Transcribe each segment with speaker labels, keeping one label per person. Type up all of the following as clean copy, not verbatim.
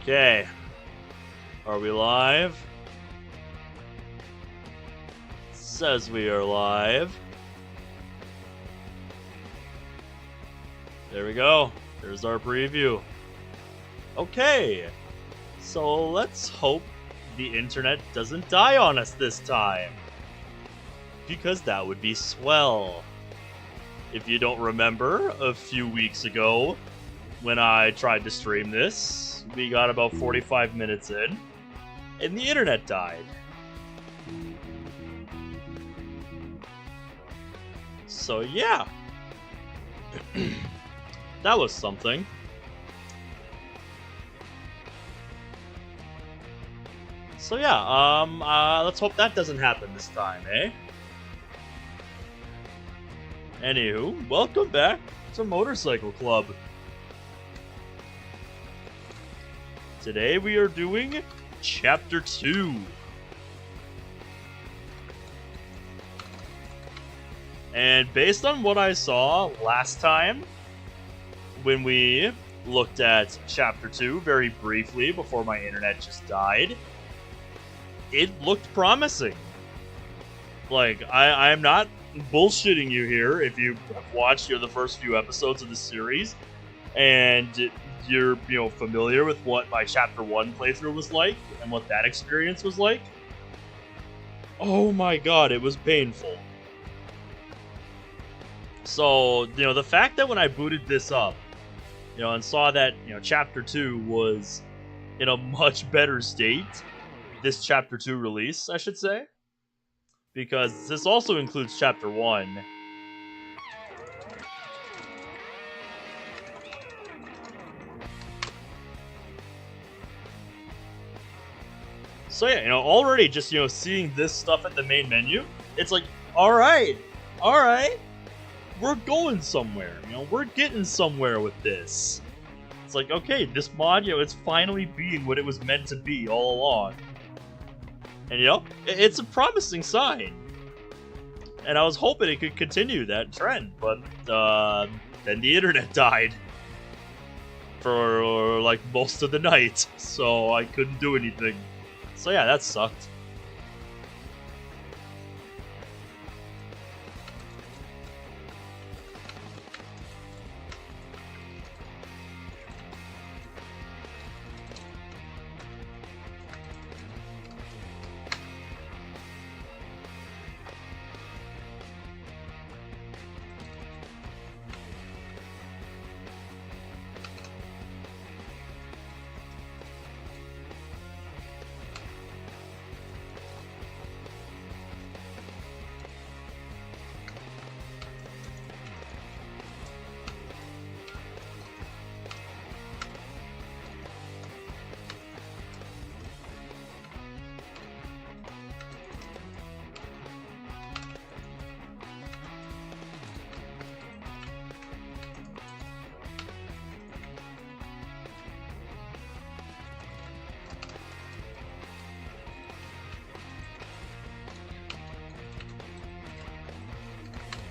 Speaker 1: Okay. Are we live? Says we are live. There we go. There's our preview. Okay. So let's hope the internet doesn't die on us this time, because that would be swell. If you don't remember, a few weeks ago, when I tried to stream this, we got about 45 minutes in, and the internet died. So yeah, that was something. So yeah, let's hope that doesn't happen this time, eh? Anywho, welcome back to Motorcycle Club. Today we are doing Chapter 2. And based on what I saw last time, when we looked at Chapter 2 very briefly before my internet just died, it looked promising. Like, I'm not bullshitting you here. If you have watched the first few episodes of the series, and you're familiar with what my Chapter 1 playthrough was like, and what that experience was like, oh my god, it was painful. So, the fact that when I booted this up, and saw that, Chapter 2 was in a much better state, this Chapter 2 release, I should say, because this also includes Chapter 1. So yeah, already just, seeing this stuff at the main menu, it's like, alright, we're going somewhere, we're getting somewhere with this. It's like, okay, this mod, it's finally being what it was meant to be all along. And it's a promising sign. And I was hoping it could continue that trend, but then the internet died for like most of the night, so I couldn't do anything. So yeah, that sucked.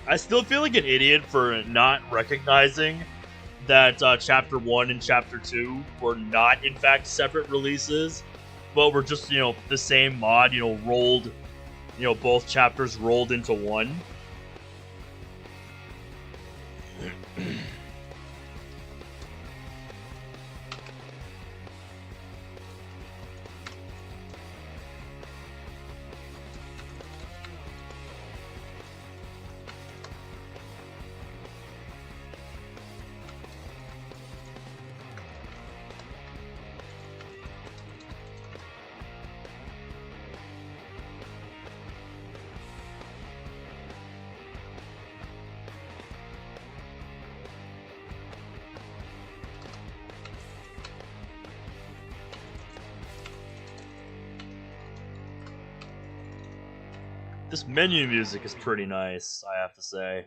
Speaker 1: I still feel like an idiot for not recognizing that Chapter 1 and Chapter 2 were not, in fact, separate releases, but were just, the same mod, rolled, both chapters rolled into one. This menu music is pretty nice, I have to say.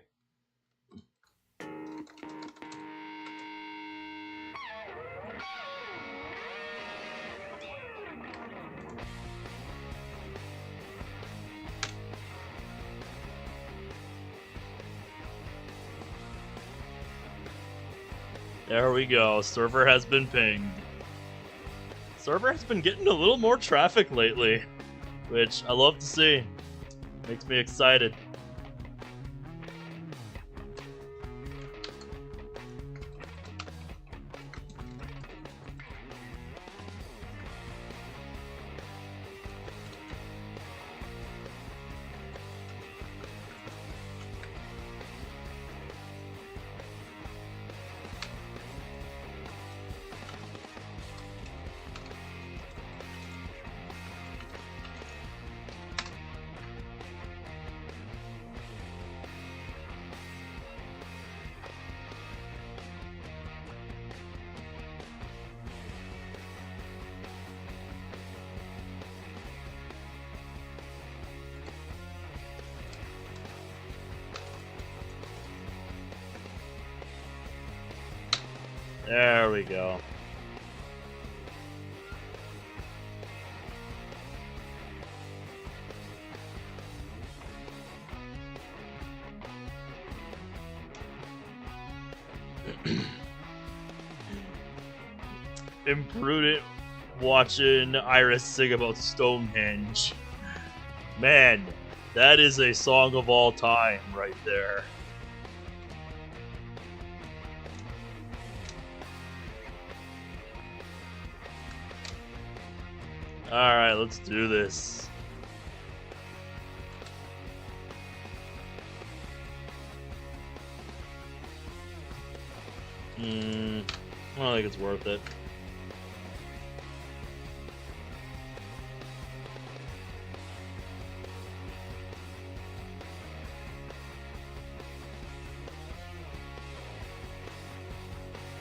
Speaker 1: There we go. Server has been pinged. server has been getting a little more traffic lately, which I love to see. Makes me excited. There we go. Imprudent watching Iris sing about Stonehenge. Man, that is a song of all time right there. Alright, let's do this. I don't think it's worth it.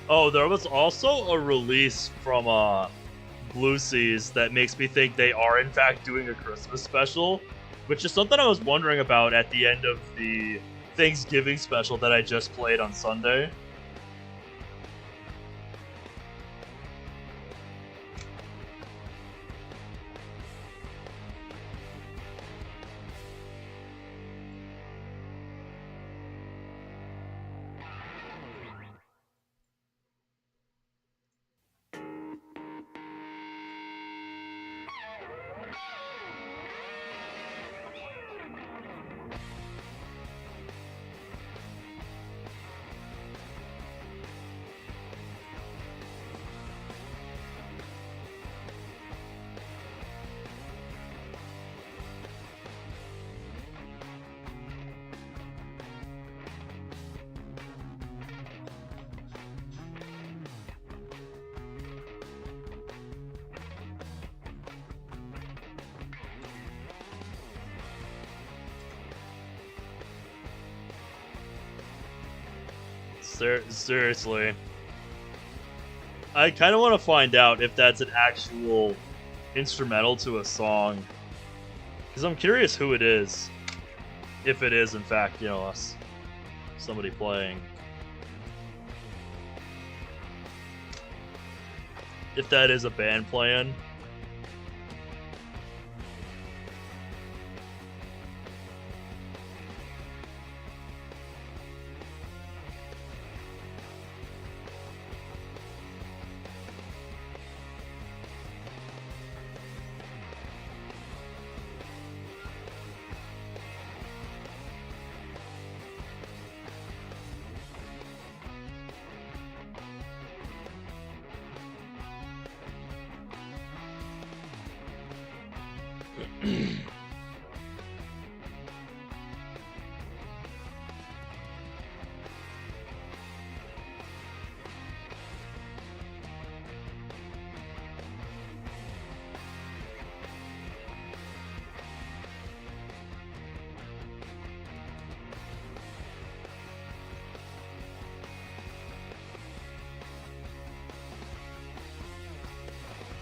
Speaker 1: Oh, there was also a release from Blue Seas that makes me think they are in fact doing a Christmas special, which is something I was wondering about at the end of the Thanksgiving special that I just played on Sunday. Seriously. I kind of want to find out if that's an actual instrumental to a song. Because I'm curious who it is. If it is, in fact, you know, somebody playing. If that is a band playing.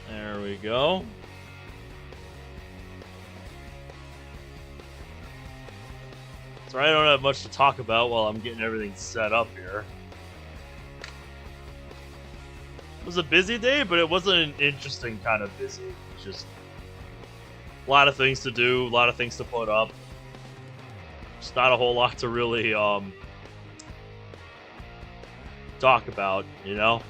Speaker 1: There we go. Sorry, I don't have much to talk about while I'm getting everything set up here. It was a busy day, but it wasn't an interesting kind of busy. It's just a lot of things to do, a lot of things to put up. Just not a whole lot to really talk about, you know?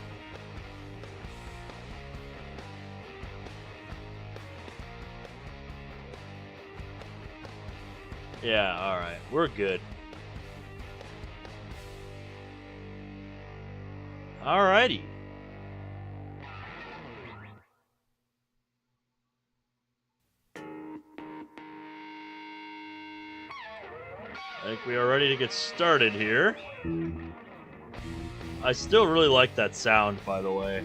Speaker 1: Yeah, alright. We're good. Alrighty. I think we are ready to get started here. I still really like that sound, by the way.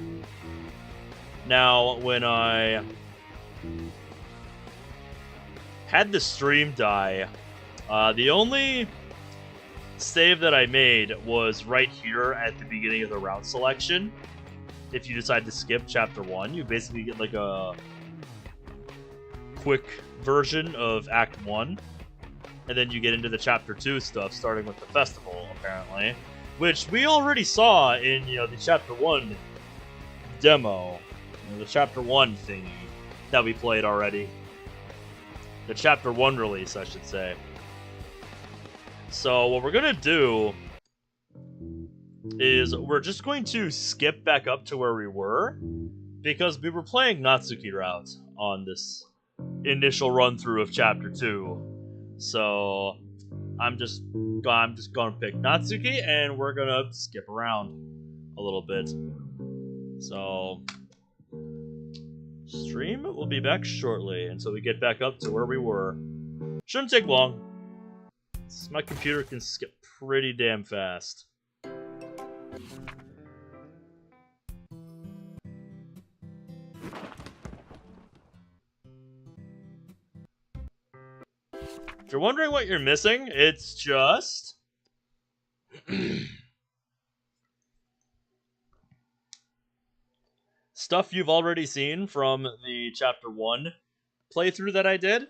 Speaker 1: Now, when I had the stream die, the only save that I made was right here at the beginning of the route selection. If you decide to skip Chapter 1, you basically get like a quick version of Act 1. And then you get into the Chapter 2 stuff, starting with the festival, apparently. Which we already saw in, the Chapter 1 demo. The Chapter 1 thingy that we played already. The Chapter 1 release, I should say. So what we're going to do is we're just going to skip back up to where we were, because we were playing Natsuki route on this initial run-through of Chapter 2. So I'm just gonna pick Natsuki, and we're gonna skip around a little bit. So stream will be back shortly until we get back up to where we were. Shouldn't take long. My computer can skip pretty damn fast. If you're wondering what you're missing, it's just stuff you've already seen from the Chapter 1 playthrough that I did,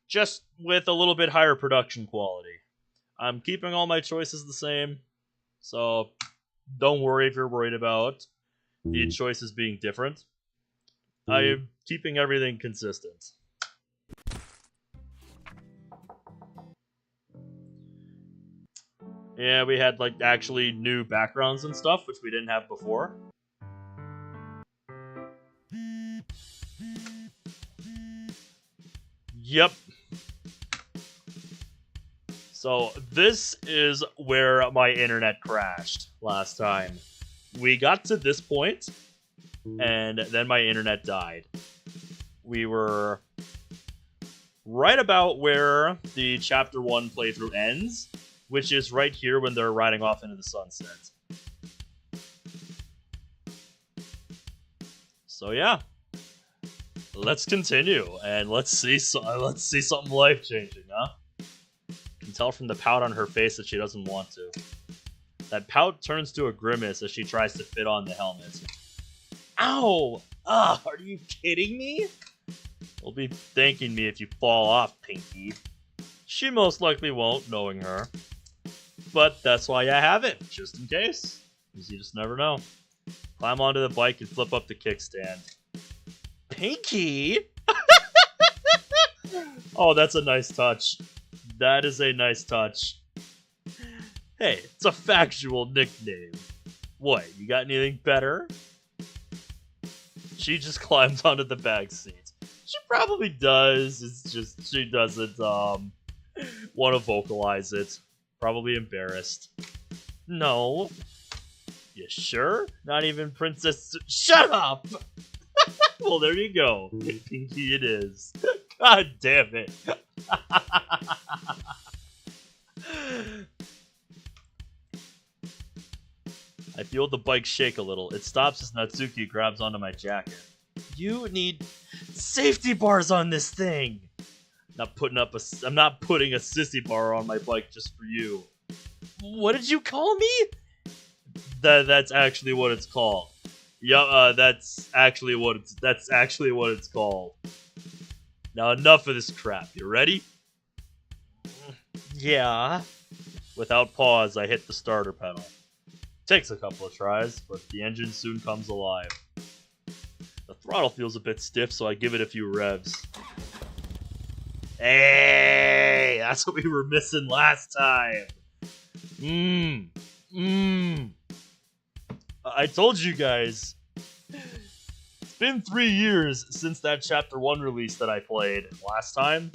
Speaker 1: just with a little bit higher production quality. I'm keeping all my choices the same, so don't worry if you're worried about the choices being different. I'm keeping everything consistent. Yeah, we had like actually new backgrounds and stuff, which we didn't have before. Yep. So this is where my internet crashed last time. We got to this point, and then my internet died. We were right about where the Chapter 1 playthrough ends, which is right here when they're riding off into the sunset. So yeah, let's continue and let's see something life-changing, huh? You can tell from the pout on her face that she doesn't want to. That pout turns to a grimace as she tries to fit on the helmet. Ow! Are you kidding me? You'll be thanking me if you fall off, Pinky. She most likely won't, knowing her. But that's why I have it, just in case. Because you just never know. Climb onto the bike and flip up the kickstand. Pinky? Oh, that's a nice touch. That is a nice touch. Hey, it's a factual nickname. What, you got anything better? She just climbs onto the back seat. She probably does, it's just she doesn't want to vocalize it. Probably embarrassed. No. You sure? Not even Princess... Shut up! Well, there you go. Pinky it is. God damn it. I feel the bike shake a little. It stops as Natsuki grabs onto my jacket. You need safety bars on this thing! I'm not putting a sissy bar on my bike just for you. What did you call me? That's actually what it's called. Yeah, that's actually what it's called. Now enough of this crap. You ready? Yeah. Without pause, I hit the starter pedal. Takes a couple of tries, but the engine soon comes alive. The throttle feels a bit stiff, so I give it a few revs. Hey, that's what we were missing last time. I told you guys. It's been 3 years since that Chapter 1 release that I played last time.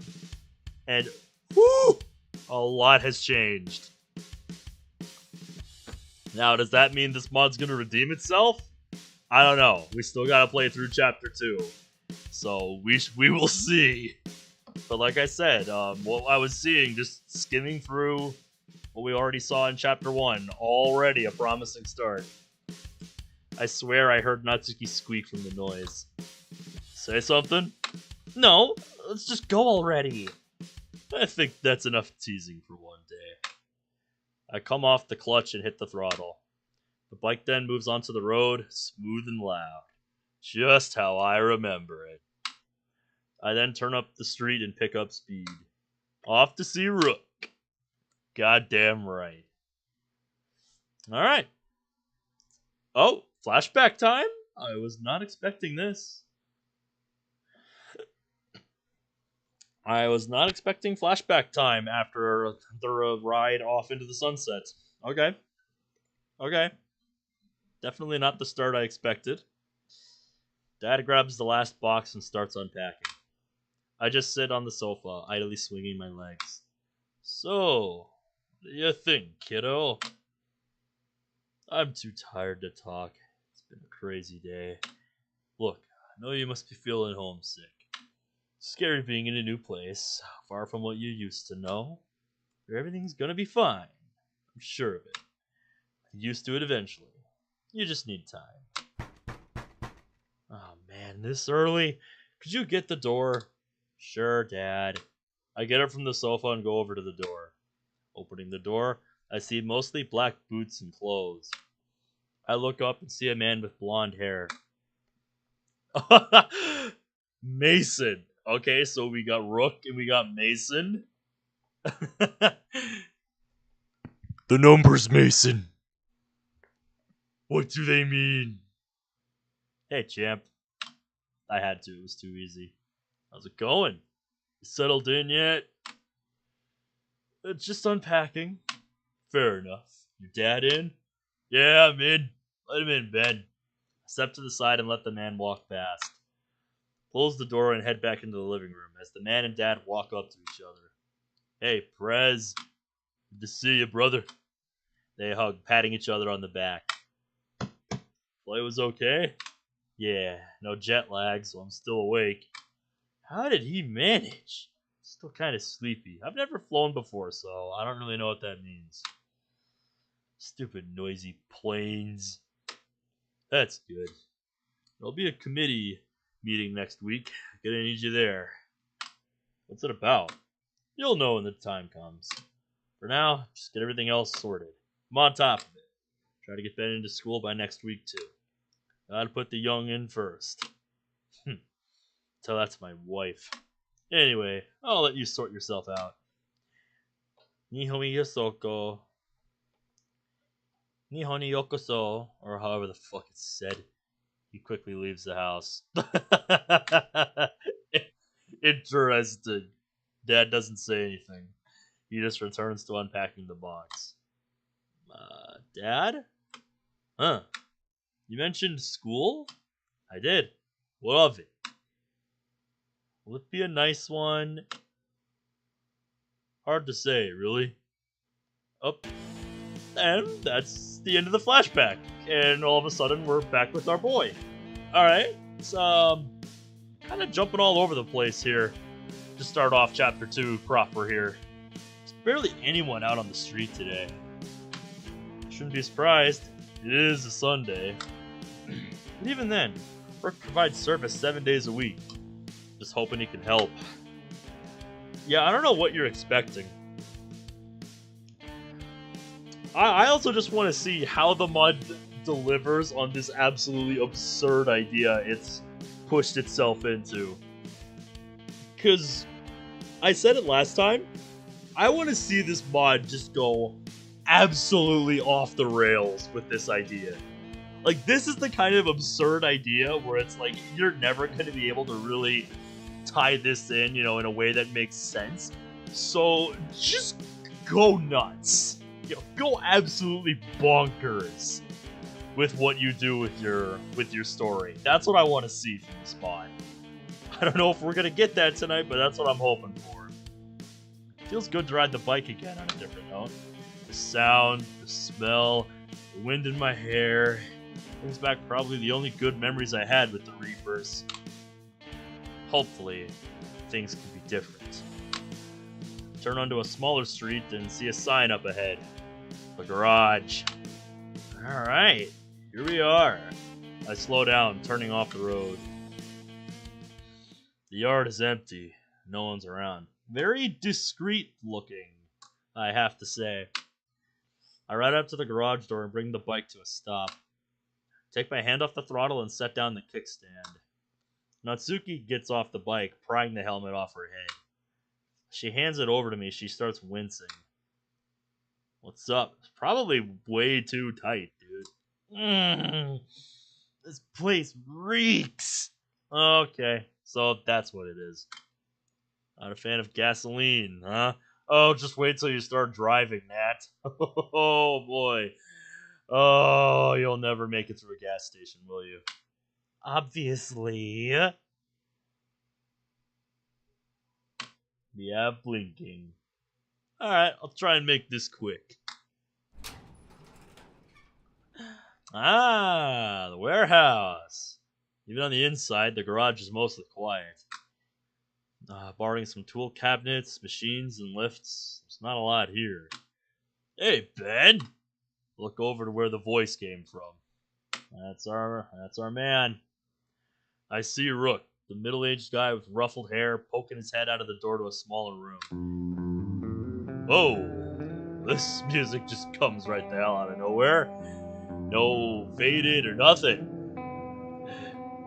Speaker 1: And Woo! A lot has changed. Now, does that mean this mod's gonna redeem itself? I don't know. We still gotta play through Chapter 2. So, we will see. But like I said, what I was seeing, just skimming through what we already saw in Chapter 1, already a promising start. I swear I heard Natsuki squeak from the noise. Say something? No, let's just go already. I think that's enough teasing for one day. I come off the clutch and hit the throttle. The bike then moves onto the road, smooth and loud. Just how I remember it. I then turn up the street and pick up speed. Off to see Rook. Goddamn right. Alright. Oh, flashback time? I was not expecting this. I was not expecting flashback time after the ride off into the sunset. Okay. Okay. Definitely not the start I expected. Dad grabs the last box and starts unpacking. I just sit on the sofa, idly swinging my legs. So, what do you think, kiddo? I'm too tired to talk. It's been a crazy day. Look, I know you must be feeling homesick. Scary being in a new place, far from what you used to know. But everything's gonna be fine. I'm sure of it. Get used to it eventually. You just need time. Oh man, this early? Could you get the door? Sure, Dad. I get up from the sofa and go over to the door. Opening the door, I see mostly black boots and clothes. I look up and see a man with blonde hair. Mason. Okay, so we got Rook and we got Mason. The numbers, Mason. What do they mean? Hey, champ. I had to. It was too easy. How's it going? You settled in yet? Just unpacking. Fair enough. Your dad in? Yeah, I'm in. Let him in, Ben. I step to the side and let the man walk past. Close the door and head back into the living room as the man and dad walk up to each other. Hey, Prez. Good to see you, brother. They hug, patting each other on the back. Flight was okay? Yeah, no jet lag, so I'm still awake. How did he manage? Still kind of sleepy. I've never flown before, so I don't really know what that means. Stupid noisy planes. That's good. There'll be a committee meeting next week. Gonna need you there. What's it about? You'll know when the time comes. For now, just get everything else sorted. I'm on top of it. Try to get Ben into school by next week, too. Gotta put the young in first. Tell that to my wife. Anyway, I'll let you sort yourself out. Nihon ni yosoko. Nihon ni yokoso, or however the fuck it's said. He quickly leaves the house. Interesting. Dad doesn't say anything. He just returns to unpacking the box. Dad? Huh. You mentioned school? I did. What of it? Will it be a nice one? Hard to say, really. Oh. And that's the end of the flashback. And all of a sudden, we're back with our boy. Alright. It's, kind of jumping all over the place here. To start off Chapter 2 proper here. There's barely anyone out on the street today. Shouldn't be surprised. It is a Sunday. But even then, Rick provides service 7 days a week. Just hoping he can help. Yeah, I don't know what you're expecting. I also just want to see how the mod delivers on this absolutely absurd idea it's pushed itself into. Because I said it last time, I want to see this mod just go absolutely off the rails with this idea. Like, this is the kind of absurd idea where it's like, you're never going to be able to really tie this in, you know, in a way that makes sense. So, just go nuts. You know, go absolutely bonkers with what you do with your story. That's what I want to see from this mod. I don't know if we're going to get that tonight, but that's what I'm hoping for. Feels good to ride the bike again on a different note. The sound, the smell, the wind in my hair brings back probably the only good memories I had with the Reapers. Hopefully, things can be different. Turn onto a smaller street and see a sign up ahead. The garage. Alright, here we are. I slow down, turning off the road. The yard is empty. No one's around. Very discreet looking, I have to say. I ride up to the garage door and bring the bike to a stop. Take my hand off the throttle and set down the kickstand. Natsuki gets off the bike, prying the helmet off her head. She hands it over to me. She starts wincing. What's up? It's probably way too tight, dude. This place reeks. Okay, so that's what it is. Not a fan of gasoline, huh? Oh, just wait till you start driving, Nat. Oh, boy. Oh, you'll never make it through a gas station, will you? Obviously. Yeah, blinking. Alright, I'll try and make this quick. Ah, the warehouse. Even on the inside, the garage is mostly quiet. Barring some tool cabinets, machines, and lifts, there's not a lot here. Hey, Ben! Look over to where the voice came from. That's our man. I see Rook, the middle-aged guy with ruffled hair, poking his head out of the door to a smaller room. Whoa! This music just comes right the hell out of nowhere. No faded or nothing.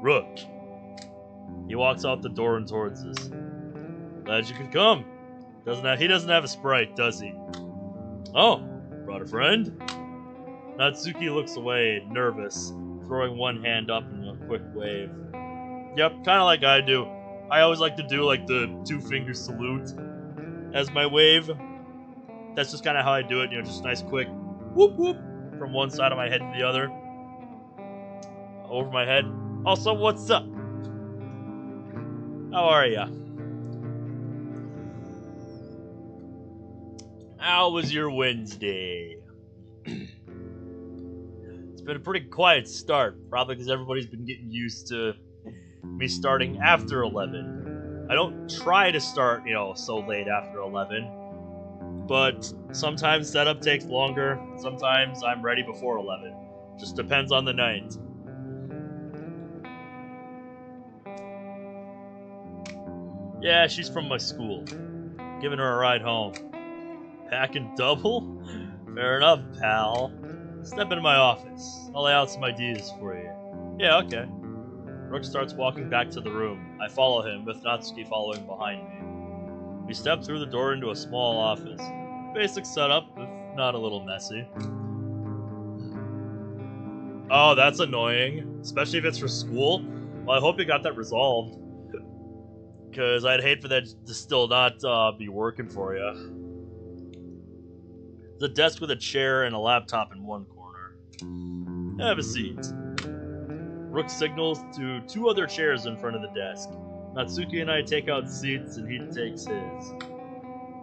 Speaker 1: Rook. He walks out the door and towards us. Glad you could come. He doesn't have a Sprite, does he? Oh, brought a friend? Natsuki looks away, nervous, throwing one hand up in a quick wave. Yep, kind of like I do. I always like to do like the 2-finger salute as my wave. That's just kind of how I do it, just nice quick whoop whoop from one side of my head to the other. Over my head. Also, what's up? How are ya? How was your Wednesday? It's been a pretty quiet start, probably because everybody's been getting used to me starting after 11. I don't try to start, so late after 11, but sometimes setup takes longer, sometimes I'm ready before 11. Just depends on the night. Yeah, she's from my school. Giving her a ride home. Packing double? Fair enough, pal. Step into my office. I'll lay out some ideas for you. Yeah, okay. Rook starts walking back to the room. I follow him, with Natsuki following behind me. We step through the door into a small office. Basic setup, if not a little messy. Oh, that's annoying. Especially if it's for school. Well, I hope you got that resolved. Because I'd hate for that to still not be working for you. The desk with a chair and a laptop in one corner. Have a seat. Rook signals to 2 other chairs in front of the desk. Natsuki and I take out seats and he takes his.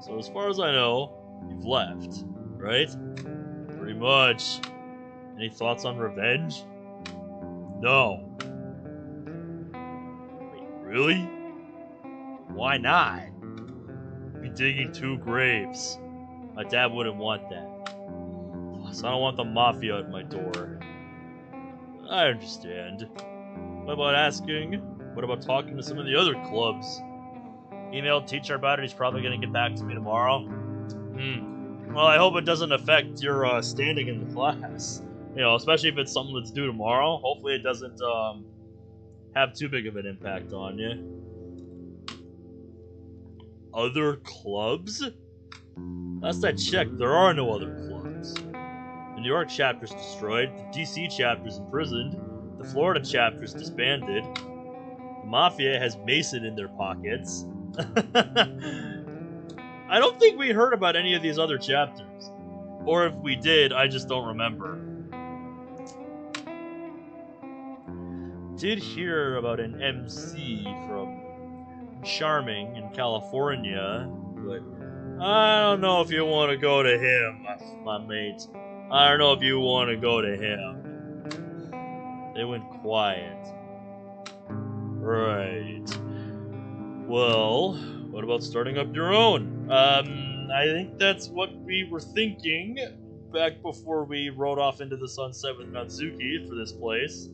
Speaker 1: So as far as I know, you've left, right? Pretty much. Any thoughts on revenge? No. Wait, really? Why not? You'd be digging 2 graves. My dad wouldn't want that. Plus, I don't want the mafia at my door. I understand. What about asking? What about talking to some of the other clubs? Emailed teacher about it. He's probably going to get back to me tomorrow. Well, I hope it doesn't affect your standing in the class. Especially if it's something that's due tomorrow. Hopefully it doesn't have too big of an impact on you. Other clubs? Last I checked, there are no other clubs. The New York chapter's destroyed, the DC chapter's imprisoned, the Florida chapter's disbanded, the Mafia has Mason in their pockets. I don't think we heard about any of these other chapters. Or if we did, I just don't remember. Did hear about an MC from Charming in California, but I don't know if you want to go to him, my mate. I don't know if you want to go to him. They went quiet. Right. Well, what about starting up your own? I think that's what we were thinking back before we rode off into the sunset with Natsuki for this place.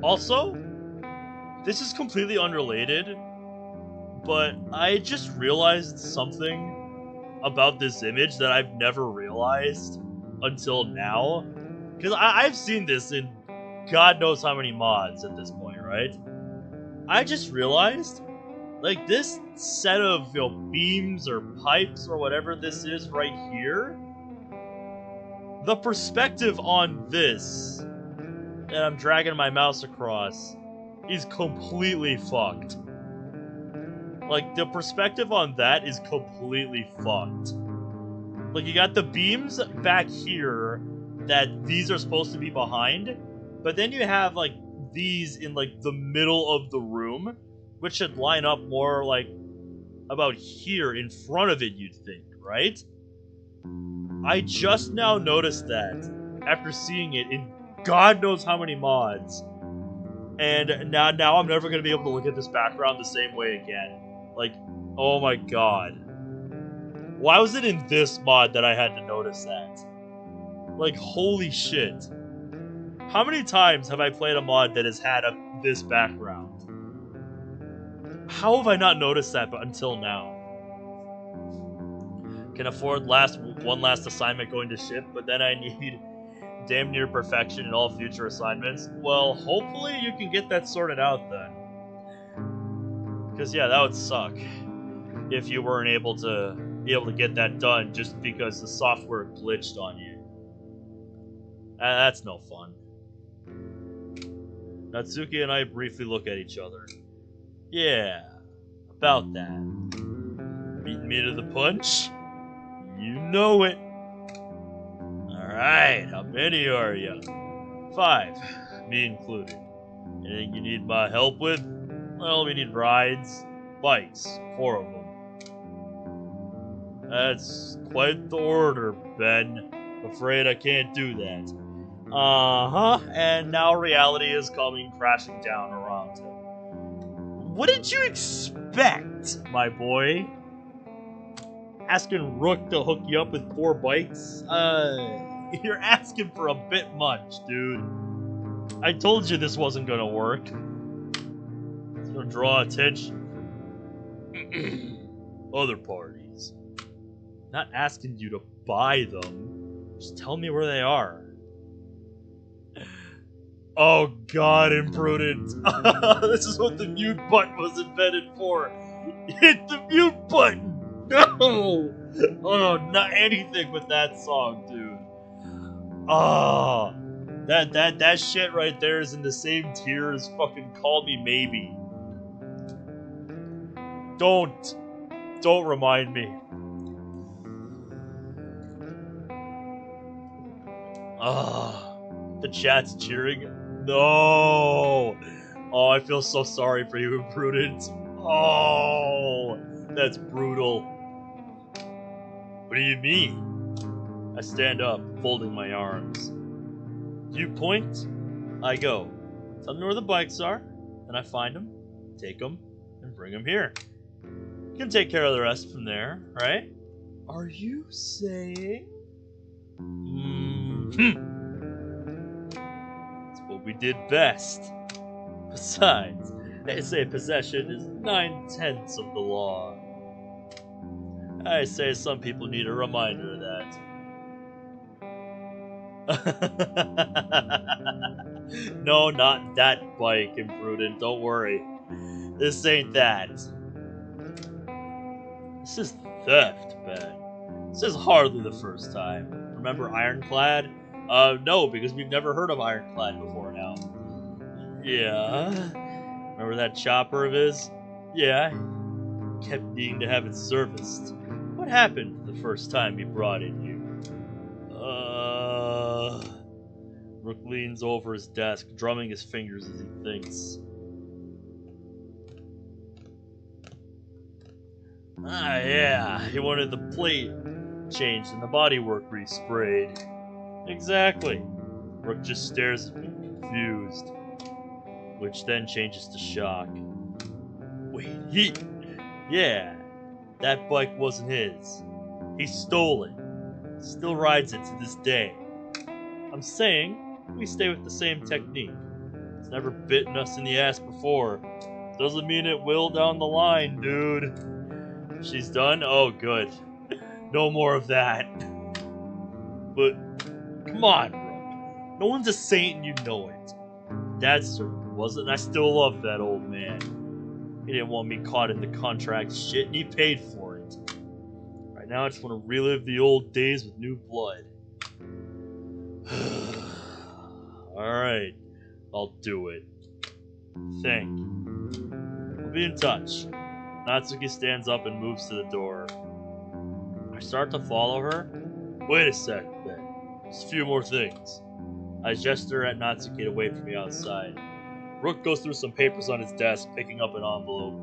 Speaker 1: Also, this is completely unrelated, but I just realized something about this image that I've never realized until now. Because I've seen this in God knows how many mods at this point, right? I just realized, like, this set of, you know, beams or pipes or whatever this is right here, the perspective on this that I'm dragging my mouse across is completely fucked. Like, the perspective on that is completely fucked. Like, you got the beams back here that these are supposed to be behind, but then you have, like, these in, like, the middle of the room, which should line up more, like, about here in front of it, you'd think, right? I just now noticed that after seeing it in God knows how many mods, and now I'm never going to be able to look at this background the same way again. Like, oh my god. Why was it in this mod that I had to notice that? Like, holy shit. How many times have I played a mod that has had this background? How have I not noticed that until now? Can afford one last assignment going to ship, but then I need damn near perfection in all future assignments. Well, hopefully you can get that sorted out then. Because yeah, that would suck if you weren't able to get that done just because the software glitched on you. That's no fun. Natsuki and I briefly look at each other. Yeah, about that. Beat me to the punch? You know it. Alright, how many are you? 5, me included. Anything you need my help with? Well, we need rides, bikes, 4 of them. That's quite the order, Ben. Afraid I can't do that. And now reality is coming crashing down around him. What did you expect, my boy? Asking Rook to hook you up with 4 bikes? You're asking for a bit much, dude. I told you this wasn't gonna work. It's gonna draw attention from other parties. Not asking you to buy them. Just tell me where they are. Oh god, imprudent. This is what the mute button was invented for. Hit the mute button! No! Oh, not anything with that song, dude. Oh, that shit right there is in the same tier as fucking Call Me Maybe. Don't remind me. The chat's cheering. No! Oh, I feel so sorry for you, Imprudent. Oh, that's brutal. What do you mean? I stand up, folding my arms. You point, I go. Tell me where the bikes are, then I find them, take them, and bring them here. You can take care of the rest from there, right? Are you saying? It's what we did best. Besides, they say possession is 9/10 of the law. I say some people need a reminder of that. No, not that bike, Imprudent. Don't worry. This ain't that. This is theft, Ben. This is hardly the first time. Remember Ironclad? No, because we've never heard of Ironclad before now. Yeah. Remember that chopper of his? Yeah. Kept needing to have it serviced. What happened the first time he brought it here? Rook leans over his desk, drumming his fingers as he thinks. Ah, yeah, he wanted the plate changed and the bodywork resprayed. Exactly. Rook just stares at me, confused, which then changes to shock. Wait, yeah, that bike wasn't his. He stole it. Still rides it to this day. I'm saying we stay with the same technique. It's never bitten us in the ass before. Doesn't mean it will down the line, dude. She's done? Oh, good. No more of that. But, come on, Rook. No one's a saint and you know it. Dad certainly wasn't, and I still love that old man. He didn't want me caught in the contract shit, and he paid for it. Right now, I just want to relive the old days with new blood. Alright, I'll do it. Thank you. We'll be in touch. Natsuki stands up and moves to the door. I start to follow her. Wait a sec, then. Just a few more things. I gesture at Natsuki to wait for me outside. Rook goes through some papers on his desk, picking up an envelope.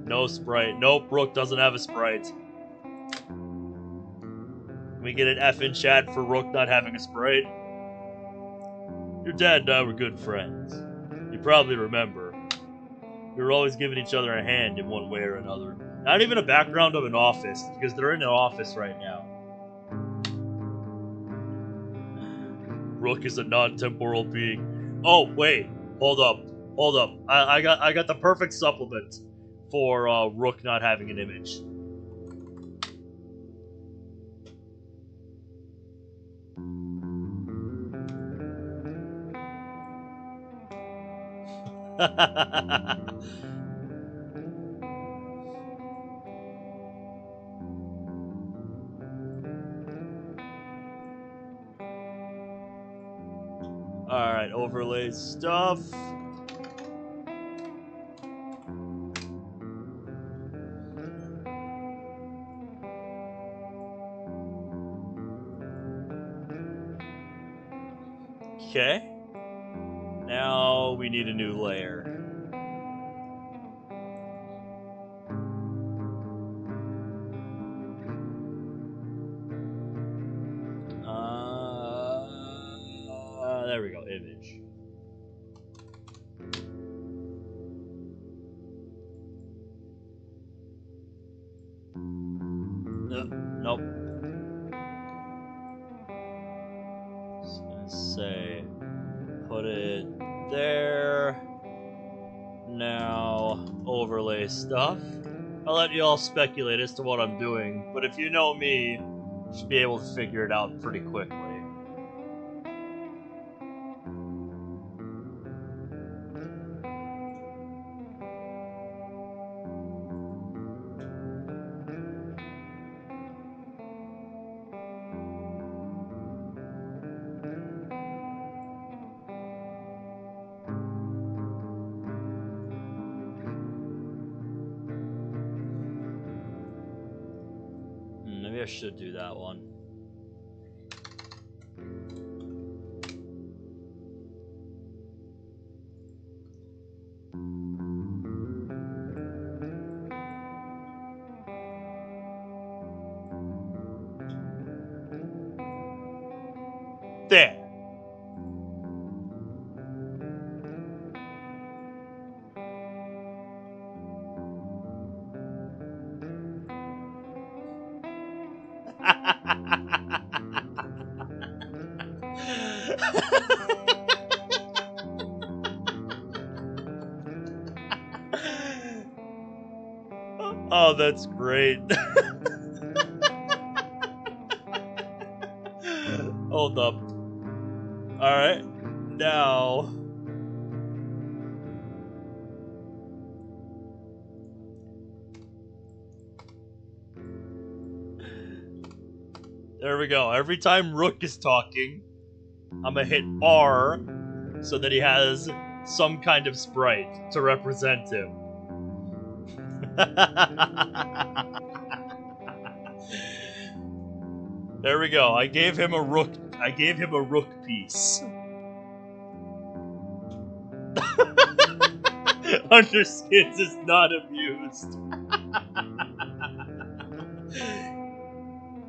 Speaker 1: No Sprite. Nope, Rook doesn't have a Sprite. Can we get an F in chat for Rook not having a Sprite? Your dad and I were good friends. You probably remember. We were always giving each other a hand in one way or another. Not even a background of an office, because they're in an office right now. Rook is a non-temporal being. Oh, wait. Hold up. I got the perfect supplement for Rook not having an image. Alright, overlay stuff. Okay. Now we need a new layer. There we go, image. Nope. Just gonna say, put it there. Now, overlay stuff. I'll let you all speculate as to what I'm doing, but if you know me, you should be able to figure it out pretty quickly. Maybe I should do that one. There. Oh, that's great. Hold up. Alright. Now. There we go. Every time Rook is talking, I'm gonna hit R so that he has some kind of sprite to represent him. There we go. I gave him a rook piece. Underskins is not abused.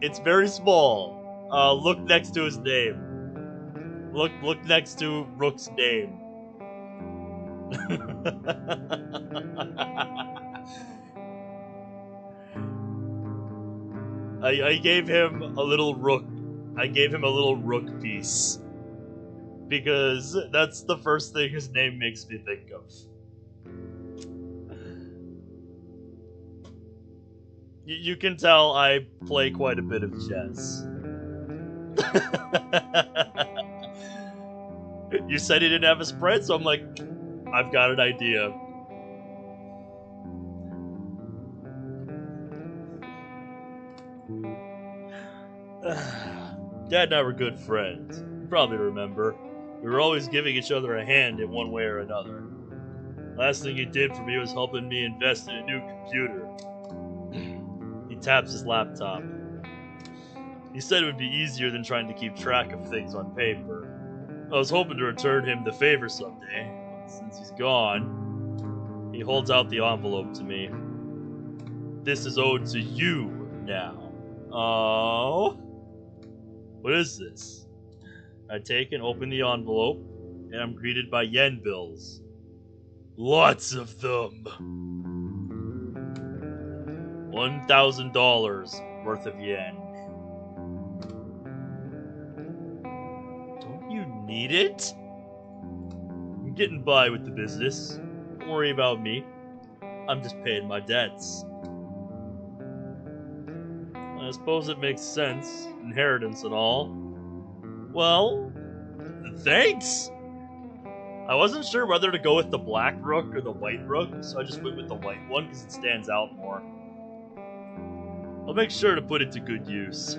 Speaker 1: It's very small. Look next to his name. Look next to Rook's name. I gave him a little rook. I gave him a little rook piece. Because that's the first thing his name makes me think of. You can tell I play quite a bit of chess. You said he didn't have a spread, so I'm like, I've got an idea. Dad and I were good friends. You probably remember. We were always giving each other a hand in one way or another. Last thing he did for me was helping me invest in a new computer. He taps his laptop. He said it would be easier than trying to keep track of things on paper. I was hoping to return him the favor someday, but since he's gone, he holds out the envelope to me. This is owed to you now. Oh. What is this? I take and open the envelope, and I'm greeted by yen bills. Lots of them. $1,000 worth of yen. Don't you need it? I'm getting by with the business. Don't worry about me. I'm just paying my debts. I suppose it makes sense. Inheritance and all. Well, thanks! I wasn't sure whether to go with the black rook or the white rook, so I just went with the white one because it stands out more. I'll make sure to put it to good use.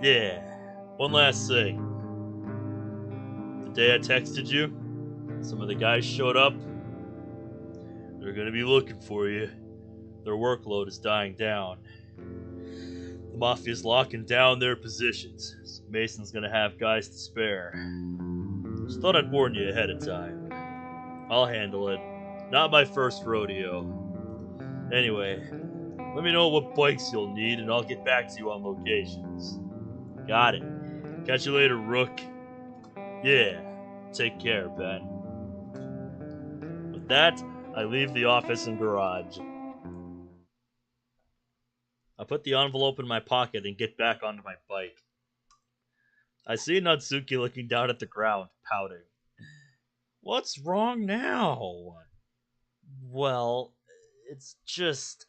Speaker 1: Yeah, one last thing. The day I texted you, some of the guys showed up. They're gonna be looking for you. Their workload is dying down. The Mafia's locking down their positions, so Mason's gonna have guys to spare. Just thought I'd warn you ahead of time. I'll handle it. Not my first rodeo. Anyway, let me know what bikes you'll need and I'll get back to you on locations. Got it. Catch you later, Rook. Yeah, take care, Ben. With that, I leave the office and garage. I put the envelope in my pocket and get back onto my bike. I see Natsuki looking down at the ground, pouting. What's wrong now? Well, it's just...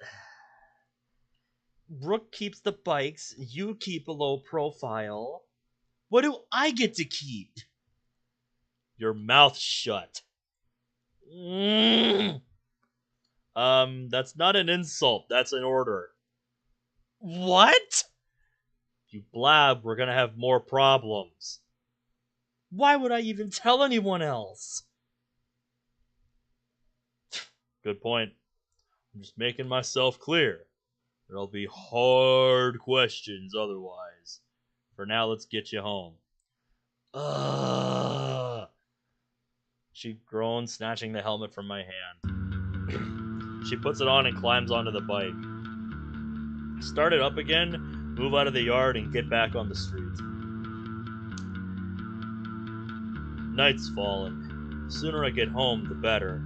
Speaker 1: Rook keeps the bikes, you keep a low profile. What do I get to keep? Your mouth shut. That's not an insult, that's an order. What? If you blab, we're gonna have more problems. Why would I even tell anyone else? Good point. I'm just making myself clear. There'll be hard questions otherwise. For now, let's get you home. Ugh. She groans, snatching the helmet from my hand. She puts it on and climbs onto the bike. Start it up again, move out of the yard, and get back on the street. Night's falling. The sooner I get home, the better.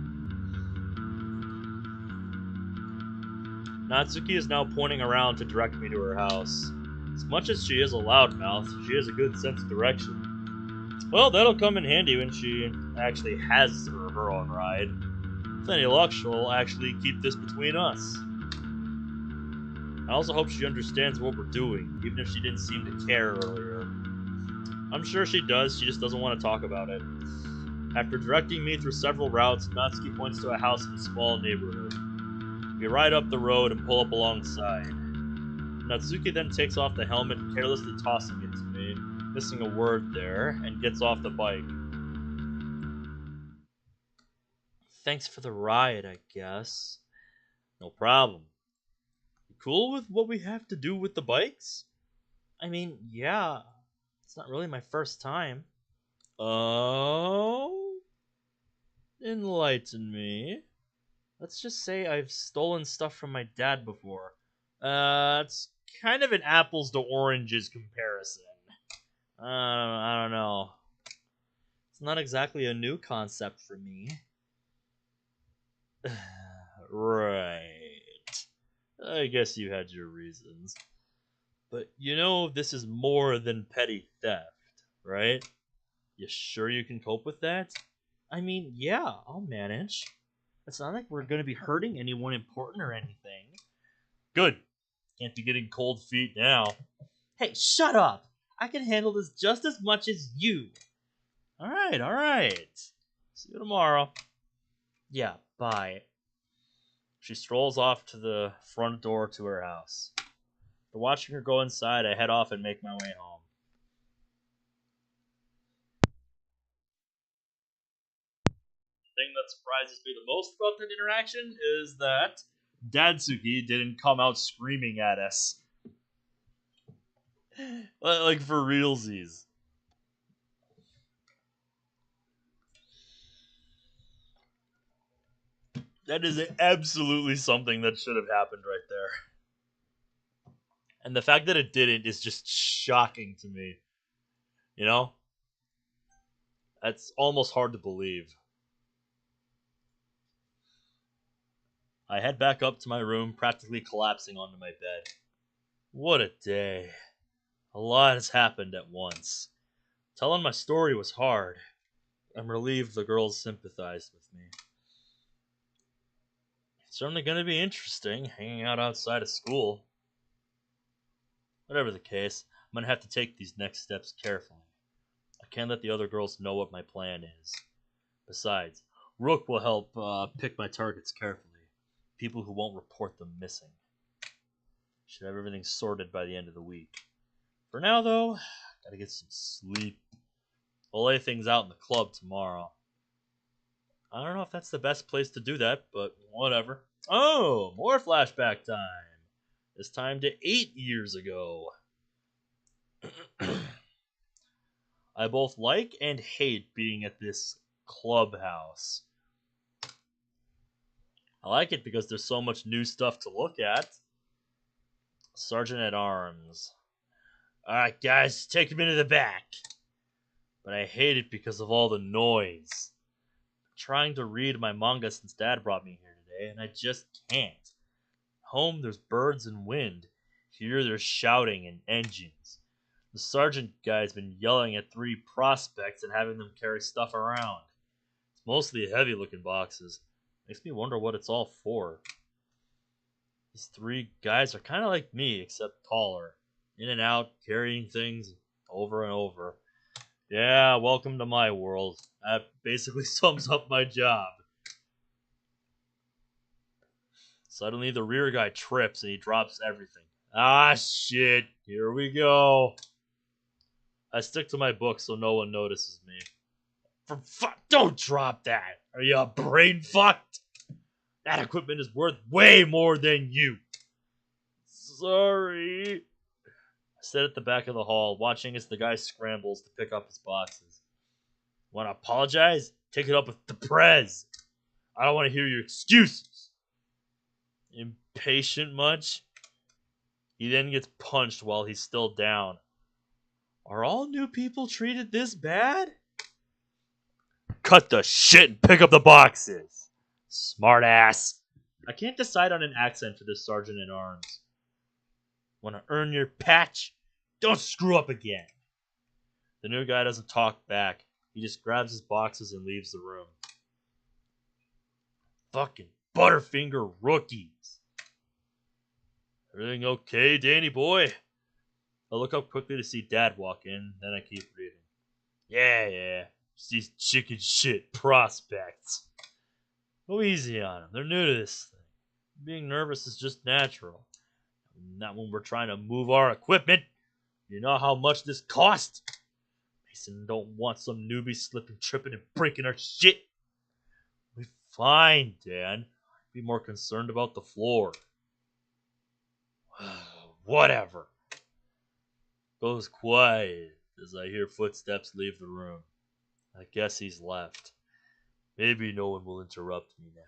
Speaker 1: Natsuki is now pointing around to direct me to her house. As much as she is a loudmouth, she has a good sense of direction. Well, that'll come in handy when she actually has her own ride. With any luck, she'll actually keep this between us. I also hope she understands what we're doing, even if she didn't seem to care earlier. I'm sure she does, she just doesn't want to talk about it. After directing me through several routes, Natsuki points to a house in a small neighborhood. We ride up the road and pull up alongside. Natsuki then takes off the helmet, carelessly tossing it to me, missing a word there, and gets off the bike. Thanks for the ride, I guess. No problem. You cool with what we have to do with the bikes? I mean, yeah. It's not really my first time. Oh? Enlighten me. Let's just say I've stolen stuff from my dad before. It's kind of an apples to oranges comparison. I don't know. It's not exactly a new concept for me. Right. I guess you had your reasons. But you know this is more than petty theft, right? You sure you can cope with that? I mean, yeah, I'll manage. It's not like we're going to be hurting anyone important or anything. Good. Can't be getting cold feet now. Hey, shut up! I can handle this just as much as you. Alright, alright. See you tomorrow. Yeah, bye. She strolls off to the front door to her house. After watching her go inside, I head off and make my way home. The thing that surprises me the most about that interaction is that Dadsuki didn't come out screaming at us. Like for realsies. That is absolutely something that should have happened right there. And the fact that it didn't is just shocking to me. You know? That's almost hard to believe. I head back up to my room, practically collapsing onto my bed. What a day. A lot has happened at once. Telling my story was hard. I'm relieved the girls sympathized with me. It's certainly going to be interesting hanging out outside of school. Whatever the case, I'm going to have to take these next steps carefully. I can't let the other girls know what my plan is. Besides, Rook will help pick my targets carefully. People who won't report them missing. Should have everything sorted by the end of the week. For now, though, gotta get some sleep. We'll lay things out in the club tomorrow. I don't know if that's the best place to do that, but whatever. Oh, more flashback time. It's time to 8 years ago. I both like and hate being at this clubhouse. I like it because there's so much new stuff to look at. Sergeant at Arms. Alright, guys, take him into the back. But I hate it because of all the noise. I'm trying to read my manga since Dad brought me here today, and I just can't. Home, there's birds and wind. Here, there's shouting and engines. The sergeant guy's been yelling at 3 prospects and having them carry stuff around. It's mostly heavy looking boxes. Makes me wonder what it's all for. These 3 guys are kind of like me, except taller. In and out, carrying things over and over. Yeah, welcome to my world. That basically sums up my job. Suddenly, the rear guy trips and he drops everything. Ah, shit. Here we go. I stick to my book so no one notices me. For fuck, don't drop that. Are you brain fucked? That equipment is worth way more than you. Sorry. I sit at the back of the hall, watching as the guy scrambles to pick up his boxes. Want to apologize? Take it up with the prez. I don't want to hear your excuses. Impatient much? He then gets punched while he's still down. Are all new people treated this bad? Cut the shit and pick up the boxes. Smart ass. I can't decide on an accent for this sergeant at arms. Want to earn your patch? Don't screw up again. The new guy doesn't talk back. He just grabs his boxes and leaves the room. Fucking Butterfinger rookies. Everything okay, Danny boy? I look up quickly to see Dad walk in, then I keep reading. Yeah. Just these chicken shit prospects. Go easy on them. They're new to this thing. Being nervous is just natural. Not when we're trying to move our equipment. You know how much this costs? Mason don't want some newbie slipping, tripping, and breaking our shit. We're fine, Dan. Be more concerned about the floor. Whatever. Goes quiet as I hear footsteps leave the room. I guess he's left. Maybe no one will interrupt me now.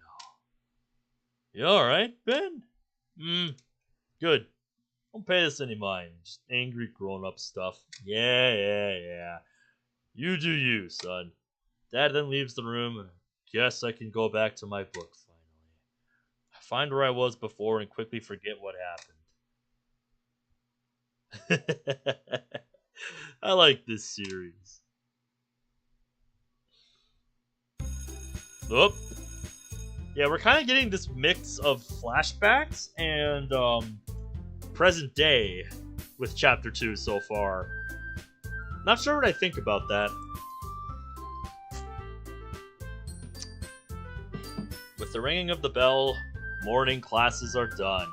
Speaker 1: You alright, Ben? Good. Don't pay this any mind. Just angry grown-up stuff. Yeah. You do you, son. Dad then leaves the room, and I guess I can go back to my book finally. I find where I was before and quickly forget what happened. I like this series. Oh. Yeah, we're kind of getting this mix of flashbacks and present day with chapter 2 so far. Not sure what I think about that. With the ringing of the bell, morning classes are done.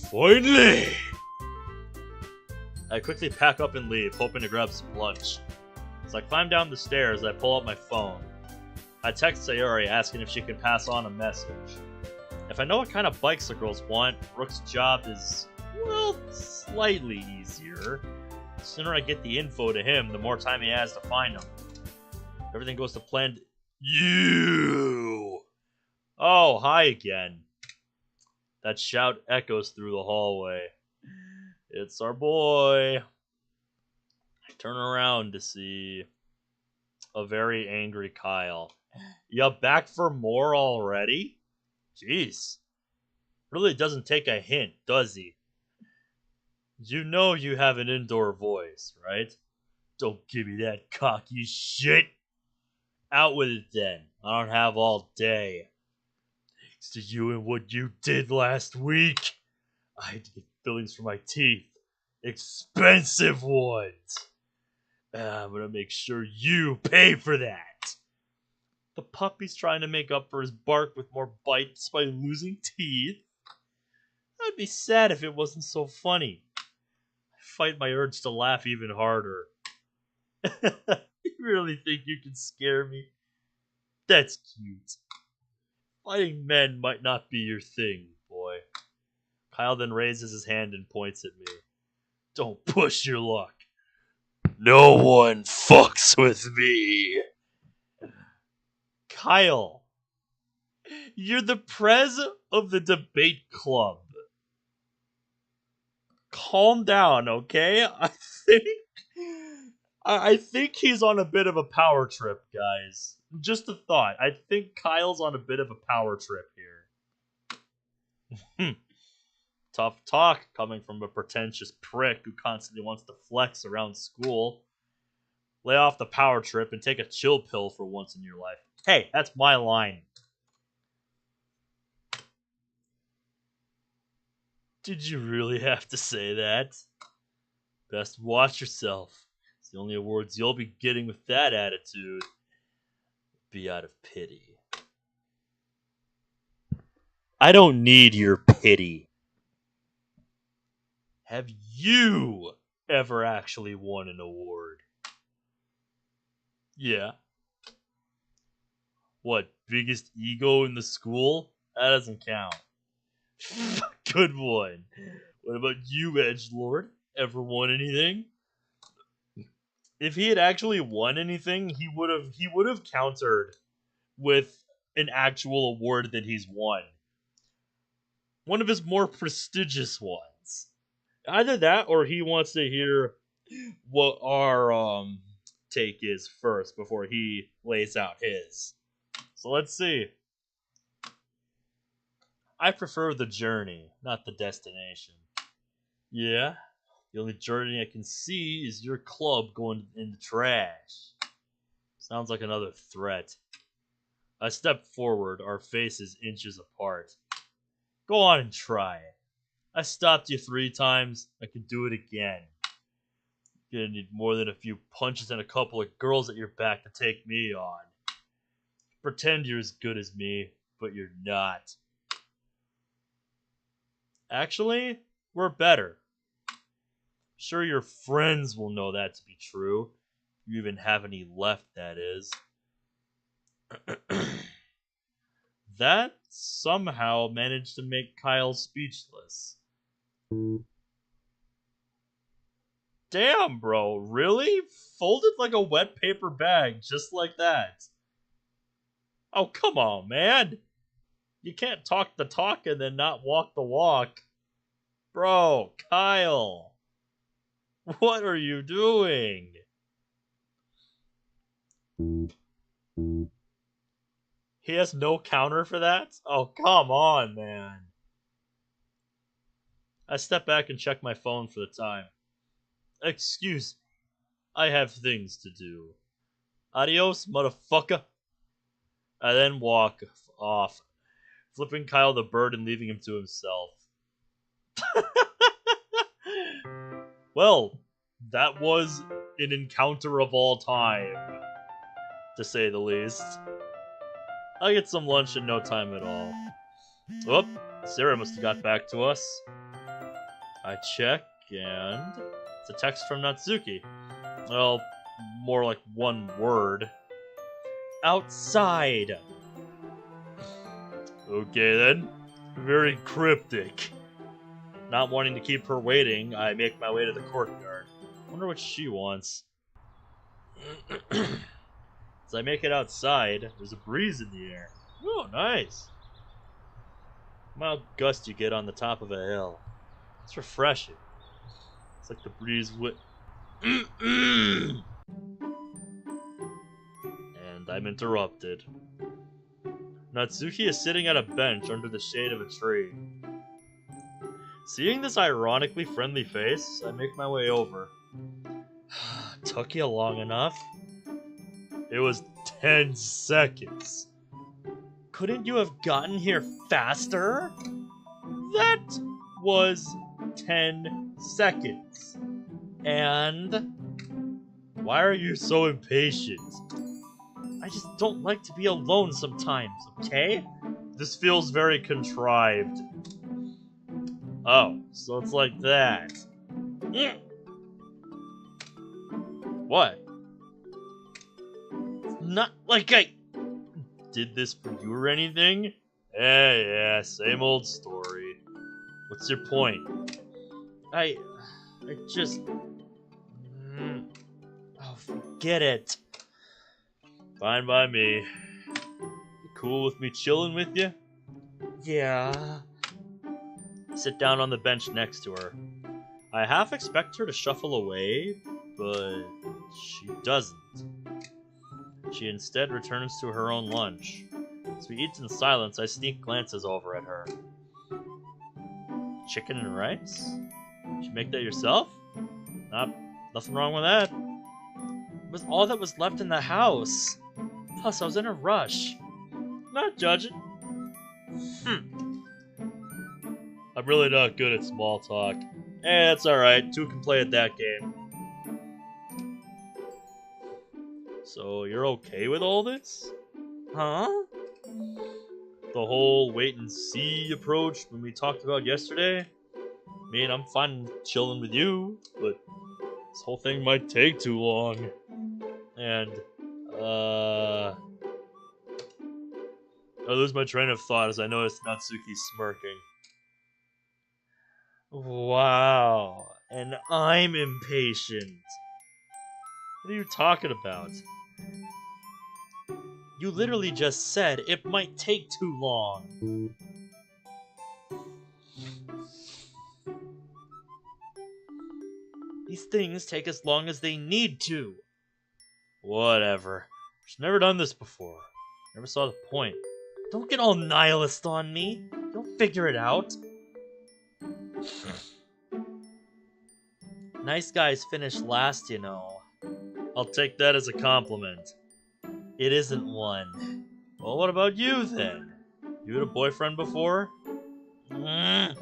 Speaker 1: Finally! I quickly pack up and leave, hoping to grab some lunch. As I climb down the stairs, I pull out my phone. I text Sayori asking if she can pass on a message. If I know what kind of bikes the girls want, Rook's job is, well, slightly easier. The sooner I get the info to him, the more time he has to find them. Everything goes to plan. You! Oh, hi again. That shout echoes through the hallway. It's our boy. I turn around to see a very angry Kyle. You back for more already? Jeez. Really doesn't take a hint, does he? You know you have an indoor voice, right? Don't give me that cocky shit. Out with it then. I don't have all day. Thanks to you and what you did last week, I had to get fillings for my teeth. Expensive ones. I'm gonna make sure you pay for that. The puppy's trying to make up for his bark with more bites by losing teeth. I'd be sad if it wasn't so funny. I fight my urge to laugh even harder. You really think you can scare me? That's cute. Fighting men might not be your thing, boy. Kyle then raises his hand and points at me. Don't push your luck. No one fucks with me. Kyle, you're the prez of the debate club. Calm down, okay? I think he's on a bit of a power trip, guys. Just a thought. I think Kyle's on a bit of a power trip here. Tough talk coming from a pretentious prick who constantly wants to flex around school. Lay off the power trip and take a chill pill for once in your life. Hey, that's my line. Did you really have to say that? Best watch yourself. It's the only awards you'll be getting with that attitude. Be out of pity. I don't need your pity. Have you ever actually won an award? Yeah. What, biggest ego in the school? That doesn't count. Good one. What about you, Edgelord? Ever won anything? If he had actually won anything, he would have countered with an actual award that he's won. One of his more prestigious ones. Either that or he wants to hear what our take is first before he lays out his. So let's see. I prefer the journey, not the destination. Yeah? The only journey I can see is your club going in the trash. Sounds like another threat. I step forward, our faces inches apart. Go on and try it. I stopped you 3 times, I can do it again. You're gonna need more than a few punches and a couple of girls at your back to take me on. Pretend you're as good as me, but you're not. Actually, we're better. Sure, your friends will know that to be true. You even have any left, that is. That somehow managed to make Kyle speechless. Damn, bro, really? Folded like a wet paper bag, just like that. Oh, come on, man. You can't talk the talk and then not walk the walk. Bro, Kyle. What are you doing? He has no counter for that? Oh, come on, man. I step back and check my phone for the time. Excuse me. I have things to do. Adios, motherfucker. I then walk off, flipping Kyle the bird and leaving him to himself. Well, that was an encounter of all time, to say the least. I get some lunch in no time at all. Oh, Sarah must have got back to us. I check, and it's a text from Natsuki. Well, more like one word. Outside! Okay then. Very cryptic. Not wanting to keep her waiting, I make my way to the courtyard. Wonder what she wants. As I make it outside, there's a breeze in the air. Oh, nice. Mild gust you get on the top of a hill. It's refreshing. It's like the breeze and I'm interrupted. Natsuki is sitting at a bench under the shade of a tree. Seeing this ironically friendly face, I make my way over. Took you long enough? It was 10 seconds. Couldn't you have gotten here faster? That was 10 seconds. And why are you so impatient? I just don't like to be alone sometimes, okay? This feels very contrived. Oh, so it's like that. What? It's not like I did this for you or anything? Yeah, same old story. What's your point? I just... Oh, forget it. Fine by me. You cool with me chilling with you? Yeah. Sit down on the bench next to her. I half expect her to shuffle away, but she doesn't. She instead returns to her own lunch. As we eat in silence, I sneak glances over at her. Chicken and rice? Did you make that yourself? Nothing wrong with that. It was all that was left in the house. Plus, I was in a rush. Not judging. I'm really not good at small talk. It's alright. Two can play at that game. So, you're okay with all this? Huh? The whole wait and see approach when we talked about yesterday? I mean, I'm fine chilling with you, but this whole thing might take too long. And, I lose my train of thought as I notice Natsuki smirking. Wow, and I'm impatient. What are you talking about? You literally just said it might take too long. These things take as long as they need to. Whatever. She's never done this before. Never saw the point. Don't get all nihilist on me. You'll figure it out. Nice guys finish last, you know. I'll take that as a compliment. It isn't one. Well, what about you, then? You had a boyfriend before? No.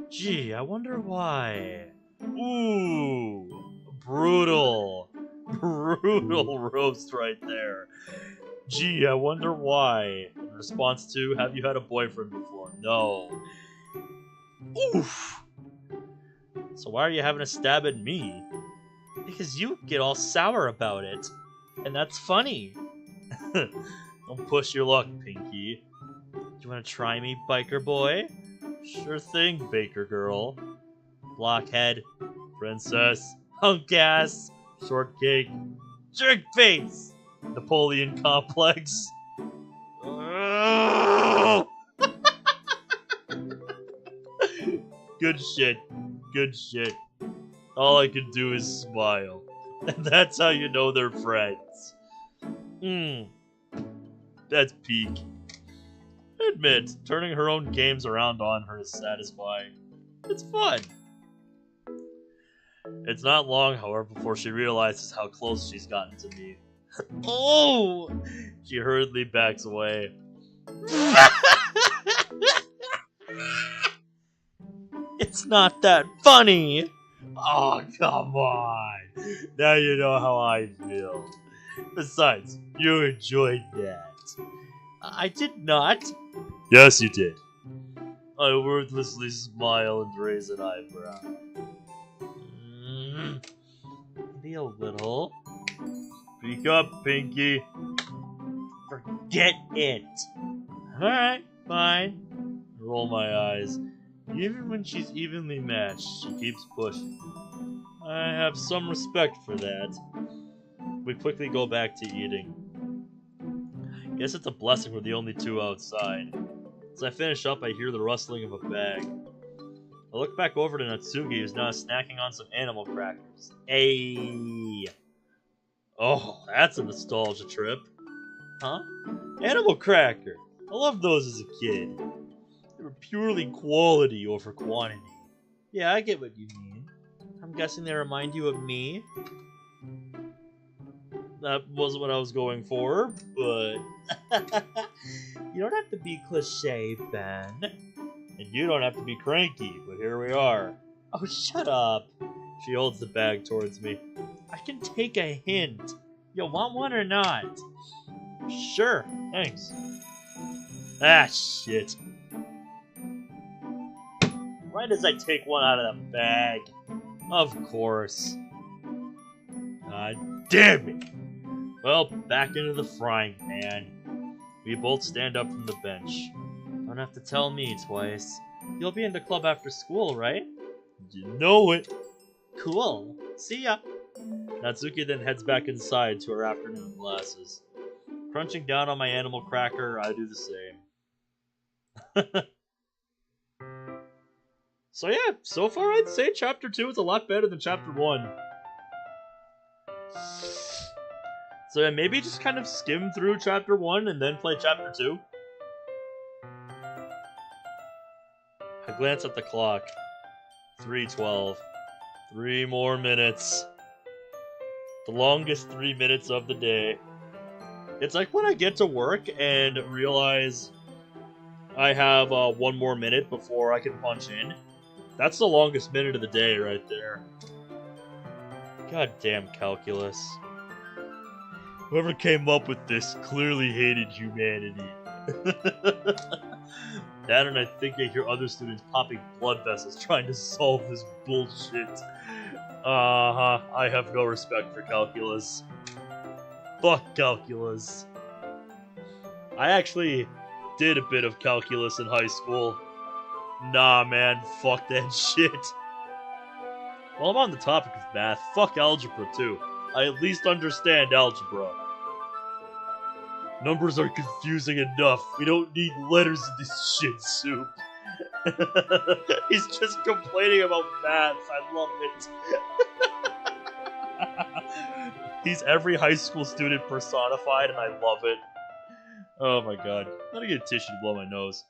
Speaker 1: Gee, I wonder why. Ooh, brutal. Brutal roast right there. Gee, I wonder why. In response to, have you had a boyfriend before? No. Oof. So why are you having a stab at me? Because you get all sour about it. And that's funny. Don't push your luck, Pinky. Do you want to try me, biker boy? Sure thing, baker girl. Blockhead, princess, hunk ass, shortcake, jerk face. Napoleon complex. Good shit. Good shit. All I can do is smile. And that's how you know they're friends. That's peak. Admit, turning her own games around on her is satisfying. It's fun. It's not long, however, before she realizes how close she's gotten to me. Oh! She hurriedly backs away. It's not that funny! Oh, come on! Now you know how I feel. Besides, you enjoyed that. I did not. Yes, you did. I worthlessly smile and raise an eyebrow. Maybe a little. Speak up, Pinky. Forget it. Alright, fine. I roll my eyes. Even when she's evenly matched, she keeps pushing. I have some respect for that. We quickly go back to eating. Guess it's a blessing we're the only two outside. As I finish up, I hear the rustling of a bag. I look back over to Natsuki, who's now snacking on some animal crackers. Ayy! Oh, that's a nostalgia trip. Huh? Animal cracker! I loved those as a kid. They were purely quality over quantity. Yeah, I get what you mean. I'm guessing they remind you of me. That wasn't what I was going for, but... You don't have to be cliché, Ben. And you don't have to be cranky, but here we are. Oh, shut up. She holds the bag towards me. I can take a hint. You want one or not? Sure, thanks. Ah, shit. Right as I take one out of the bag. Of course. God damn it. Well, back into the frying pan. We both stand up from the bench. Don't have to tell me twice. You'll be in the club after school, right? You know it. Cool. See ya. Natsuki then heads back inside to her afternoon classes. Crunching down on my animal cracker, I do the same. So yeah, so far I'd say Chapter 2 is a lot better than Chapter 1. So yeah, maybe just kind of skim through Chapter 1 and then play Chapter 2. I glance at the clock. 3:12. 3 more minutes. The longest 3 minutes of the day. It's like when I get to work and realize I have 1 more minute before I can punch in. That's the longest minute of the day right there. Goddamn calculus. Whoever came up with this clearly hated humanity. That, and I think I hear other students popping blood vessels trying to solve this bullshit. I have no respect for calculus. Fuck calculus. I actually did a bit of calculus in high school. Nah, man, fuck that shit. While I'm on the topic of math, fuck algebra too. I at least understand algebra. Numbers are confusing enough. We don't need letters in this shit soup. He's just complaining about math. I love it. He's every high school student personified, and I love it. Oh my god. I'm gonna get a tissue to blow my nose.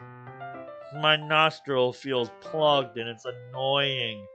Speaker 1: My nostril feels plugged, and it's annoying.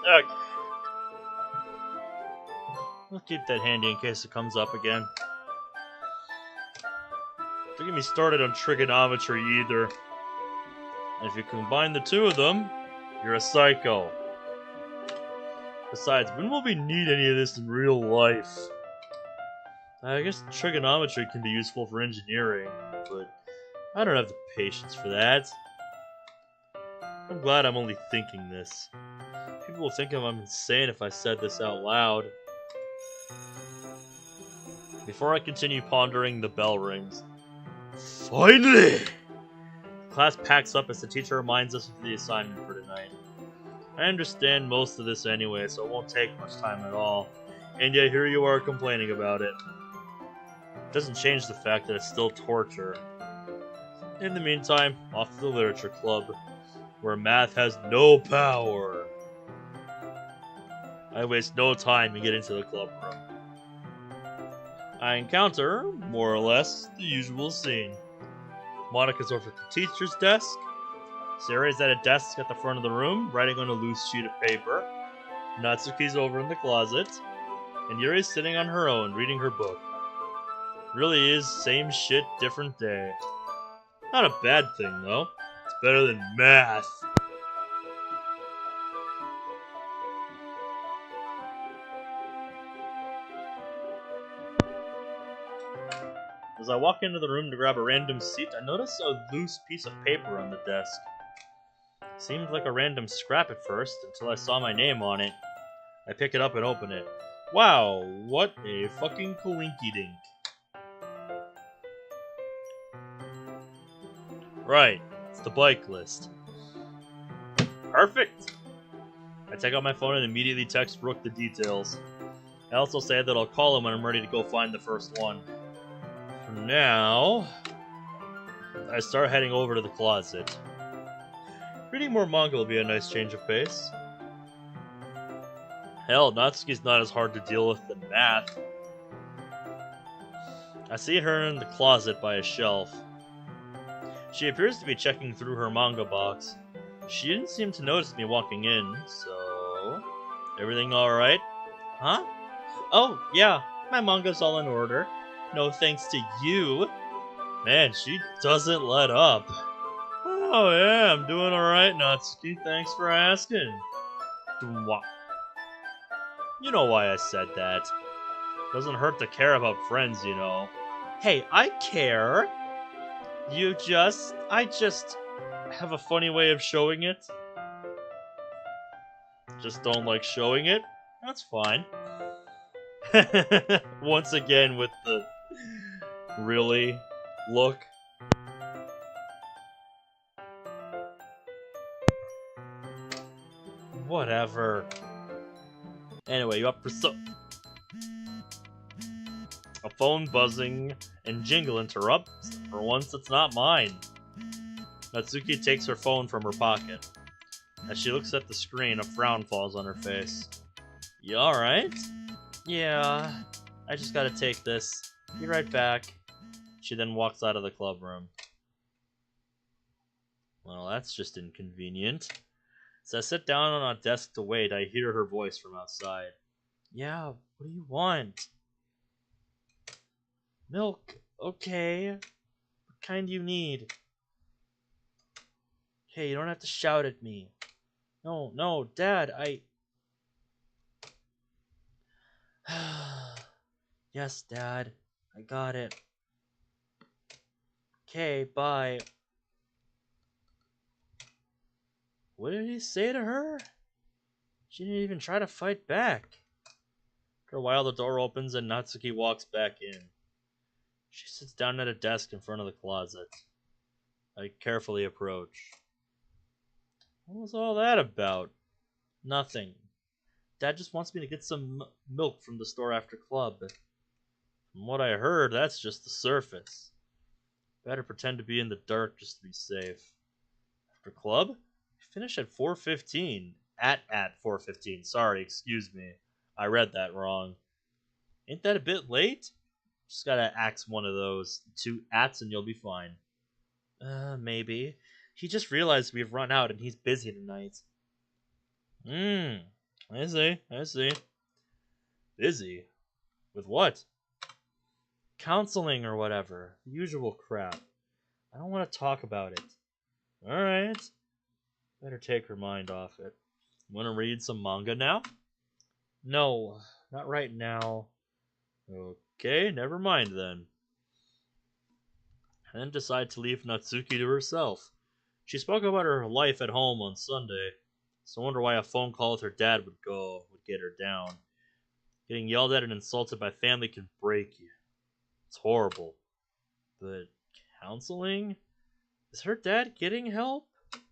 Speaker 1: Ugh. I'll keep that handy in case it comes up again. Don't get me started on trigonometry either. And if you combine the two of them, you're a psycho. Besides, when will we need any of this in real life? I guess trigonometry can be useful for engineering, but I don't have the patience for that. I'm glad I'm only thinking this. People will think I'm insane if I said this out loud. Before I continue pondering, the bell rings. Finally! The class packs up as the teacher reminds us of the assignment for tonight. I understand most of this anyway, so it won't take much time at all. And yet here you are complaining about it. It doesn't change the fact that it's still torture. In the meantime, off to the literature club, where math has no power. I waste no time and get into the club room. I encounter, more or less, the usual scene. Monika's over at the teacher's desk. Sarah's at a desk at the front of the room, writing on a loose sheet of paper. Natsuki's over in the closet. And Yuri's sitting on her own, reading her book. Really is same shit, different day. Not a bad thing, though. It's better than math. As I walk into the room to grab a random seat, I notice a loose piece of paper on the desk. Seemed like a random scrap at first, until I saw my name on it. I pick it up and open it. Wow, what a fucking coinky-dink. Right, it's the bike list. Perfect! I take out my phone and immediately text Brooke the details. I also say that I'll call him when I'm ready to go find the first one. For now, I start heading over to the closet. Reading more manga will be a nice change of pace. Hell, Natsuki's not as hard to deal with than math. I see her in the closet by a shelf. She appears to be checking through her manga box. She didn't seem to notice me walking in, so... Everything alright? Huh? Oh, yeah, my manga's all in order. No thanks to you. Man, she doesn't let up. Oh yeah, I'm doing alright, Natsuki. Thanks for asking. You know why I said that. Doesn't hurt to care about friends, you know. Hey, I care. I just have a funny way of showing it. Just don't like showing it? That's fine. Once again with the really look. Whatever. Anyway, you up for A phone buzzing and jingle interrupts. For once, it's not mine. Natsuki takes her phone from her pocket. As she looks at the screen, a frown falls on her face. You alright? Yeah, I just gotta take this. Be right back. She then walks out of the club room. Well, that's just inconvenient. As I sit down on a desk to wait, I hear her voice from outside. Yeah, what do you want? Milk, okay. What kind do you need? Hey, you don't have to shout at me. No, Dad, Yes, Dad, I got it. Okay, bye. What did he say to her? She didn't even try to fight back. After a while, the door opens and Natsuki walks back in. She sits down at a desk in front of the closet. I carefully approach. What was all that about? Nothing. Dad just wants me to get some milk from the store after club. From what I heard, that's just the surface. Better pretend to be in the dark just to be safe. After club? We finish at 4:15. At 4:15. Sorry, excuse me. I read that wrong. Ain't that a bit late? Just gotta axe one of those 2 ats and you'll be fine. Maybe. He just realized we've run out and he's busy tonight. I see, I see. Busy? With what? Counseling or whatever. The usual crap. I don't want to talk about it. Alright. Better take her mind off it. Want to read some manga now? No, not right now. Okay, never mind then. And then decide to leave Natsuki to herself. She spoke about her life at home on Sunday, so I wonder why a phone call with her dad would get her down. Getting yelled at and insulted by family can break you. It's horrible. But counseling? Is her dad getting help? What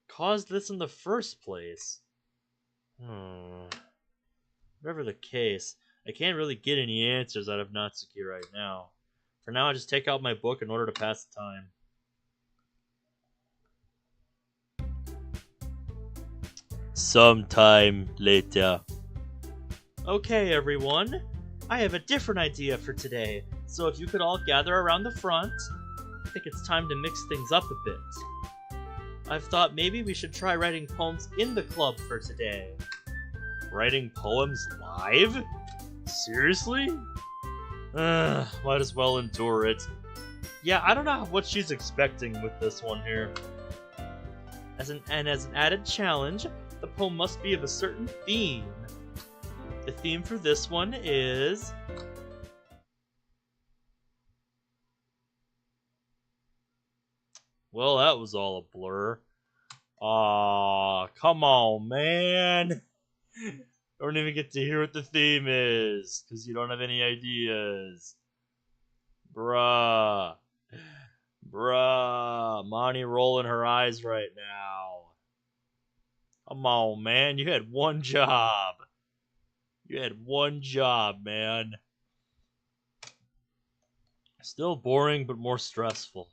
Speaker 1: caused this in the first place? Whatever the case, I can't really get any answers out of Natsuki right now. For now, I just take out my book in order to pass the time. Sometime later. Okay, everyone. I have a different idea for today, so if you could all gather around the front, I think it's time to mix things up a bit. I've thought maybe we should try writing poems in the club for today. Writing poems live? Seriously? Might as well endure it. Yeah, I don't know what she's expecting with this one here. As an added challenge, the poem must be of a certain theme. The theme for this one is... Well, that was all a blur. Aw, come on, man. Don't even get to hear what the theme is, because you don't have any ideas. Bruh. Monty rolling her eyes right now. Come on, man. You had one job. You had one job, man. Still boring, but more stressful.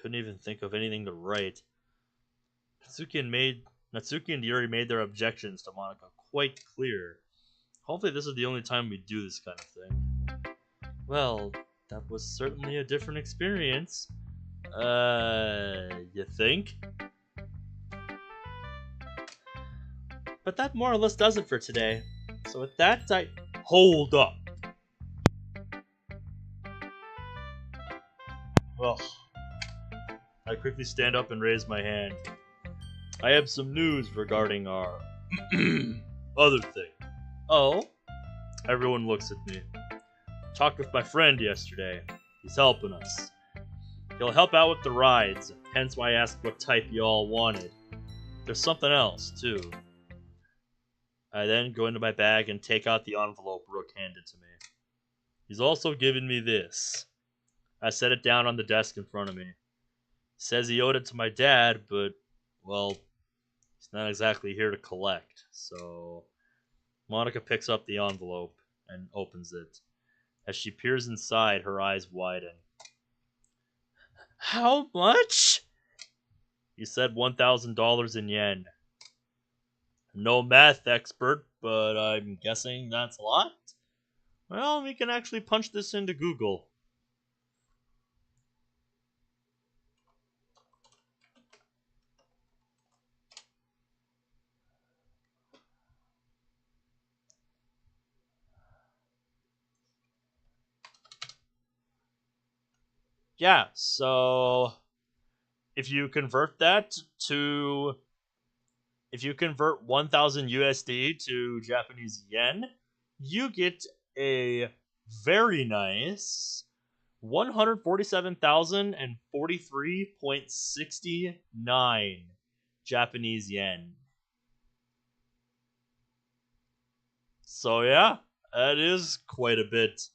Speaker 1: Couldn't even think of anything to write. Natsuki and Yuri made their objections to Monica quite clear. Hopefully this is the only time we do this kind of thing. Well, that was certainly a different experience. You think? But that more or less does it for today. So with that, Hold up! Ugh. I quickly stand up and raise my hand. I have some news regarding our other thing. Oh? Everyone looks at me. Talked with my friend yesterday. He's helping us. He'll help out with the rides, hence why I asked what type you all wanted. There's something else, too. I then go into my bag and take out the envelope Rook handed to me. He's also given me this. I set it down on the desk in front of me. He says he owed it to my dad, but, well, he's not exactly here to collect, so... Monica picks up the envelope and opens it. As she peers inside, her eyes widen. How much? He said $1,000 in yen. No math expert, but I'm guessing that's a lot? Well, we can actually punch this into Google. Yeah, so if you convert 1,000 USD to Japanese yen, you get a very nice 147,043.69 Japanese yen. So yeah, that is quite a bit.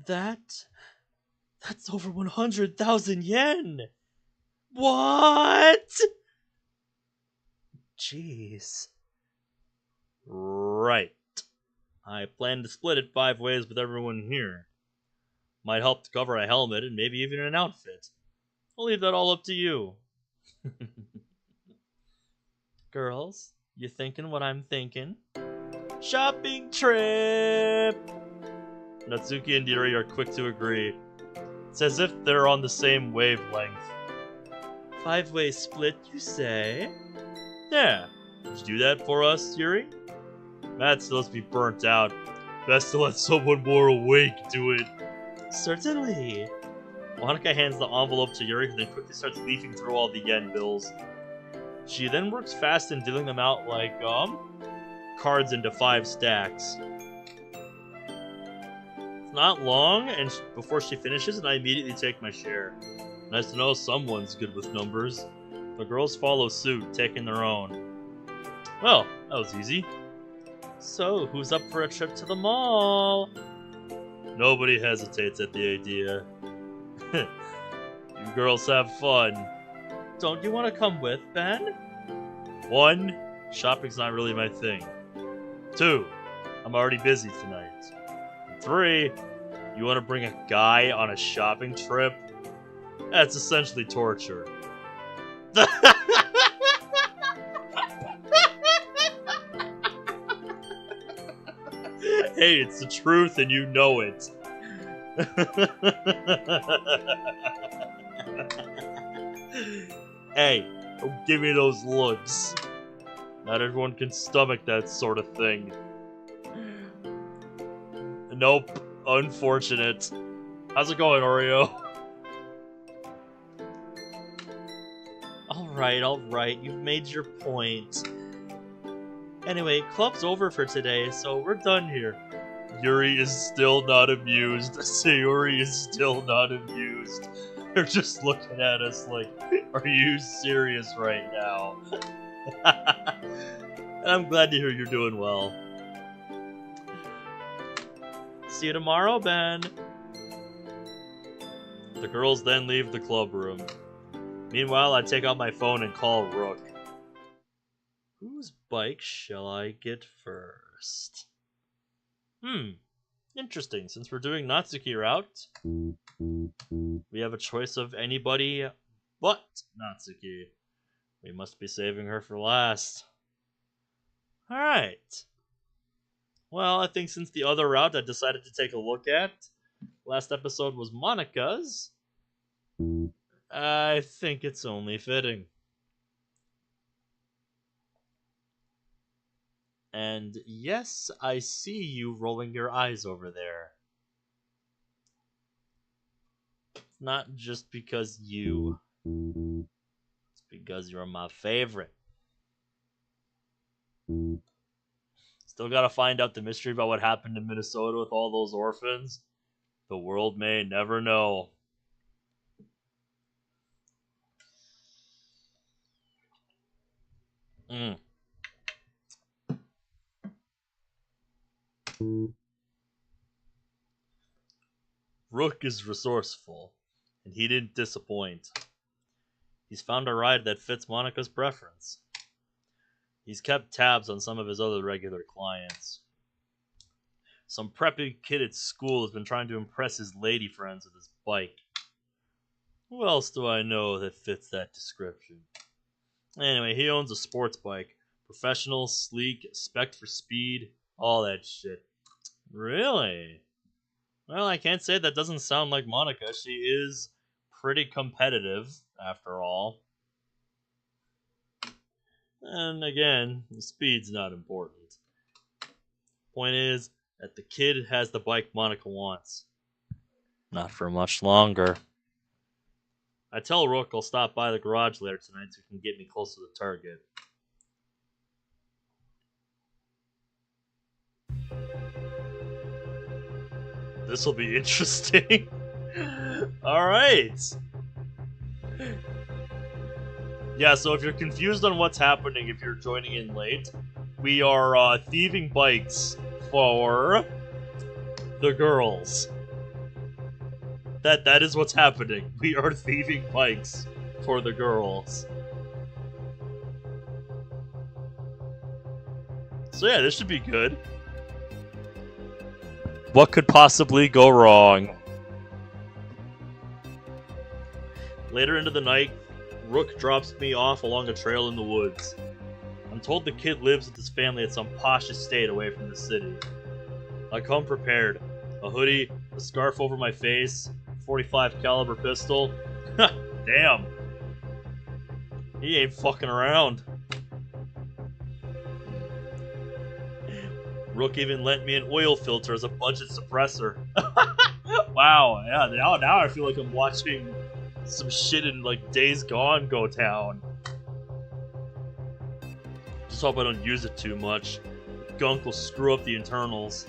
Speaker 1: That's over 100,000 yen! What? Jeez. Right. I plan to split it 5 ways with everyone here. Might help to cover a helmet and maybe even an outfit. I'll leave that all up to you. Girls, you thinking what I'm thinking? Shopping trip! Natsuki and Yuri are quick to agree. It's as if they're on the same wavelength. 5-way split, you say? Yeah. Would you do that for us, Yuri? Matt still has to be burnt out. Best to let someone more awake do it. Certainly. Monica hands the envelope to Yuri, who then quickly starts leafing through all the yen bills. She then works fast in dealing them out like, cards into 5 stacks. It's not long and before she finishes, and I immediately take my share. Nice to know someone's good with numbers. The girls follow suit, taking their own. Well, that was easy. So, who's up for a trip to the mall? Nobody hesitates at the idea. You girls have fun. Don't you want to come with, Ben? 1, shopping's not really my thing. 2, I'm already busy tonight. 3, you want to bring a guy on a shopping trip? That's essentially torture. Hey, it's the truth and you know it. Hey, don't give me those looks. Not everyone can stomach that sort of thing. Nope, unfortunate. How's it going, Oreo? Alright, you've made your point. Anyway, club's over for today, so we're done here. Yuri is still not amused. Sayori is still not amused. They're just looking at us like, are you serious right now? And I'm glad to hear you're doing well. See you tomorrow, Ben. The girls then leave the club room. Meanwhile, I take out my phone and call Rook. Whose bike shall I get first? Interesting. Since we're doing Natsuki route, we have a choice of anybody but Natsuki. We must be saving her for last. Alright. Well, I think since the other route I decided to take a look at, last episode was Monika's, I think it's only fitting. And yes, I see you rolling your eyes over there. It's not just because you. It's because you're my favorite. Still gotta find out the mystery about what happened in Minnesota with all those orphans. The world may never know. Rook is resourceful, and he didn't disappoint. He's found a ride that fits Monika's preference. He's kept tabs on some of his other regular clients. Some preppy kid at school has been trying to impress his lady friends with his bike. Who else do I know that fits that description? Anyway, he owns a sports bike. Professional, sleek, spec'd for speed, all that shit. Really? Well, I can't say that doesn't sound like Monika. She is pretty competitive, after all. And again, the speed's not important. Point is that the kid has the bike Monika wants. Not for much longer. I tell Rook I'll stop by the garage later tonight so he can get me close to the target. This'll be interesting. Alright. Yeah, so if you're confused on what's happening, if you're joining in late, we are thieving bikes for the girls. That is what's happening. We are thieving bikes for the girls. So yeah, this should be good. What could possibly go wrong? Later into the night, Rook drops me off along a trail in the woods. I'm told the kid lives with his family at some posh estate away from the city. I come prepared. A hoodie, a scarf over my face, .45 caliber pistol. Damn. He ain't fucking around. Rook even lent me an oil filter as a budget suppressor. Wow, yeah, now I feel like I'm watching some shit in like Days Gone go down. Just hope I don't use it too much. Gunk will screw up the internals.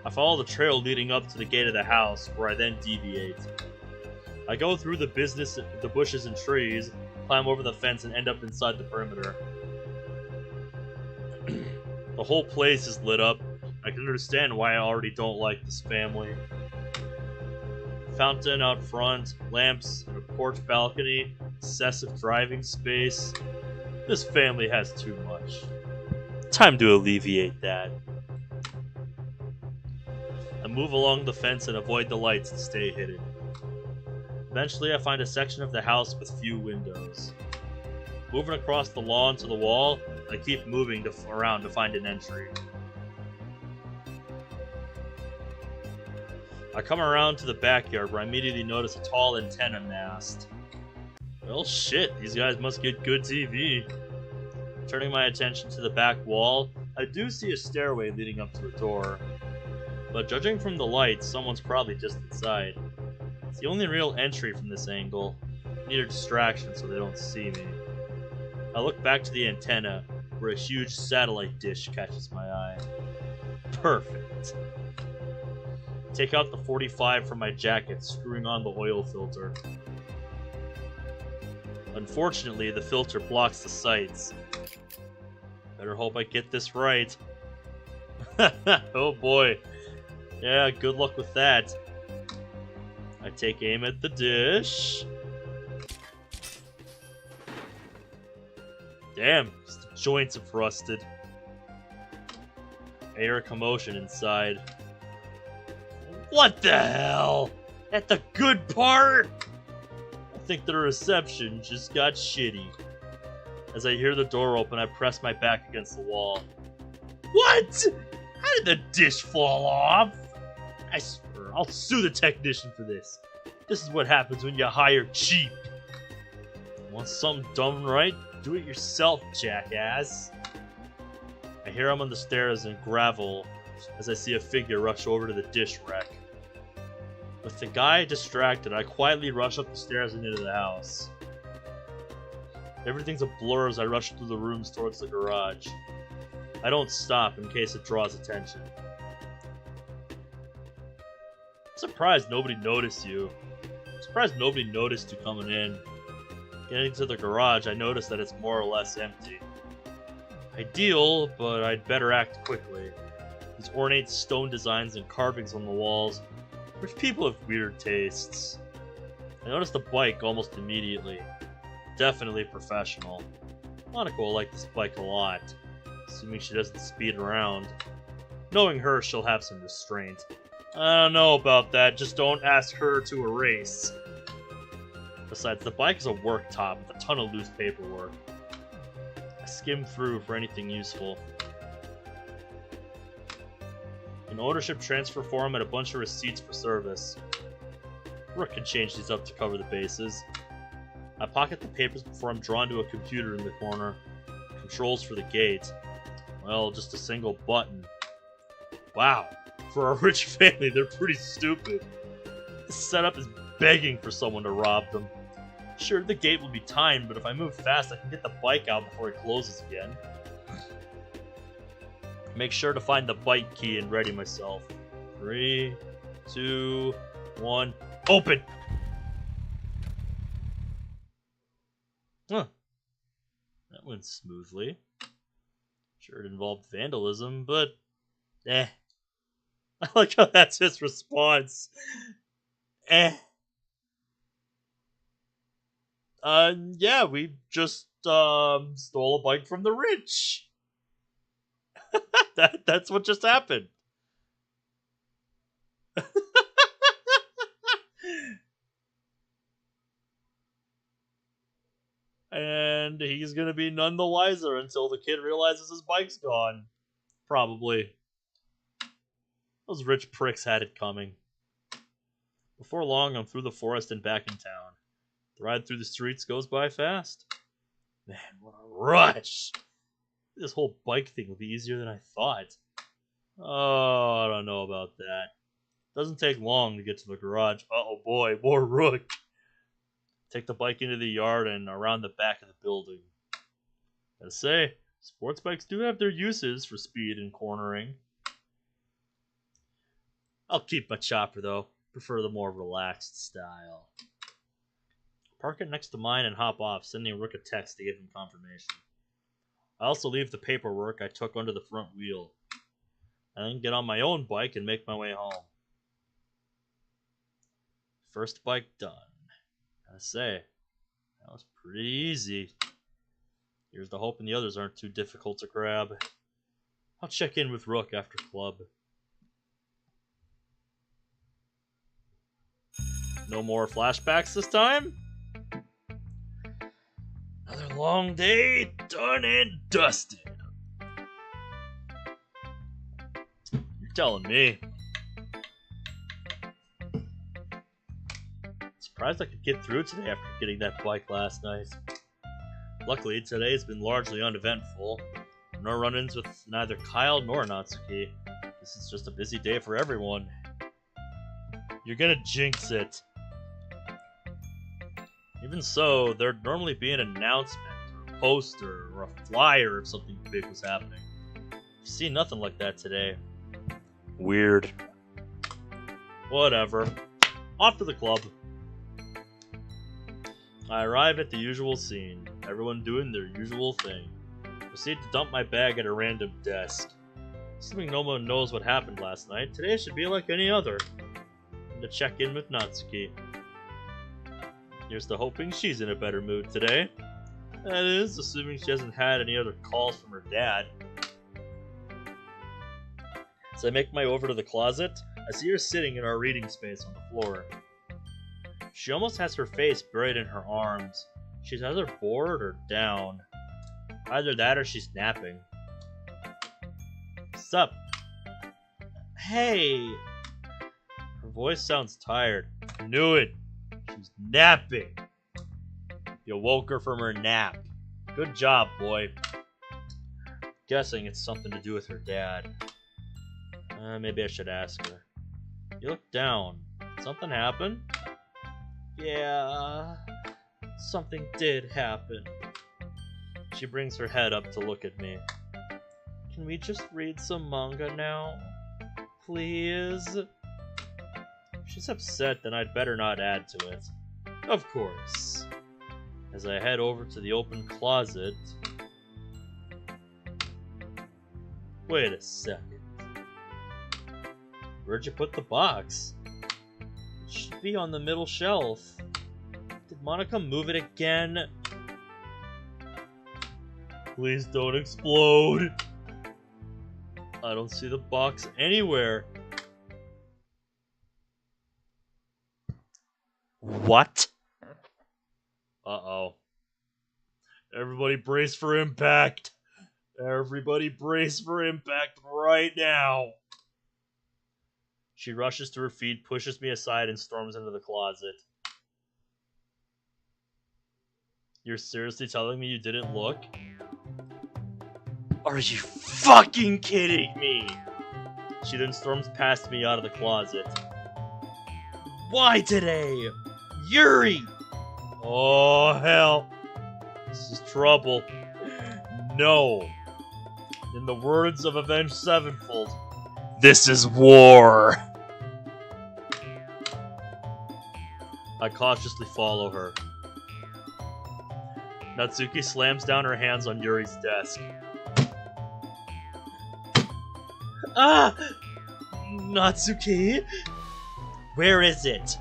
Speaker 1: I follow the trail leading up to the gate of the house, where I then deviate. I go through the bushes and trees, climb over the fence, and end up inside the perimeter. The whole place is lit up. I can understand why I already don't like this family. Fountain out front, lamps, and a porch balcony, excessive driving space. This family has too much. Time to alleviate that. I move along the fence and avoid the lights to stay hidden. Eventually, I find a section of the house with few windows. Moving across the lawn to the wall, I keep moving around to find an entry. I come around to the backyard where I immediately notice a tall antenna mast. Well, shit, these guys must get good TV. Turning my attention to the back wall, I do see a stairway leading up to a door. But judging from the lights, someone's probably just inside. It's the only real entry from this angle. I need a distraction so they don't see me. I look back to the antenna, where a huge satellite dish catches my eye. Perfect. Take out the .45 from my jacket, screwing on the oil filter. Unfortunately, the filter blocks the sights. Better hope I get this right. Oh boy. Yeah, good luck with that. I take aim at the dish. Damn, the joints have rusted. I hear a commotion inside. What the hell? At the good part? I think the reception just got shitty. As I hear the door open, I press my back against the wall. What? How did the dish fall off? I swear, I'll sue the technician for this. This is what happens when you hire cheap. Want something done right? Do it yourself, jackass. I hear him on the stairs and gravel as I see a figure rush over to the dish rack. With the guy distracted, I quietly rush up the stairs and into the house. Everything's a blur as I rush through the rooms towards the garage. I don't stop in case it draws attention. I'm surprised nobody noticed you. I'm surprised nobody noticed you coming in. Getting to the garage, I notice that it's more or less empty. Ideal, but I'd better act quickly. These ornate stone designs and carvings on the walls. Which people have weird tastes. I noticed the bike almost immediately. Definitely professional. Monaco will like this bike a lot, assuming she doesn't speed around. Knowing her, she'll have some restraint. I don't know about that, just don't ask her to a race. Besides, the bike is a work top with a ton of loose paperwork. I skim through for anything useful. An ownership transfer form and a bunch of receipts for service. Rook can change these up to cover the bases. I pocket the papers before I'm drawn to a computer in the corner. Controls for the gate. Well, just a single button. Wow, for a rich family, they're pretty stupid. This setup is begging for someone to rob them. Sure, the gate will be timed, but if I move fast, I can get the bike out before it closes again. Make sure to find the bike key and ready myself. 3, 2, 1, open! Huh. That went smoothly. Sure, it involved vandalism, but eh. I like how that's his response. Eh. Yeah, we just stole a bike from the rich. That's what just happened. And he's gonna be none the wiser until the kid realizes his bike's gone. Probably. Those rich pricks had it coming. Before long, I'm through the forest and back in town. The ride through the streets goes by fast. Man, what a rush! This whole bike thing will be easier than I thought. Oh, I don't know about that. Doesn't take long to get to the garage. Uh-oh boy, more Rook. Take the bike into the yard and around the back of the building. Gotta say, sports bikes do have their uses for speed and cornering. I'll keep my chopper though. Prefer the more relaxed style. Park it next to mine and hop off, sending Rook a text to give him confirmation. I also leave the paperwork I took under the front wheel. I then get on my own bike and make my way home. First bike done. Gotta say, that was pretty easy. Here's the hoping the others aren't too difficult to grab. I'll check in with Rook after club. No more flashbacks this time? Another long day, done and dusted. You're telling me. Surprised I could get through today after getting that bike last night. Luckily, today's been largely uneventful. No run-ins with neither Kyle nor Natsuki. This is just a busy day for everyone. You're gonna jinx it. Even so, there'd normally be an announcement, or a poster, or a flyer if something big was happening. I've seen nothing like that today. Weird. Whatever. Off to the club. I arrive at the usual scene, everyone doing their usual thing. Proceed to dump my bag at a random desk. Assuming no one knows what happened last night, today should be like any other. And to check in with Natsuki. Here's to hoping she's in a better mood today. That is, assuming she hasn't had any other calls from her dad. As I make my way over to the closet, I see her sitting in our reading space on the floor. She almost has her face buried in her arms. She's either bored or down. Either that or she's napping. Sup? Hey! Her voice sounds tired. I knew it! She's napping! You woke her from her nap. Good job, boy. Guessing it's something to do with her dad. Maybe I should ask her. You look down. Something happened? Yeah, something did happen. She brings her head up to look at me. Can we just read some manga now? Please? If she's upset, then I'd better not add to it. Of course. As I head over to the open closet... Wait a second. Where'd you put the box? It should be on the middle shelf. Did Monica move it again? Please don't explode. I don't see the box anywhere. What? Uh-oh. Everybody brace for impact. Everybody brace for impact right now. She rushes to her feet, pushes me aside, and storms into the closet. You're seriously telling me you didn't look? Are you fucking kidding me? She then storms past me out of the closet. Why today? Yuri! Oh, hell. This is trouble. No. In the words of Avenged Sevenfold, this is war. I cautiously follow her. Natsuki slams down her hands on Yuri's desk. Ah! Natsuki? Where is it?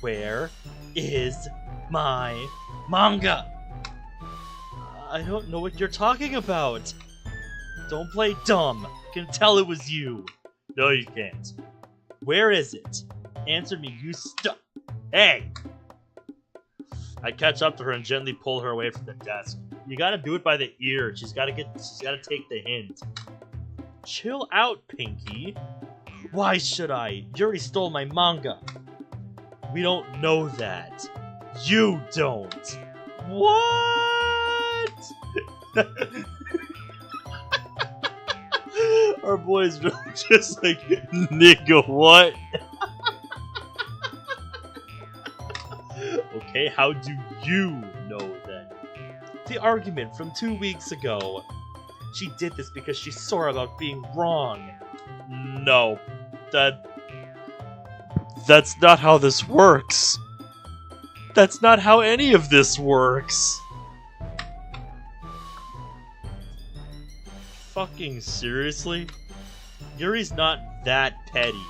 Speaker 1: Where is my manga? I don't know what you're talking about. Don't play dumb. I can tell it was you. No, you can't. Where is it? Answer me, you Hey! I catch up to her and gently pull her away from the desk. You gotta do it by the ear. She's gotta take the hint. Chill out, Pinky. Why should I? Yuri stole my manga. We don't know that. You don't. What? Our boy's really just like, nigga, what? Okay, how do you know then? The argument from 2 weeks ago. She did this because she's sore about being wrong. No. That's not how this works. That's not how any of this works. Fucking seriously? Yuri's not that petty.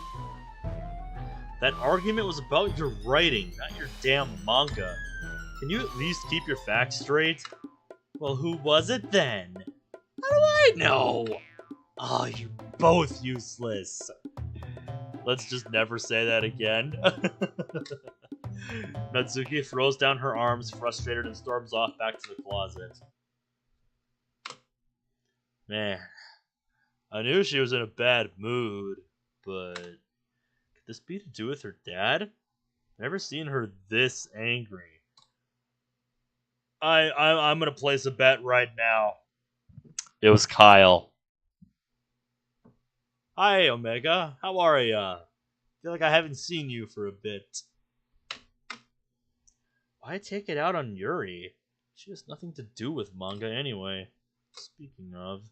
Speaker 1: That argument was about your writing, not your damn manga. Can you at least keep your facts straight? Well, who was it then? How do I know? Oh, you both useless. Let's just never say that again. Natsuki throws down her arms, frustrated, and storms off back to the closet. Man, I knew she was in a bad mood, but could this be to do with her dad? Never seen her this angry. I'm gonna place a bet right now. It was Kyle. Hi, Omega. How are ya? Feel like I haven't seen you for a bit. Why take it out on Yuri? She has nothing to do with manga anyway. Speaking of,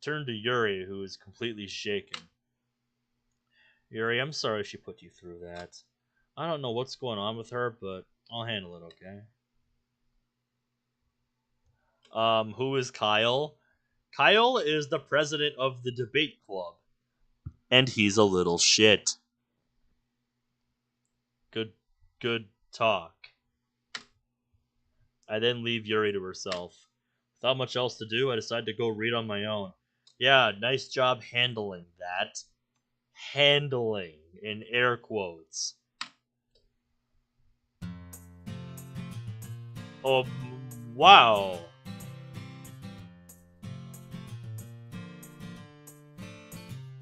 Speaker 1: turn to Yuri, who is completely shaken. Yuri, I'm sorry she put you through that. I don't know what's going on with her, but I'll handle it, okay? Who is Kyle? Kyle is the president of the debate club. And he's a little shit. Good talk. I then leave Yuri to herself. Without much else to do, I decide to go read on my own. Yeah, nice job handling that. Handling, in air quotes. Oh, wow.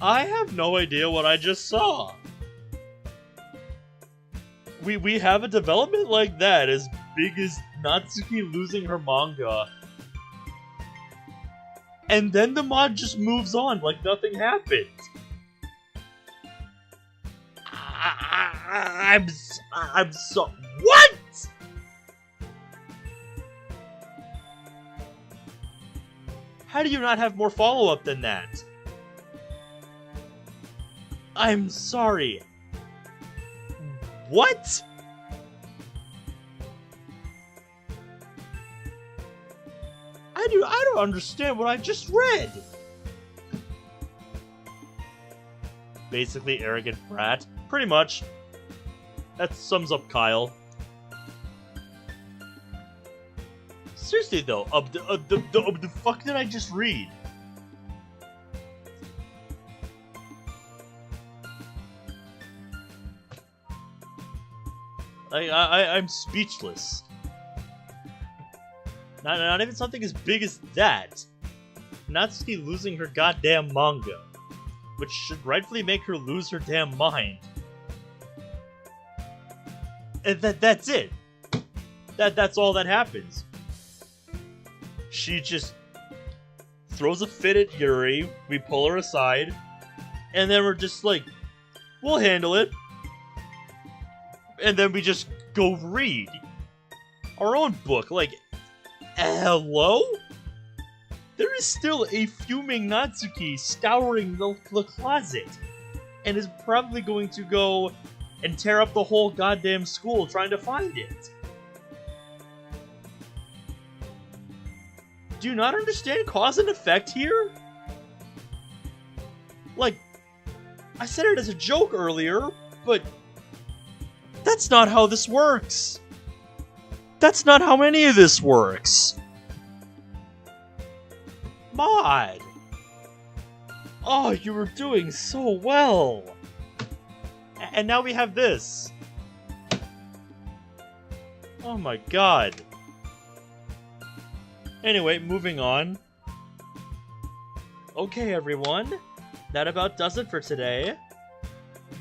Speaker 1: I have no idea what I just saw. We have a development like that, as big as Natsuki losing her manga. And then the mod just moves on like nothing happened. I'm so... What?! How do you not have more follow-up than that? I'm sorry. What? I don't understand what I just read. Basically, arrogant brat. Pretty much. That sums up Kyle. Seriously though, the fuck did I just read? I'm speechless. Not even something as big as that. Natsuki losing her goddamn manga, which should rightfully make her lose her damn mind. And that's it. That's all that happens. She just throws a fit at Yuri, we pull her aside, and then we're just like, we'll handle it. And then we just go read our own book. Like, hello? There is still a fuming Natsuki scouring the closet, and is probably going to go and tear up the whole goddamn school trying to find it. Do you not understand cause and effect here? Like, I said it as a joke earlier, but that's not how this works. That's not how any of this works. Mod! Oh, you were doing so well! And now we have this. Oh my god. Anyway, moving on. Okay, everyone. That about does it for today.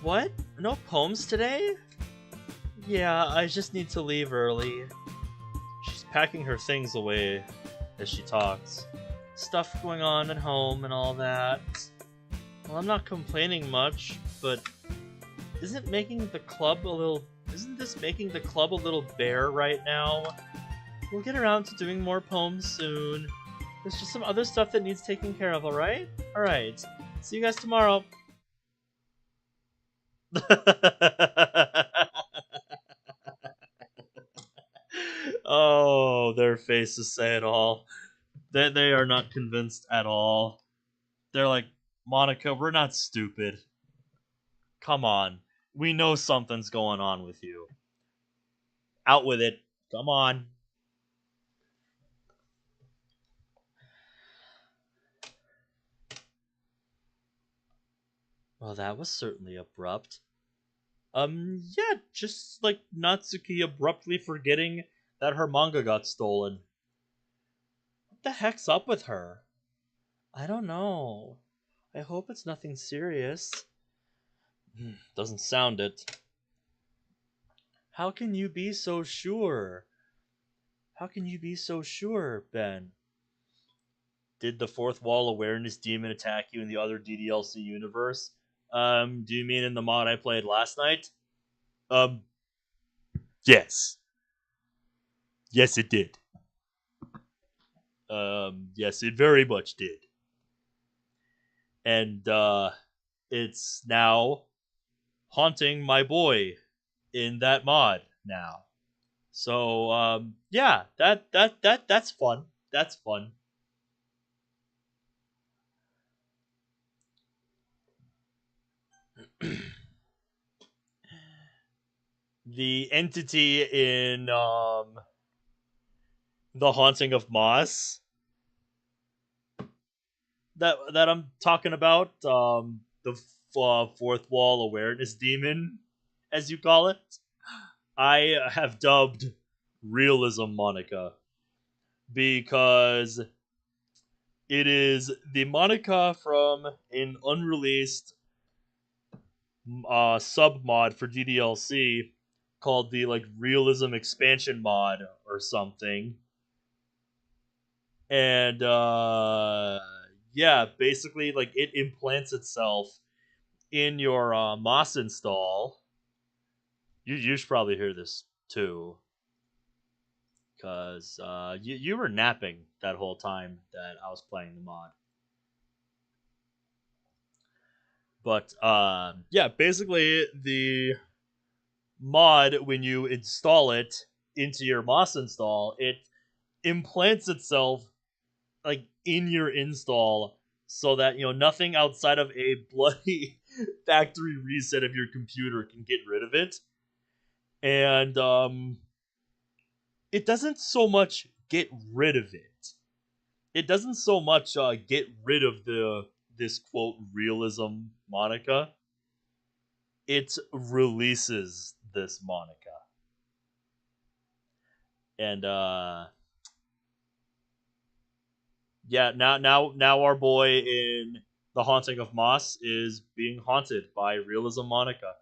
Speaker 1: What? No poems today? Yeah, I just need to leave early. She's packing her things away as she talks. Stuff going on at home and all that. Well, I'm not complaining much, but isn't this making the club a little bare right now? We'll get around to doing more poems soon. There's just some other stuff that needs taking care of, alright? Alright. See you guys tomorrow. Oh, their faces say it all. They are not convinced at all. They're like, Monica, we're not stupid. Come on. We know something's going on with you. Out with it. Come on. Well, that was certainly abrupt. Yeah, just like Natsuki abruptly forgetting that her manga got stolen. What the heck's up with her? I don't know. I hope it's nothing serious. Doesn't sound it. How can you be so sure? How can you be so sure, Ben? Did the fourth wall awareness demon attack you in the other DDLC universe? Do you mean in the mod I played last night? Um, yes. Yes, it did. Yes, it very much did. And, it's now haunting my boy in that mod now. So, yeah, that's fun. That's fun. The entity in the haunting of Moss that I'm talking about, the fourth wall awareness demon, as you call it, I have dubbed Realism Monica because it is the Monica from an unreleased sub mod for DDLC called the like Realism Expansion mod or something, and yeah, basically like it implants itself in your Moss install. You should probably hear this too, because you were napping that whole time that I was playing the mod. But yeah, basically the mod, when you install it into your Moss install, it implants itself like in your install so that nothing outside of a bloody factory reset of your computer can get rid of it. And it doesn't so much get rid of it. It doesn't so much get rid of the this quote realism Monica. It releases this Monica. And yeah, now our boy in The Haunting of Moss is being haunted by Realism Monica.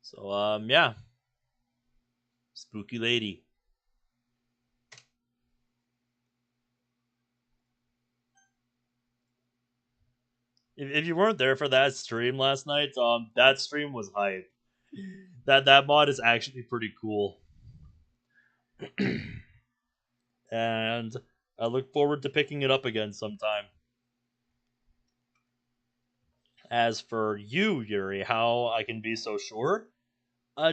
Speaker 1: So yeah, spooky lady. If you weren't there for that stream last night, that stream was hype. That mod is actually pretty cool, and I look forward to picking it up again sometime. As for you, Yuri, how I can be so sure?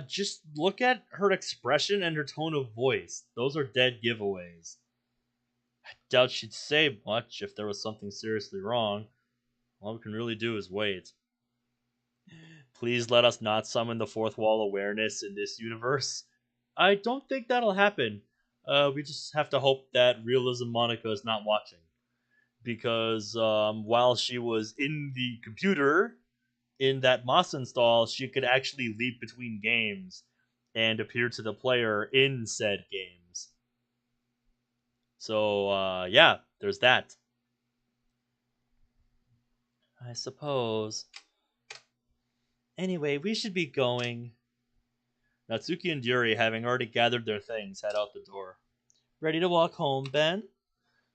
Speaker 1: Just look at her expression and her tone of voice. Those are dead giveaways. I doubt she'd say much if there was something seriously wrong. All we can really do is wait. Please let us not summon the fourth wall awareness in this universe. I don't think that'll happen. We just have to hope that Realism Monica is not watching. Because while she was in the computer, in that Moss install, she could actually leap between games and appear to the player in said games. So, yeah, there's that. I suppose. Anyway, we should be going. Natsuki and Yuri, having already gathered their things, head out the door. Ready to walk home, Ben?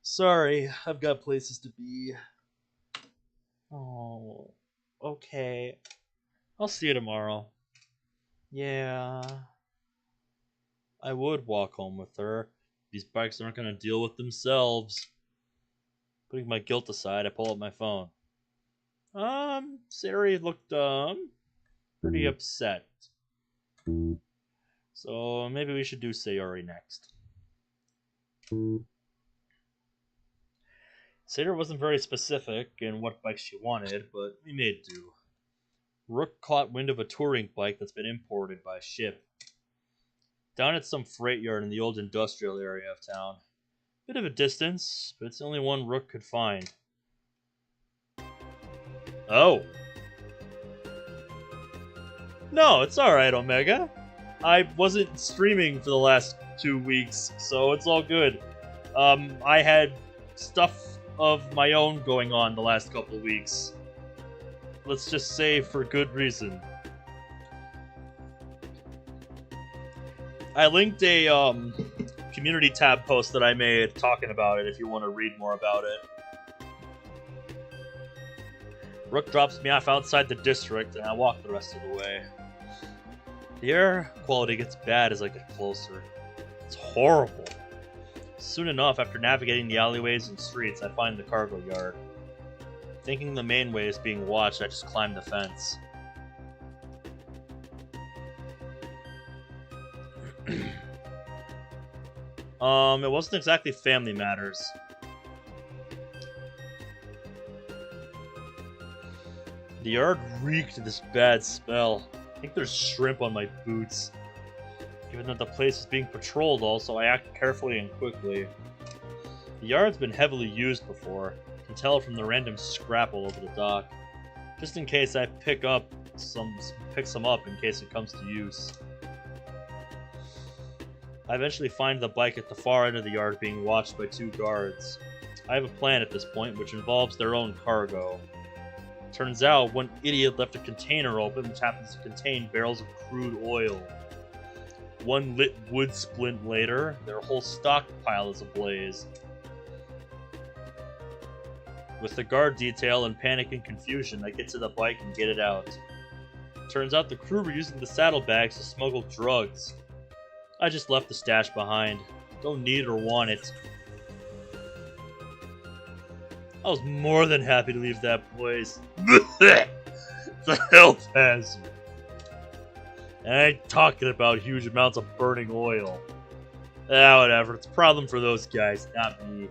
Speaker 1: Sorry, I've got places to be. Oh, okay. I'll see you tomorrow. Yeah. I would walk home with her. These bikes aren't going to deal with themselves. Putting my guilt aside, I pull up my phone. Sari looked, pretty upset. So maybe we should do Sayori next. Sari wasn't very specific in what bike she wanted, but we made do. Rook caught wind of a touring bike that's been imported by ship. Down at some freight yard in the old industrial area of town. Bit of a distance, but it's the only one Rook could find. Oh. No, it's alright, Omega. I wasn't streaming for the last 2 weeks, so it's all good. I had stuff of my own going on the last couple of weeks. Let's just say for good reason. I linked a community tab post that I made talking about it if you want to read more about it. Rook drops me off outside the district and I walk the rest of the way. The air quality gets bad as I get closer. It's horrible. Soon enough, after navigating the alleyways and streets, I find the cargo yard. Thinking the main way is being watched, I just climb the fence. It wasn't exactly family matters. The yard reeked of this bad smell. I think there's shrimp on my boots. Given that the place is being patrolled also, I act carefully and quickly. The yard's been heavily used before. I can tell from the random scrap all over the dock. Just in case I pick some up in case it comes to use. I eventually find the bike at the far end of the yard being watched by 2 guards. I have a plan at this point, which involves their own cargo. Turns out, one idiot left a container open which happens to contain barrels of crude oil. One lit wood splint later, their whole stockpile is ablaze. With the guard detail in panic and confusion, I get to the bike and get it out. Turns out the crew were using the saddlebags to smuggle drugs. I just left the stash behind. Don't need or want it. I was more than happy to leave that place. It's a health hazard. And I ain't talking about huge amounts of burning oil. Whatever. It's a problem for those guys, not me.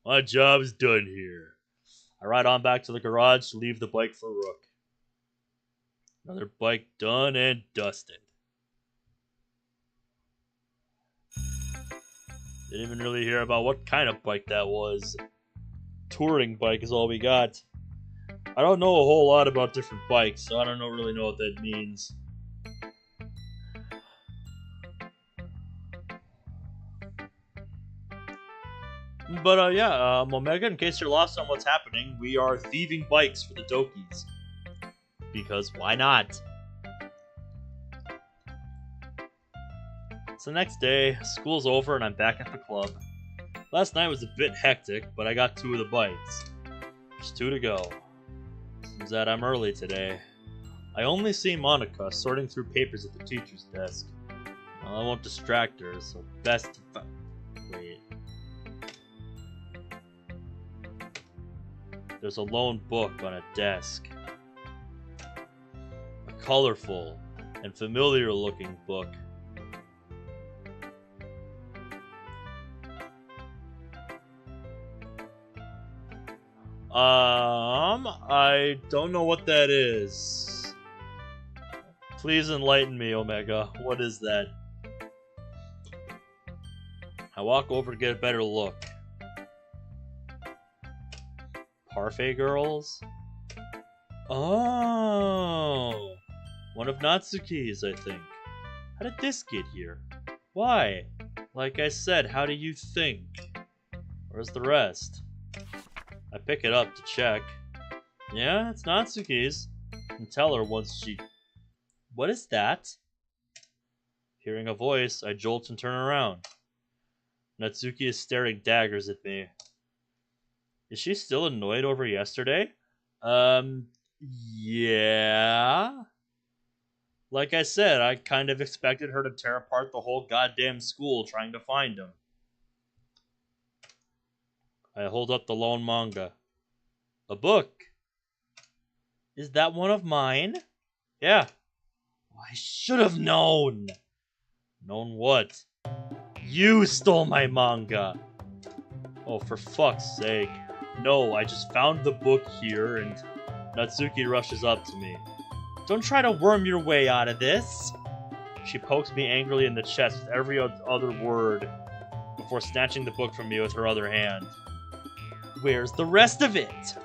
Speaker 1: My job's done here. I ride on back to the garage to leave the bike for Rook. Another bike done and dusted. Didn't even really hear about what kind of bike that was. Touring bike is all we got. I don't know a whole lot about different bikes, so I don't really know what that means. But yeah, Omega, in case you're lost on what's happening, we are thieving bikes for the Dokis. Because why not? It's the next day, school's over and I'm back at the club. Last night was a bit hectic, but I got 2 of the bikes. Just 2 to go. Seems that I'm early today. I only see Monica sorting through papers at the teacher's desk. Well, I won't distract her, so best to wait. There's a lone book on a desk. A colorful and familiar-looking book. I don't know what that is. Please enlighten me, Omega. What is that? I walk over to get a better look. Parfait girls? Oh! One of Natsuki's, I think. How did this get here? Why? Like I said, how do you think? Where's the rest? I pick it up to check. Yeah, it's Natsuki's. And tell her once she... What is that? Hearing a voice, I jolt and turn around. Natsuki is staring daggers at me. Is she still annoyed over yesterday? Yeah. Like I said, I kind of expected her to tear apart the whole goddamn school trying to find him. I hold up the lone manga. A book. Is that one of mine? Yeah. I should have known. Known what? You stole my manga. Oh, for fuck's sake. No, I just found the book here and Natsuki rushes up to me. Don't try to worm your way out of this. She pokes me angrily in the chest with every other word before snatching the book from me with her other hand. Where's the rest of it?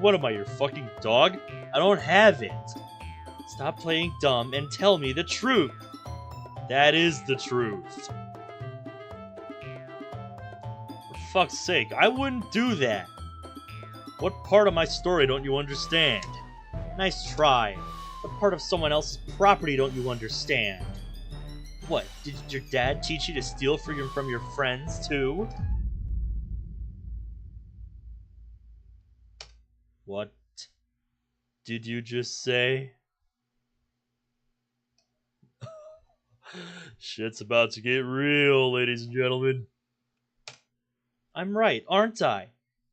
Speaker 1: What am I, your fucking dog? I don't have it. Stop playing dumb and tell me the truth. That is the truth. For fuck's sake, I wouldn't do that. What part of my story don't you understand? Nice try. What part of someone else's property don't you understand? What, did your dad teach you to steal from your friends, too? What did you just say? Shit's about to get real, ladies and gentlemen. I'm right, aren't I?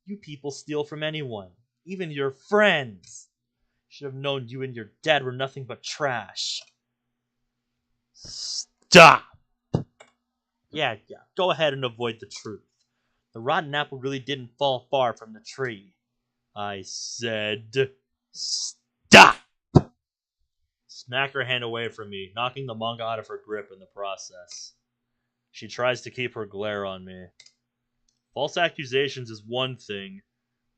Speaker 1: You people steal from anyone, even your friends. Should have known you and your dad were nothing but trash. Stop! Yeah, go ahead and avoid the truth. The rotten apple really didn't fall far from the tree. I said, stop! Smack her hand away from me, knocking the manga out of her grip in the process. She tries to keep her glare on me. False accusations is one thing,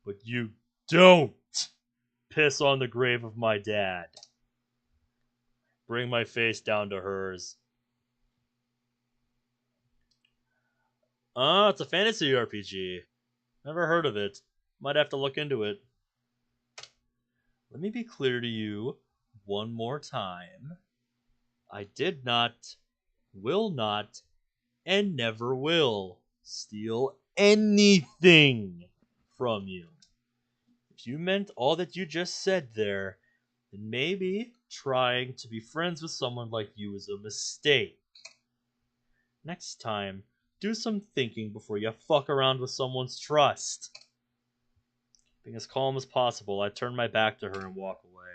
Speaker 1: but you don't piss on the grave of my dad. Bring my face down to hers. It's a fantasy RPG. Never heard of it. Might have to look into it. Let me be clear to you one more time. I did not, will not, and never will steal anything from you. If you meant all that you just said there, then maybe trying to be friends with someone like you is a mistake. Next time, do some thinking before you fuck around with someone's trust. Being as calm as possible, I turn my back to her and walk away.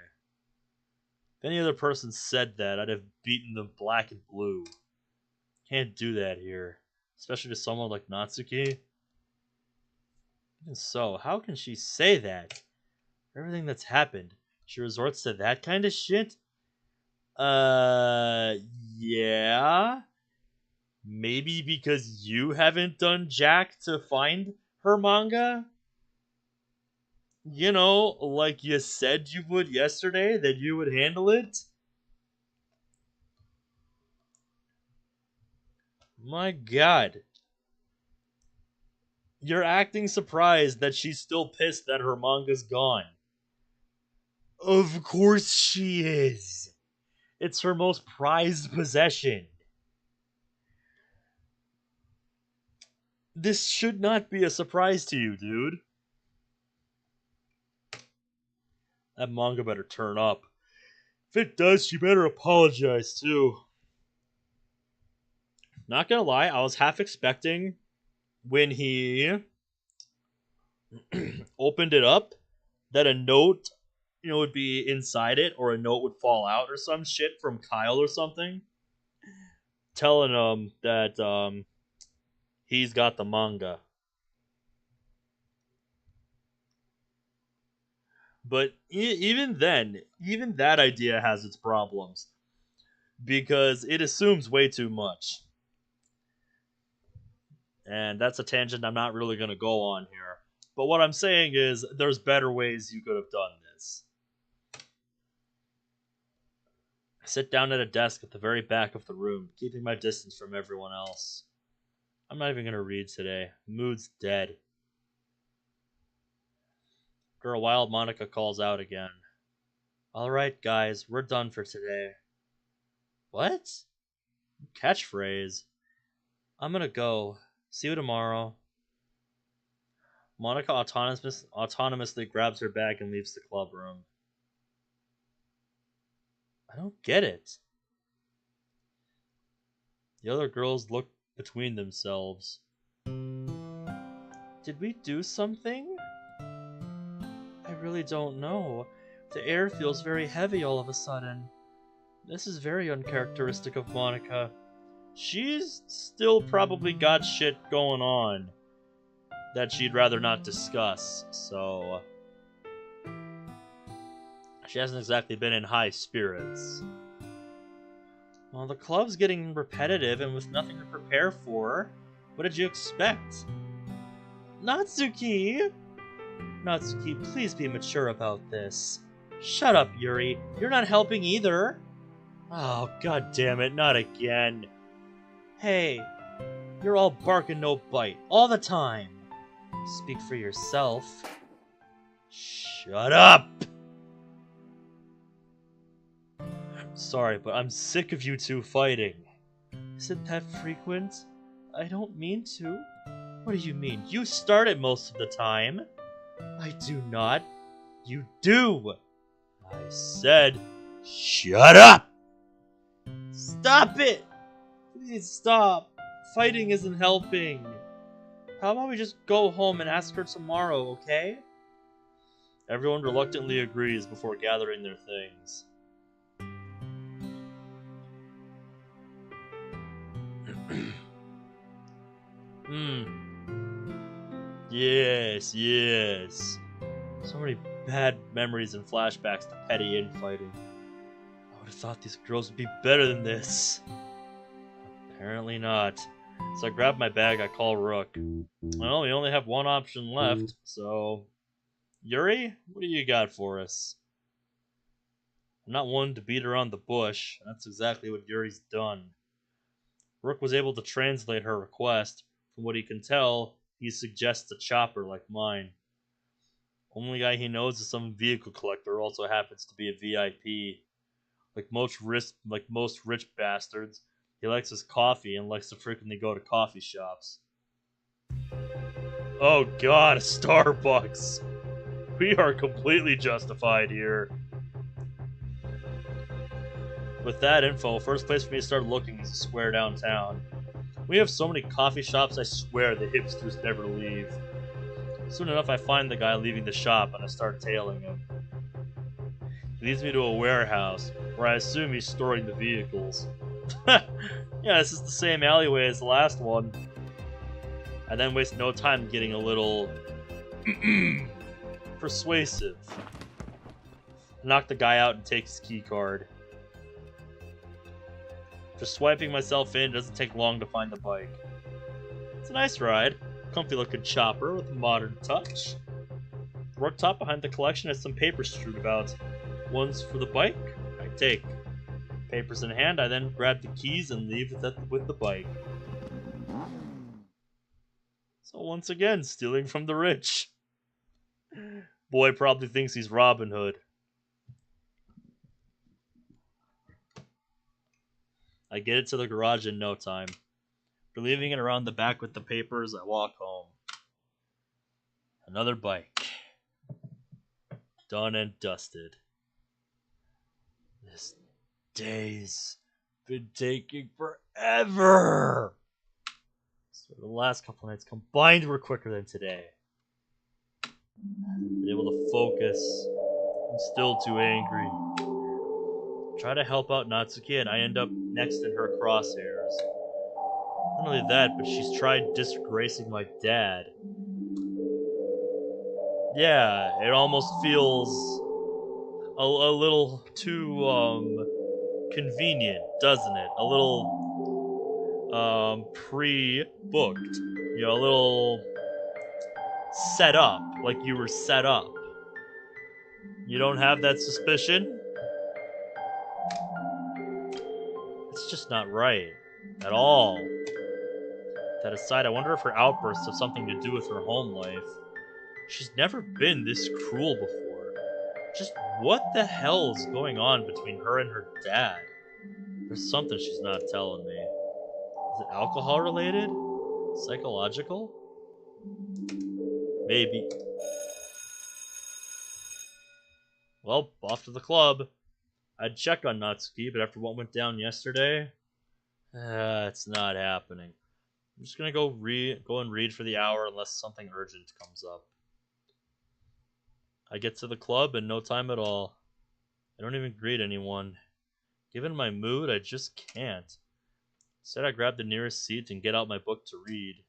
Speaker 1: If any other person said that, I'd have beaten them black and blue. Can't do that here, especially to someone like Natsuki. Even so, how can she say that? For everything that's happened, she resorts to that kind of shit? Yeah? Maybe because you haven't done jack to find her manga? You know, like you said you would yesterday, that you would handle it? My god. You're acting surprised that she's still pissed that her manga's gone. Of course she is. It's her most prized possession. This should not be a surprise to you, dude. That manga better turn up. If it does, she better apologize too. Not gonna lie, I was half expecting when he opened it up that a note, would be inside it, or a note would fall out or some shit from Kyle or something, telling him that he's got the manga. But even then, even that idea has its problems because it assumes way too much. And that's a tangent I'm not really going to go on here. But what I'm saying is, there's better ways you could have done this. I sit down at a desk at the very back of the room, keeping my distance from everyone else. I'm not even gonna read today. Mood's dead. After a while, Monica calls out again. Alright, guys, we're done for today. What? Catchphrase. I'm gonna go. See you tomorrow. Monica autonomously grabs her bag and leaves the club room. I don't get it. The other girls look between themselves. Did we do something? I really don't know. The air feels very heavy all of a sudden. This is very uncharacteristic of Monica. She's still probably got shit going on that she'd rather not discuss, so she hasn't exactly been in high spirits. Well, the club's getting repetitive and with nothing to prepare for. What did you expect? Natsuki! Natsuki, please be mature about this. Shut up, Yuri. You're not helping either. Oh, god damn it, not again. Hey, you're all bark and no bite, all the time. Speak for yourself. Shut up! Sorry, but I'm sick of you two fighting. Is it that frequent? I don't mean to. What do you mean? You start it most of the time. I do not. You do. I said, shut up! Stop it! Please stop. Fighting isn't helping. How about we just go home and ask her tomorrow, okay? Everyone reluctantly agrees before gathering their things. Yes, yes. So many bad memories and flashbacks to petty infighting. I would have thought these girls would be better than this. Apparently not. So I grab my bag, I call Rook. Well, we only have one option left, so... Yuri, what do you got for us? I'm not one to beat around the bush, and that's exactly what Yuri's done. Rook was able to translate her request. From what he can tell, he suggests a chopper like mine. Only guy he knows is some vehicle collector who also happens to be a VIP. Like most rich bastards, he likes his coffee and likes to frequently go to coffee shops. Oh god, Starbucks! We are completely justified here. With that info, first place for me to start looking is the square downtown. We have so many coffee shops, I swear the hipsters never leave. Soon enough, I find the guy leaving the shop and I start tailing him. He leads me to a warehouse, where I assume he's storing the vehicles. Yeah, this is the same alleyway as the last one. I then waste no time getting a little... persuasive. I knock the guy out and take his key card. Just swiping myself in doesn't take long to find the bike. It's a nice ride. Comfy looking chopper with a modern touch. The rooftop behind the collection has some papers strewn about. One's for the bike, I take. Papers in hand, I then grab the keys and leave with the bike. So once again, stealing from the rich. Boy probably thinks he's Robin Hood. I get it to the garage in no time. After leaving it around the back with the papers, I walk home. Another bike. Done and dusted. This day's been taking forever! So the last couple nights combined were quicker than today. Been able to focus. I'm still too angry. Try to help out Natsuki and I end up next in her crosshairs. Not only that, but she's tried disgracing my dad. Yeah, it almost feels a little too convenient, doesn't it? A little pre-booked. You know, a little set up, like you were set up. You don't have that suspicion? It's just not right. At all. That aside, I wonder if her outbursts have something to do with her home life. She's never been this cruel before. Just what the hell is going on between her and her dad? There's something she's not telling me. Is it alcohol related? Psychological? Maybe. Well, off to the club. I'd check on Natsuki, but after what went down yesterday, it's not happening. I'm just gonna go and read for the hour unless something urgent comes up. I get to the club in no time at all. I don't even greet anyone. Given my mood, I just can't. Instead, I grab the nearest seat and get out my book to read.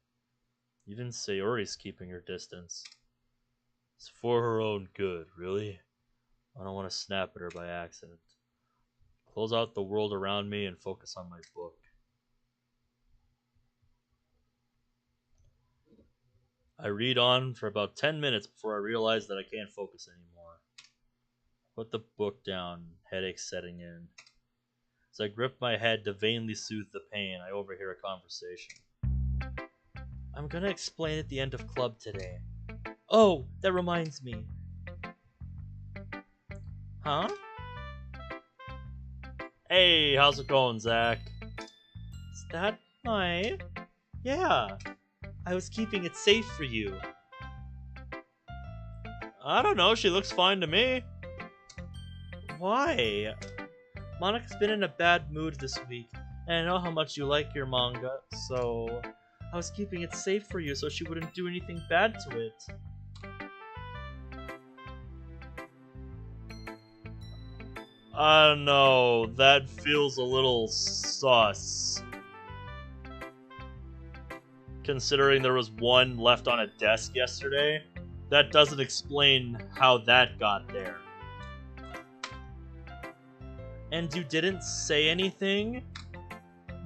Speaker 1: Even Sayori's keeping her distance. It's for her own good, really? I don't want to snap at her by accident. Close out the world around me and focus on my book. I read on for about 10 minutes before I realize that I can't focus anymore. Put the book down, headache setting in. As I grip my head to vainly soothe the pain, I overhear a conversation. I'm gonna explain at the end of club today. Oh, that reminds me. Huh? Hey, how's it going, Zach? Is that my... Yeah, I was keeping it safe for you. I don't know, she looks fine to me. Why? Monica's been in a bad mood this week, and I know how much you like your manga, so I was keeping it safe for you so she wouldn't do anything bad to it. I don't know, that feels a little sus. Considering there was one left on a desk yesterday, that doesn't explain how that got there. And you didn't say anything?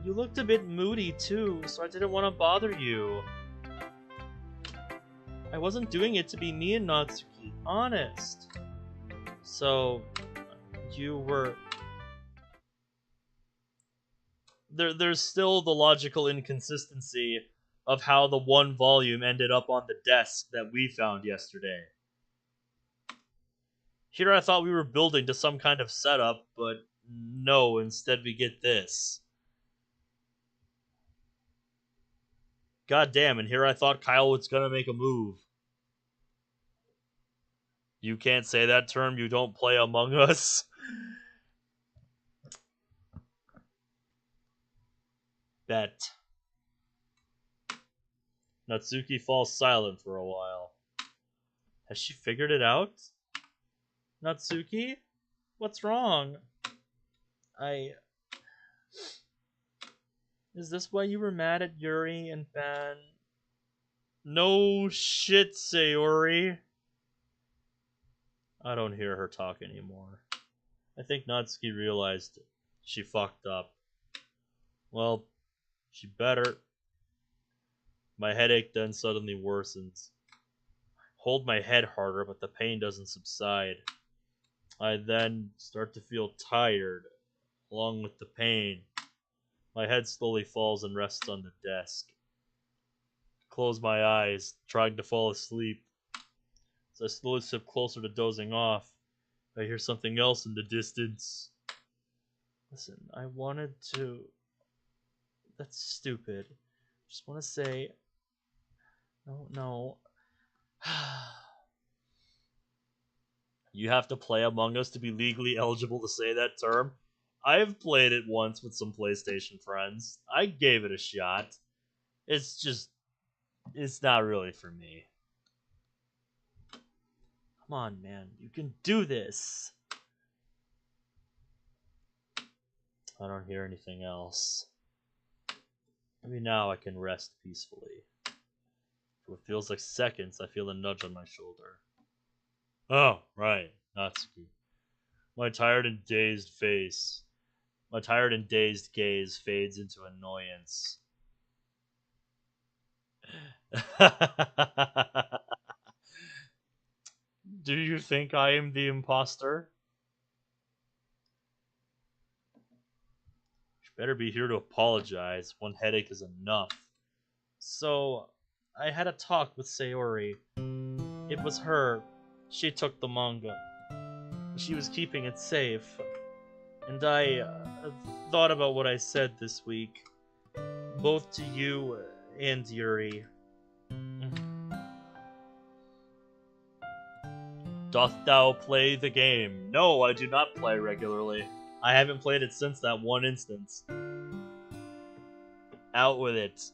Speaker 1: You looked a bit moody too, so I didn't want to bother you. I wasn't doing it to be mean, Natsuki, honest. So, you were... There's still the logical inconsistency of how the one volume ended up on the desk that we found yesterday. Here I thought we were building to some kind of setup, but no, instead we get this. God damn, and here I thought Kyle was gonna make a move. You can't say that term, you don't play Among Us. Bet. Natsuki falls silent for a while. Has she figured it out? Natsuki? What's wrong? Is this why you were mad at Yuri and Ben? No shit, Sayori. I don't hear her talk anymore. I think Natsuki realized she fucked up. Well, she better. My headache then suddenly worsens. Hold my head harder, but the pain doesn't subside. I then start to feel tired, along with the pain. My head slowly falls and rests on the desk. Close my eyes, trying to fall asleep. As I slowly slip closer to dozing off, I hear something else in the distance. Listen, I wanted to... That's stupid. Just want to say... No. You have to play Among Us to be legally eligible to say that term? I've played it once with some PlayStation friends. I gave it a shot. It's not really for me. Come on, man. You can do this. I don't hear anything else. Maybe now I can rest peacefully. For what feels like seconds, I feel a nudge on my shoulder. Oh, right. Natsuki. My tired and dazed gaze fades into annoyance. Do you think I am the imposter? You better be here to apologize. One headache is enough.
Speaker 2: So, I had a talk with Sayori. It was her. She took the manga. She was keeping it safe. And I thought about what I said this week, both to you and Yuri.
Speaker 1: Doth thou play the game? No, I do not play regularly. I haven't played it since that one instance. Out with it.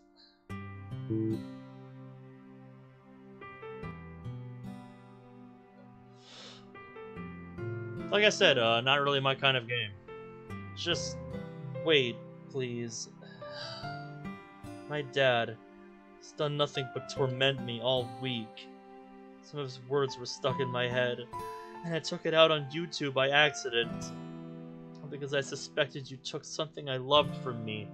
Speaker 1: Like I said, not really my kind of game.
Speaker 2: Just wait, please. My dad has done nothing but torment me all week. Some of his words were stuck in my head, and I took it out on YouTube by accident. Because I suspected you took something I loved from me.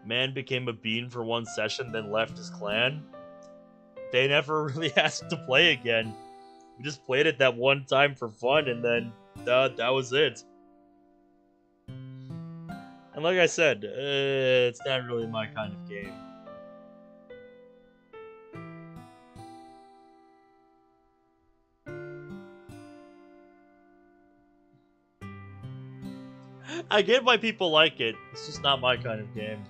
Speaker 1: Man became a bean for one session, then left his clan. They never really asked to play again. We just played it that one time for fun, and then that was it. And like I said, it's not really my kind of game. I get why people like it. It's just not my kind of game.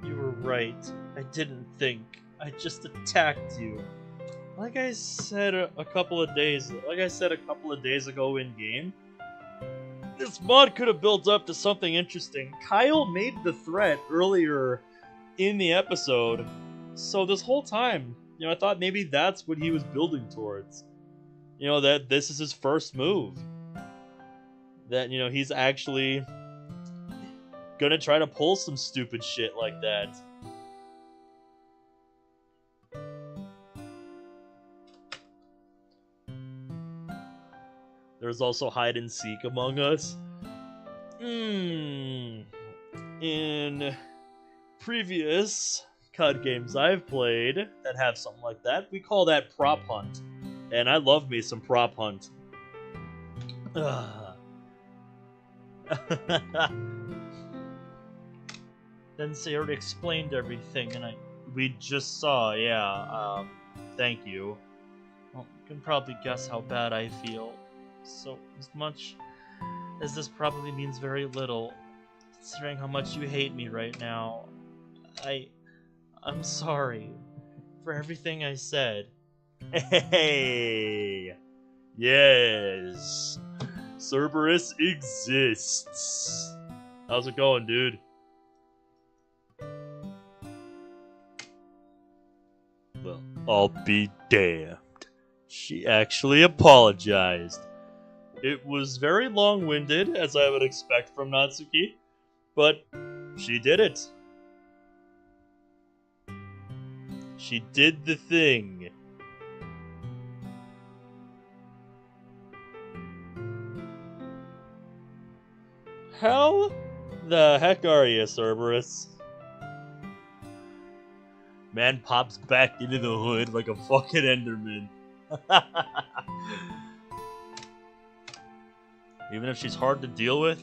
Speaker 2: You were right. I didn't think. I just attacked you. Like I said a couple of days ago in game, this mod could have built up to something interesting. Kyle made the threat earlier in the episode, so this whole time, I thought maybe that's what he was building towards. That this is his first move. That, he's actually gonna try to pull some stupid shit like that. There's also hide and seek among us. In previous COD games I've played that have something like that, we call that prop hunt. And I love me some prop hunt. Then Sayori explained everything, and we just saw, thank you. Well, you can probably guess how bad I feel. So, as much as this probably means very little, considering how much you hate me right now, I'm sorry for everything I said.
Speaker 1: Hey! Yes! Cerberus exists! How's it going, dude? Well, I'll be damned. She actually apologized. It was very long-winded, as I would expect from Natsuki, but she did it. She did the thing. How the heck are you, Cerberus? Man pops back into the hood like a fucking Enderman. Even if she's hard to deal with,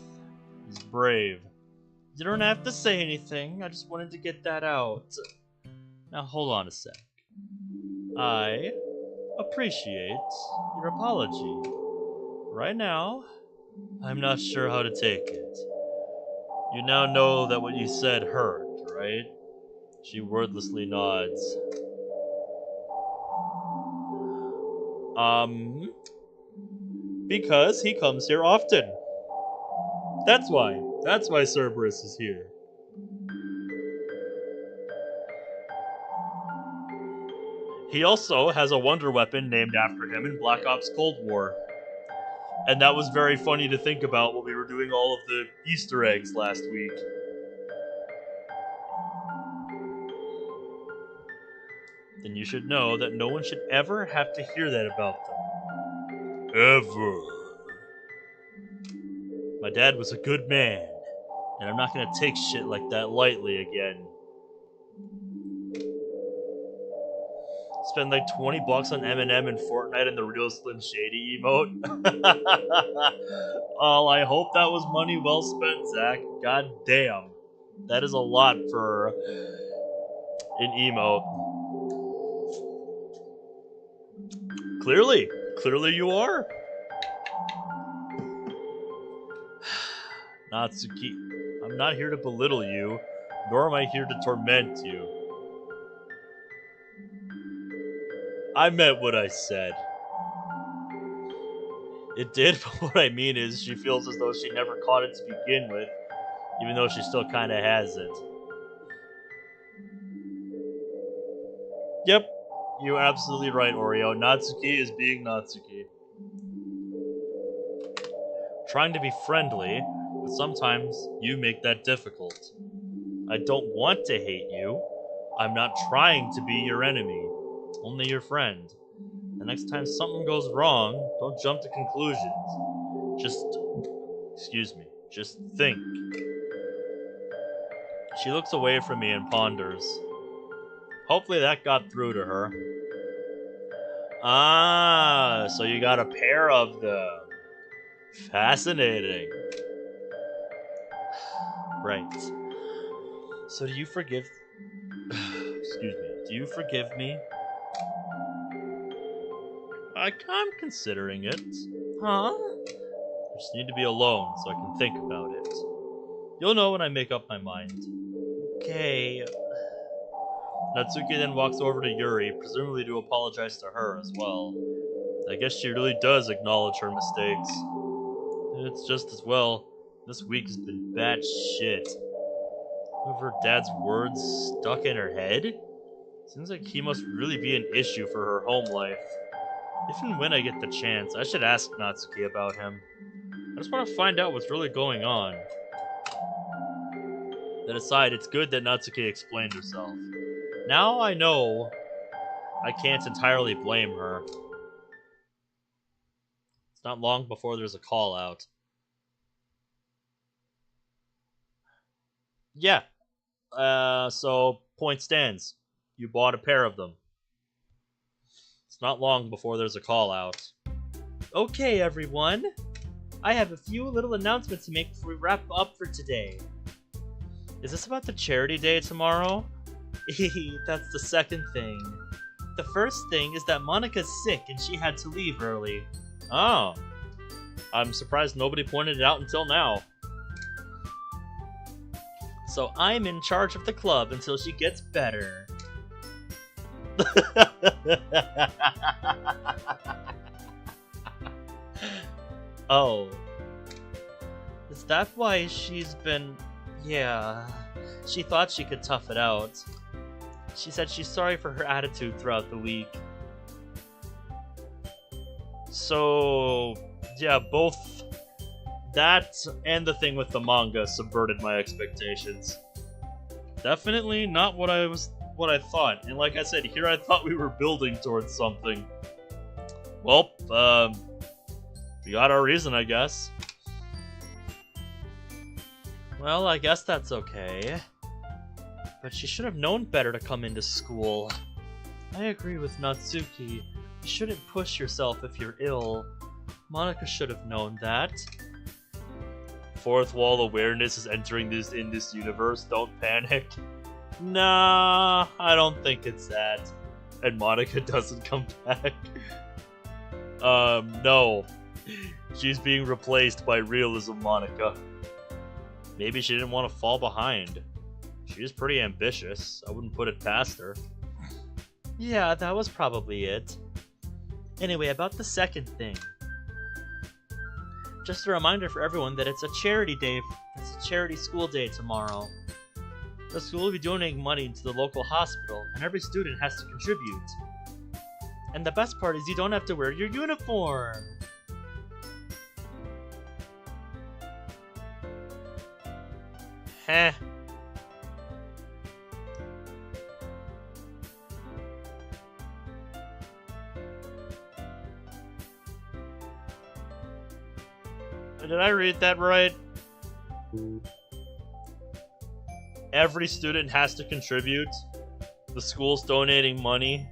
Speaker 1: he's brave.
Speaker 2: You don't have to say anything, I just wanted to get that out.
Speaker 1: Now hold on a sec.
Speaker 2: I appreciate your apology. Right now, I'm not sure how to take it. You now know that what you said hurt, right?
Speaker 1: She wordlessly nods. Because he comes here often. That's why. That's why Cerberus is here. He also has a wonder weapon named after him in Black Ops Cold War. And that was very funny to think about when we were doing all of the Easter eggs last week. Then you should know that no one should ever have to hear that about them. Ever. My dad was a good man, and I'm not gonna take shit like that lightly again. Spend like 20 bucks on Eminem and Fortnite and the real Slim Shady emote. Oh, I hope that was money well spent, Zach. God damn. That is a lot for an emote. Clearly you are. Natsuki, I'm not here to belittle you, nor am I here to torment you. I meant what I said. It did, but what I mean is she feels as though she never caught it to begin with, even though she still kinda has it. Yep, you're absolutely right, Oreo. Natsuki is being Natsuki. Trying to be friendly, but sometimes you make that difficult. I don't want to hate you. I'm not trying to be your enemy, only your friend. The next time something goes wrong, don't jump to conclusions. Just think. She looks away from me and ponders. Hopefully that got through to her. Ah, so you got a pair of them. Fascinating. Right. So do you forgive... Excuse me. Do you forgive me? I'm considering it. Huh? I just need to be alone so I can think about it. You'll know when I make up my mind. Okay. Natsuki then walks over to Yuri, presumably to apologize to her as well. I guess she really does acknowledge her mistakes. It's just as well. This week has been bad shit. With her dad's words stuck in her head? Seems like he must really be an issue for her home life. If and when I get the chance, I should ask Natsuki about him. I just want to find out what's really going on. That aside, it's good that Natsuki explained herself. Now I know I can't entirely blame her. It's not long before there's a call out. Yeah. So point stands. You bought a pair of them. It's not long before there's a call out. Okay, everyone. I have a few little announcements to make before we wrap up for today. Is this about the charity day tomorrow? That's the second thing. The first thing is that Monica's sick and she had to leave early. Oh. I'm surprised nobody pointed it out until now. So I'm in charge of the club until she gets better. Oh. Is that why she's been... Yeah. She thought she could tough it out. She said she's sorry for her attitude throughout the week. So... yeah, both that and the thing with the manga subverted my expectations. Definitely not what I thought. And like I said, here I thought we were building towards something. Well, we got our reason, I guess. Well, I guess that's okay. But she should have known better to come into school. I agree with Natsuki. You shouldn't push yourself if you're ill. Monica should have known that. Fourth wall awareness is entering in this universe. Don't panic. Nah, I don't think it's that. And Monica doesn't come back. No. She's being replaced by realism Monica. Maybe she didn't want to fall behind. She is pretty ambitious. I wouldn't put it past her. Yeah, that was probably it. Anyway, about the second thing. Just a reminder for everyone that it's a charity day. It's a charity school day tomorrow. The school will be donating money to the local hospital, and every student has to contribute. And the best part is you don't have to wear your uniform. Heh. Did I read that right? Every student has to contribute. The school's donating money.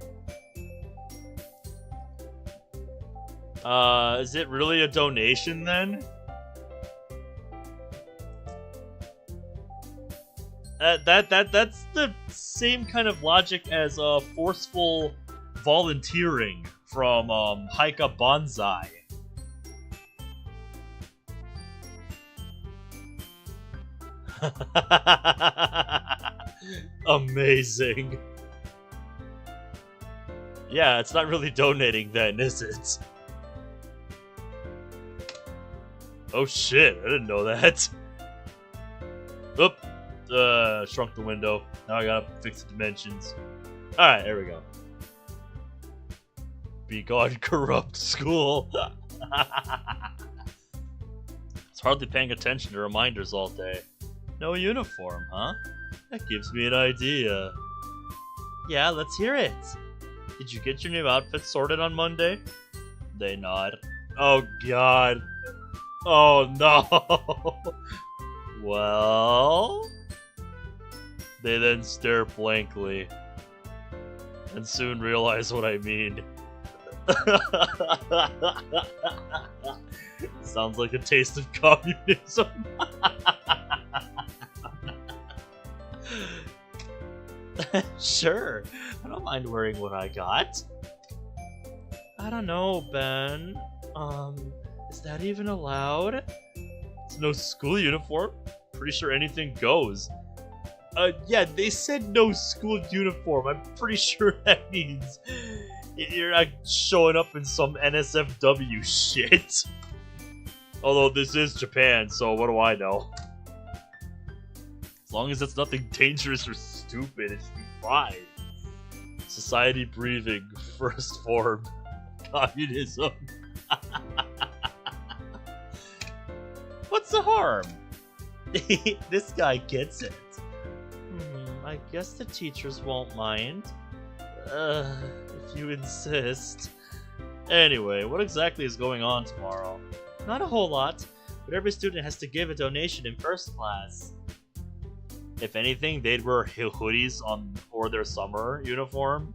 Speaker 1: Is it really a donation then? That's the same kind of logic as forceful volunteering from Haika Bonsai. Amazing. Yeah, it's not really donating then, is it? Oh shit, I didn't know that. Oop. Shrunk the window. Now I gotta fix the dimensions. Alright, there we go. Be gone, corrupt school. It's hardly paying attention to reminders all day. No uniform, huh? That gives me an idea. Yeah, let's hear it. Did you get your new outfit sorted on Monday? They nod. Oh god. Oh no. Well... They then stare blankly, and soon realize what I mean. Sounds like a taste of communism. Sure, I don't mind wearing what I got. I don't know, Ben. Is that even allowed? It's no school uniform. Pretty sure anything goes. Yeah, they said no school uniform. I'm pretty sure that means you're not showing up in some NSFW shit. Although this is Japan, so what do I know? As long as it's nothing dangerous or stupid, it should be fine. Society breathing, first form, communism. What's the harm? This guy gets it. I guess the teachers won't mind. If you insist. Anyway, what exactly is going on tomorrow? Not a whole lot, but every student has to give a donation in first class. If anything, they'd wear hoodies on or their summer uniform.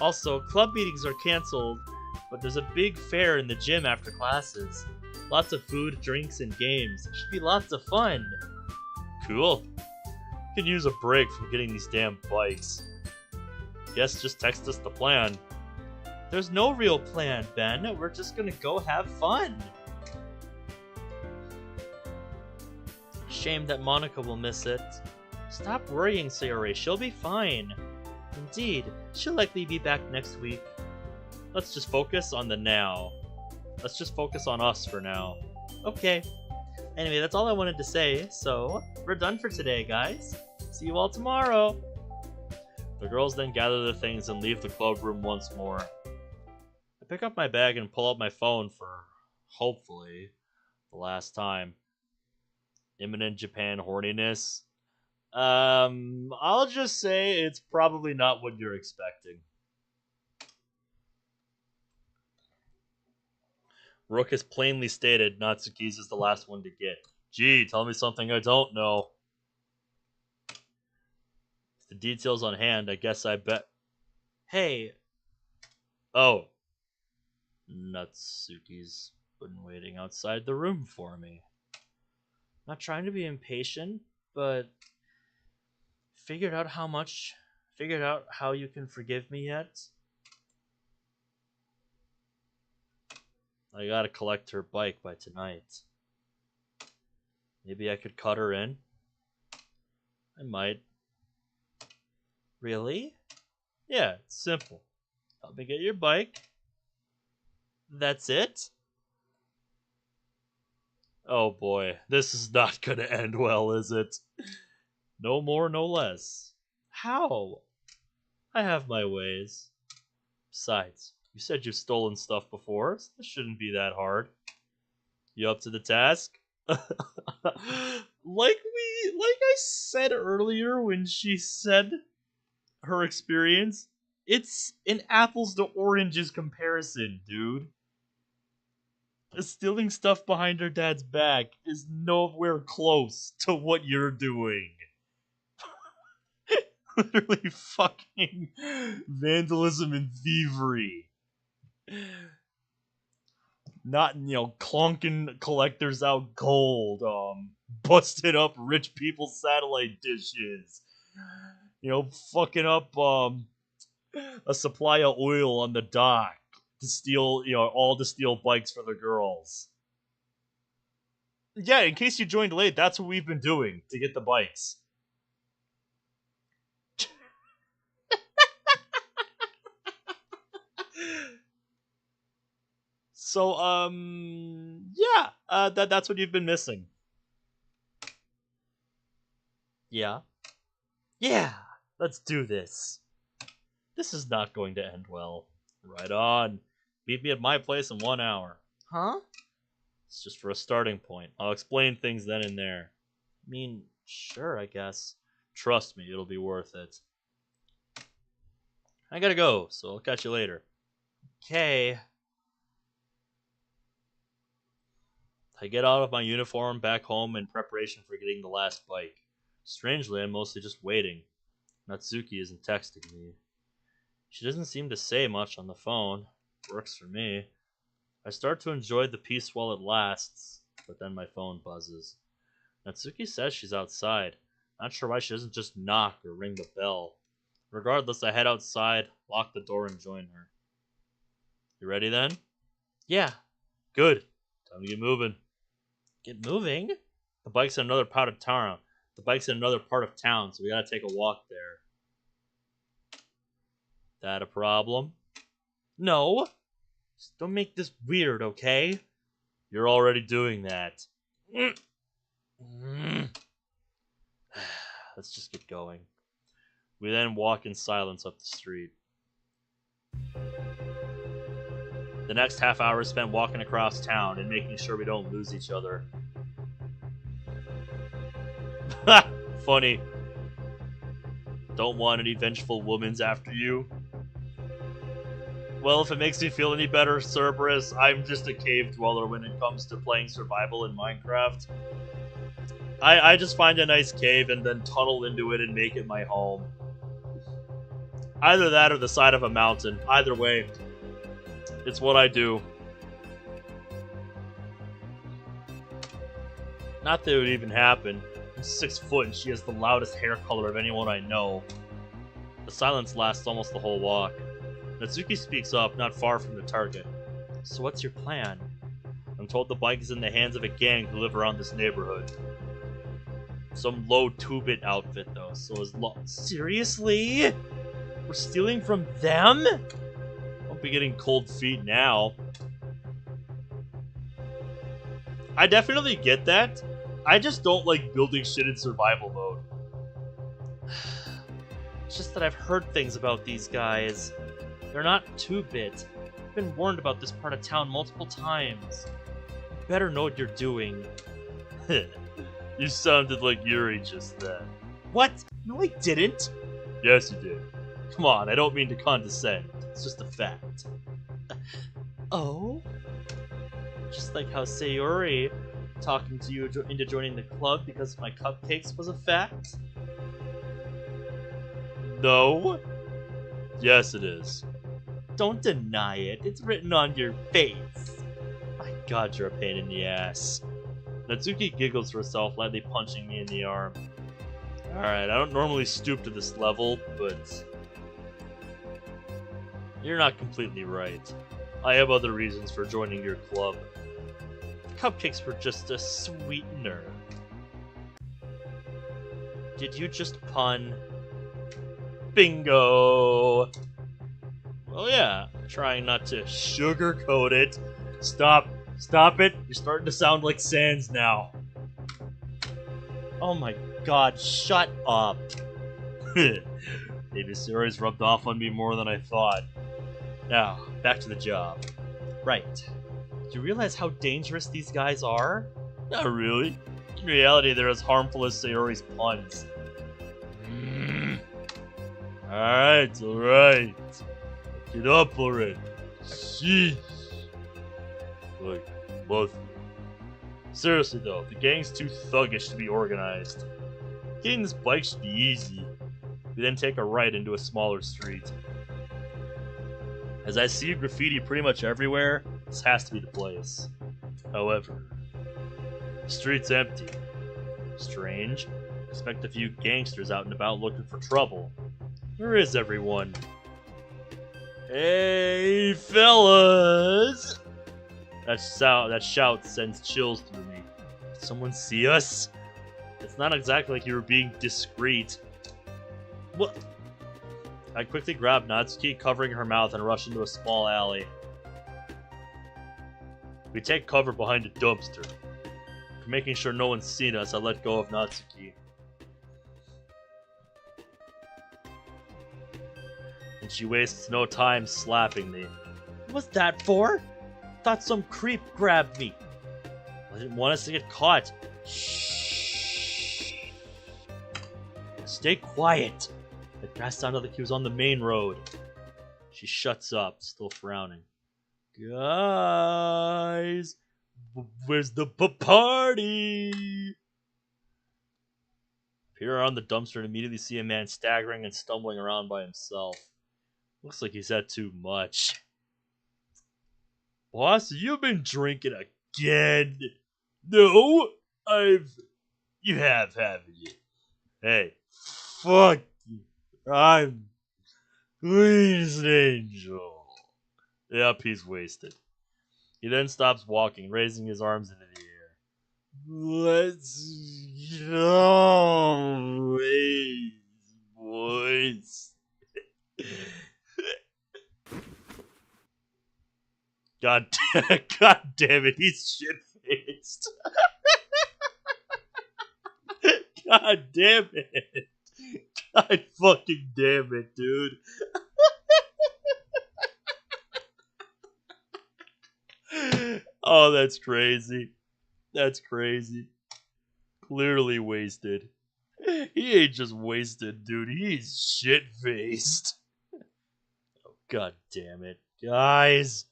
Speaker 1: Also, club meetings are cancelled, but there's a big fair in the gym after classes. Lots of food, drinks, and games. It should be lots of fun. Cool. Can use a break from getting these damn bikes. Guess just text us the plan. There's no real plan, Ben. We're just gonna go have fun. Shame that Monica will miss it. Stop worrying, Sayori. She'll be fine. Indeed, she'll likely be back next week. Let's just focus on the now. Let's just focus on us for now. Okay. Anyway, that's all I wanted to say, so we're done for today, guys. See you all tomorrow! The girls then gather their things and leave the club room once more. I pick up my bag and pull out my phone for, hopefully, the last time. Imminent Japan horniness? I'll just say it's probably not what you're expecting. Rook has plainly stated Natsuki's is the last one to get. Gee, tell me something I don't know. With the details on hand, I guess I bet... Hey. Oh. Natsuki's been waiting outside the room for me. Not trying to be impatient, but... Figured out how you can forgive me yet? I gotta collect her bike by tonight. Maybe I could cut her in? I might. Really? Yeah, it's simple. Help me get your bike. That's it? Oh boy, this is not gonna end well, is it? No more, no less. How? I have my ways. Besides, you said you've stolen stuff before, so this shouldn't be that hard. You up to the task? Like I said earlier when she said her experience, it's an apples to oranges comparison, dude. Stealing stuff behind her dad's back is nowhere close to what you're doing. Literally fucking vandalism and thievery. Not, clonking collectors out gold, busted up rich people's satellite dishes, fucking up, a supply of oil on the dock to steal, all to steal bikes for the girls. Yeah, in case you joined late, that's what we've been doing to get the bikes. So, yeah, that's what you've been missing. Yeah. Yeah, let's do this. This is not going to end well. Right on. Meet me at my place in 1 hour. Huh? It's just for a starting point. I'll explain things then and there. I mean, sure, I guess. Trust me, it'll be worth it. I gotta go, so I'll catch you later. Okay. I get out of my uniform back home in preparation for getting the last bike. Strangely, I'm mostly just waiting. Natsuki isn't texting me. She doesn't seem to say much on the phone. Works for me. I start to enjoy the peace while it lasts, but then my phone buzzes. Natsuki says she's outside. Not sure why she doesn't just knock or ring the bell. Regardless, I head outside, lock the door, and join her. You ready then? Yeah. Good. Time to get moving. Get moving? The bike's in another part of town. So we gotta take a walk there. That a problem? No. Just don't make this weird, okay? You're already doing that. Let's just get going. We then walk in silence up the street. The next half hour is spent walking across town and making sure we don't lose each other. Funny. Don't want any vengeful womans after you? Well, if it makes me feel any better, Cerberus, I'm just a cave dweller when it comes to playing survival in Minecraft. I just find a nice cave and then tunnel into it and make it my home. Either that or the side of a mountain. Either way, it's what I do. Not that it would even happen. I'm 6 foot and she has the loudest hair color of anyone I know. The silence lasts almost the whole walk. Natsuki speaks up, not far from the target. So what's your plan? I'm told the bike is in the hands of a gang who live around this neighborhood. Some low 2-bit outfit though, so as Seriously? We're stealing from them? I'll be getting cold feet now. I definitely get that. I just don't like building shit in survival mode. It's just that I've heard things about these guys. They're not 2-bit. I've been warned about this part of town multiple times. You better know what you're doing. You sounded like Yuri just then. What? No, I didn't. Yes, you did. Come on, I don't mean to condescend. It's just a fact. Oh? Just like how Sayori talking to you into joining the club because of my cupcakes was a fact? No? Yes, it is. Don't deny it. It's written on your face. My god, you're a pain in the ass. Natsuki giggles to herself, lightly punching me in the arm. Alright, I don't normally stoop to this level, but you're not completely right. I have other reasons for joining your club. Cupcakes were just a sweetener. Did you just pun? Bingo! Well, yeah, trying not to sugarcoat it. Stop it. You're starting to sound like Sans now. Oh my god, shut up. Maybe Sayori's rubbed off on me more than I thought. Now, back to the job. Right. Do you realize how dangerous these guys are? Not really. In reality, they're as harmful as Sayori's puns. Alright. Get up already. Sheesh. Like, both. Seriously though, the gang's too thuggish to be organized. Getting this bike should be easy. We then take a right into a smaller street. As I see graffiti pretty much everywhere, this has to be the place. However, the street's empty. Strange. Expect a few gangsters out and about looking for trouble. Where is everyone? Hey, fellas! That shout sends chills through me. Did someone see us? It's not exactly like you were being discreet. What? I quickly grab Natsuki, covering her mouth, and rush into a small alley. We take cover behind a dumpster. For making sure no one's seen us, I let go of Natsuki. And she wastes no time slapping me.
Speaker 2: What's that for? Thought some creep grabbed me.
Speaker 1: I didn't want us to get caught. Shh. Stay quiet. The grass sounded like he was on the main road. She shuts up, still frowning. Guys, where's the party? Peer around the dumpster and immediately see a man staggering and stumbling around by himself. Looks like he's had too much. Boss, you've been drinking again. No, you have, haven't you? Hey, fuck you. I'm clean as an angel. Yep, he's wasted. He then stops walking, raising his arms into the air. Let's go, boys. God damn it, he's shit-faced. God damn it. God fucking damn it, dude. Oh, that's crazy. That's crazy. Clearly wasted. He ain't just wasted, dude. He's shit-faced. Oh, god damn it. Guys,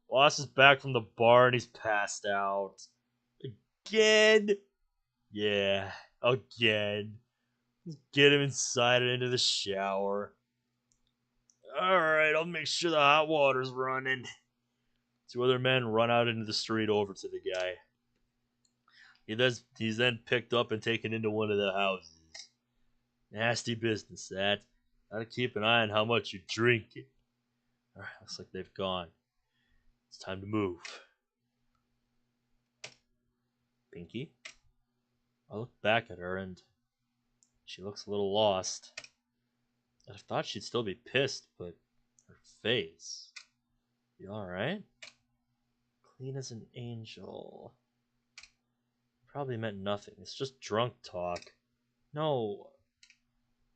Speaker 1: Boss is back from the bar and he's passed out. Again? Yeah, again. Get him inside and into the shower. Alright, I'll make sure the hot water's running. Two other men run out into the street over to the guy. He's then picked up and taken into one of the houses. Nasty business, that. Gotta keep an eye on how much you drink it. Alright, looks like they've gone. It's time to move. Pinky? I look back at her and she looks a little lost. I thought she'd still be pissed, but her face. You alright? Clean as an angel. Probably meant nothing. It's just drunk talk. No.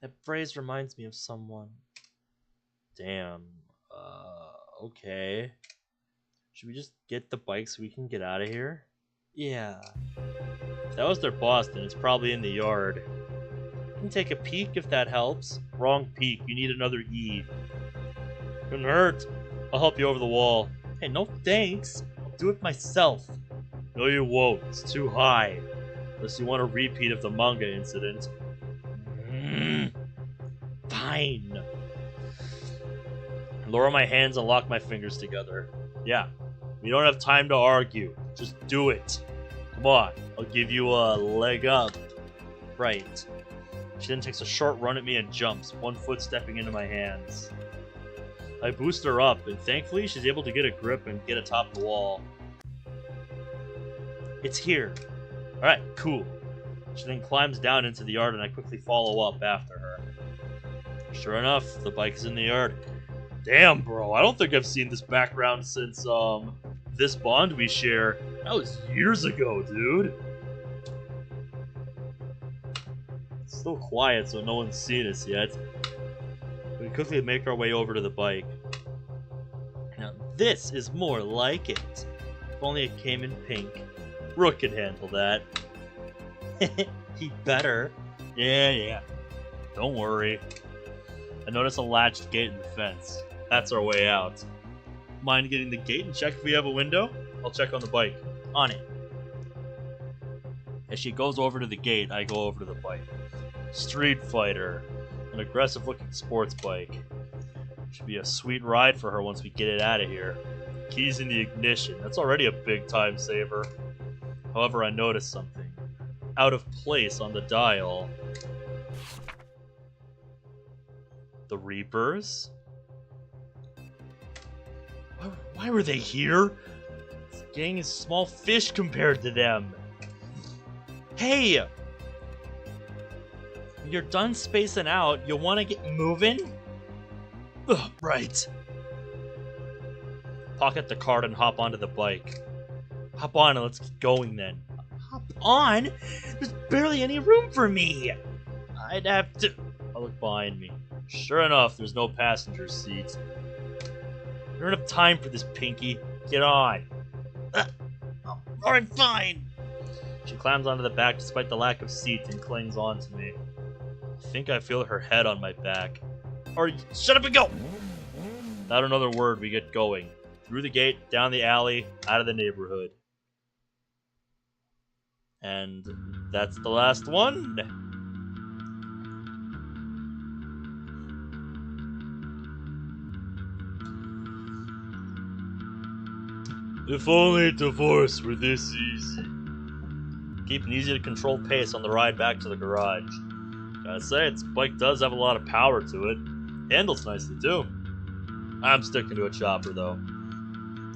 Speaker 1: That phrase reminds me of someone. Damn. Okay. Should we just get the bike so we can get out of here? Yeah. If that was their boss, then it's probably in the yard. You can take a peek if that helps. Wrong peek. You need another E. Couldn't hurt. I'll help you over the wall. Hey, no thanks. I'll do it myself. No, you won't. It's too high. Unless you want a repeat of the manga incident. Fine. I lower my hands and lock my fingers together. Yeah, we don't have time to argue. Just do it. Come on, I'll give you a leg up. Right. She then takes a short run at me and jumps, one foot stepping into my hands. I boost her up, and thankfully she's able to get a grip and get atop the wall. It's here. Alright, cool. She then climbs down into the yard and I quickly follow up after her. Sure enough, the bike is in the yard. Damn, bro, I don't think I've seen this background since, this bond we share. That was years ago, dude. It's still quiet, so no one's seen us yet. We quickly make our way over to the bike. Now, this is more like it. If only it came in pink. Rook can handle that. He better. Yeah. Don't worry. I notice a latched gate in the fence. That's our way out. Mind getting the gate and check if we have a window? I'll check on the bike. On it. As she goes over to the gate, I go over to the bike. Street Fighter. An aggressive-looking sports bike. Should be a sweet ride for her once we get it out of here. Keys in the ignition. That's already a big time saver. However, I noticed something out of place on the dial. The Reapers? Why were they here? This gang is small fish compared to them. Hey! When you're done spacing out, you want to get moving? Ugh, right. Pocket the card and hop onto the bike. Hop on and let's get going then. Hop on? There's barely any room for me. I'd have to... I look behind me. Sure enough, there's no passenger seat. You don't have time for this, Pinky. Get on. Alright, fine. She climbs onto the back despite the lack of seat and clings on to me. I think I feel her head on my back. Or shut up and go! Without another word, we get going. Through the gate, down the alley, out of the neighborhood. And that's the last one. If only divorce were this easy. Keep an easy to control pace on the ride back to the garage. Gotta say, its bike does have a lot of power to it. Handles nicely too. I'm sticking to a chopper though.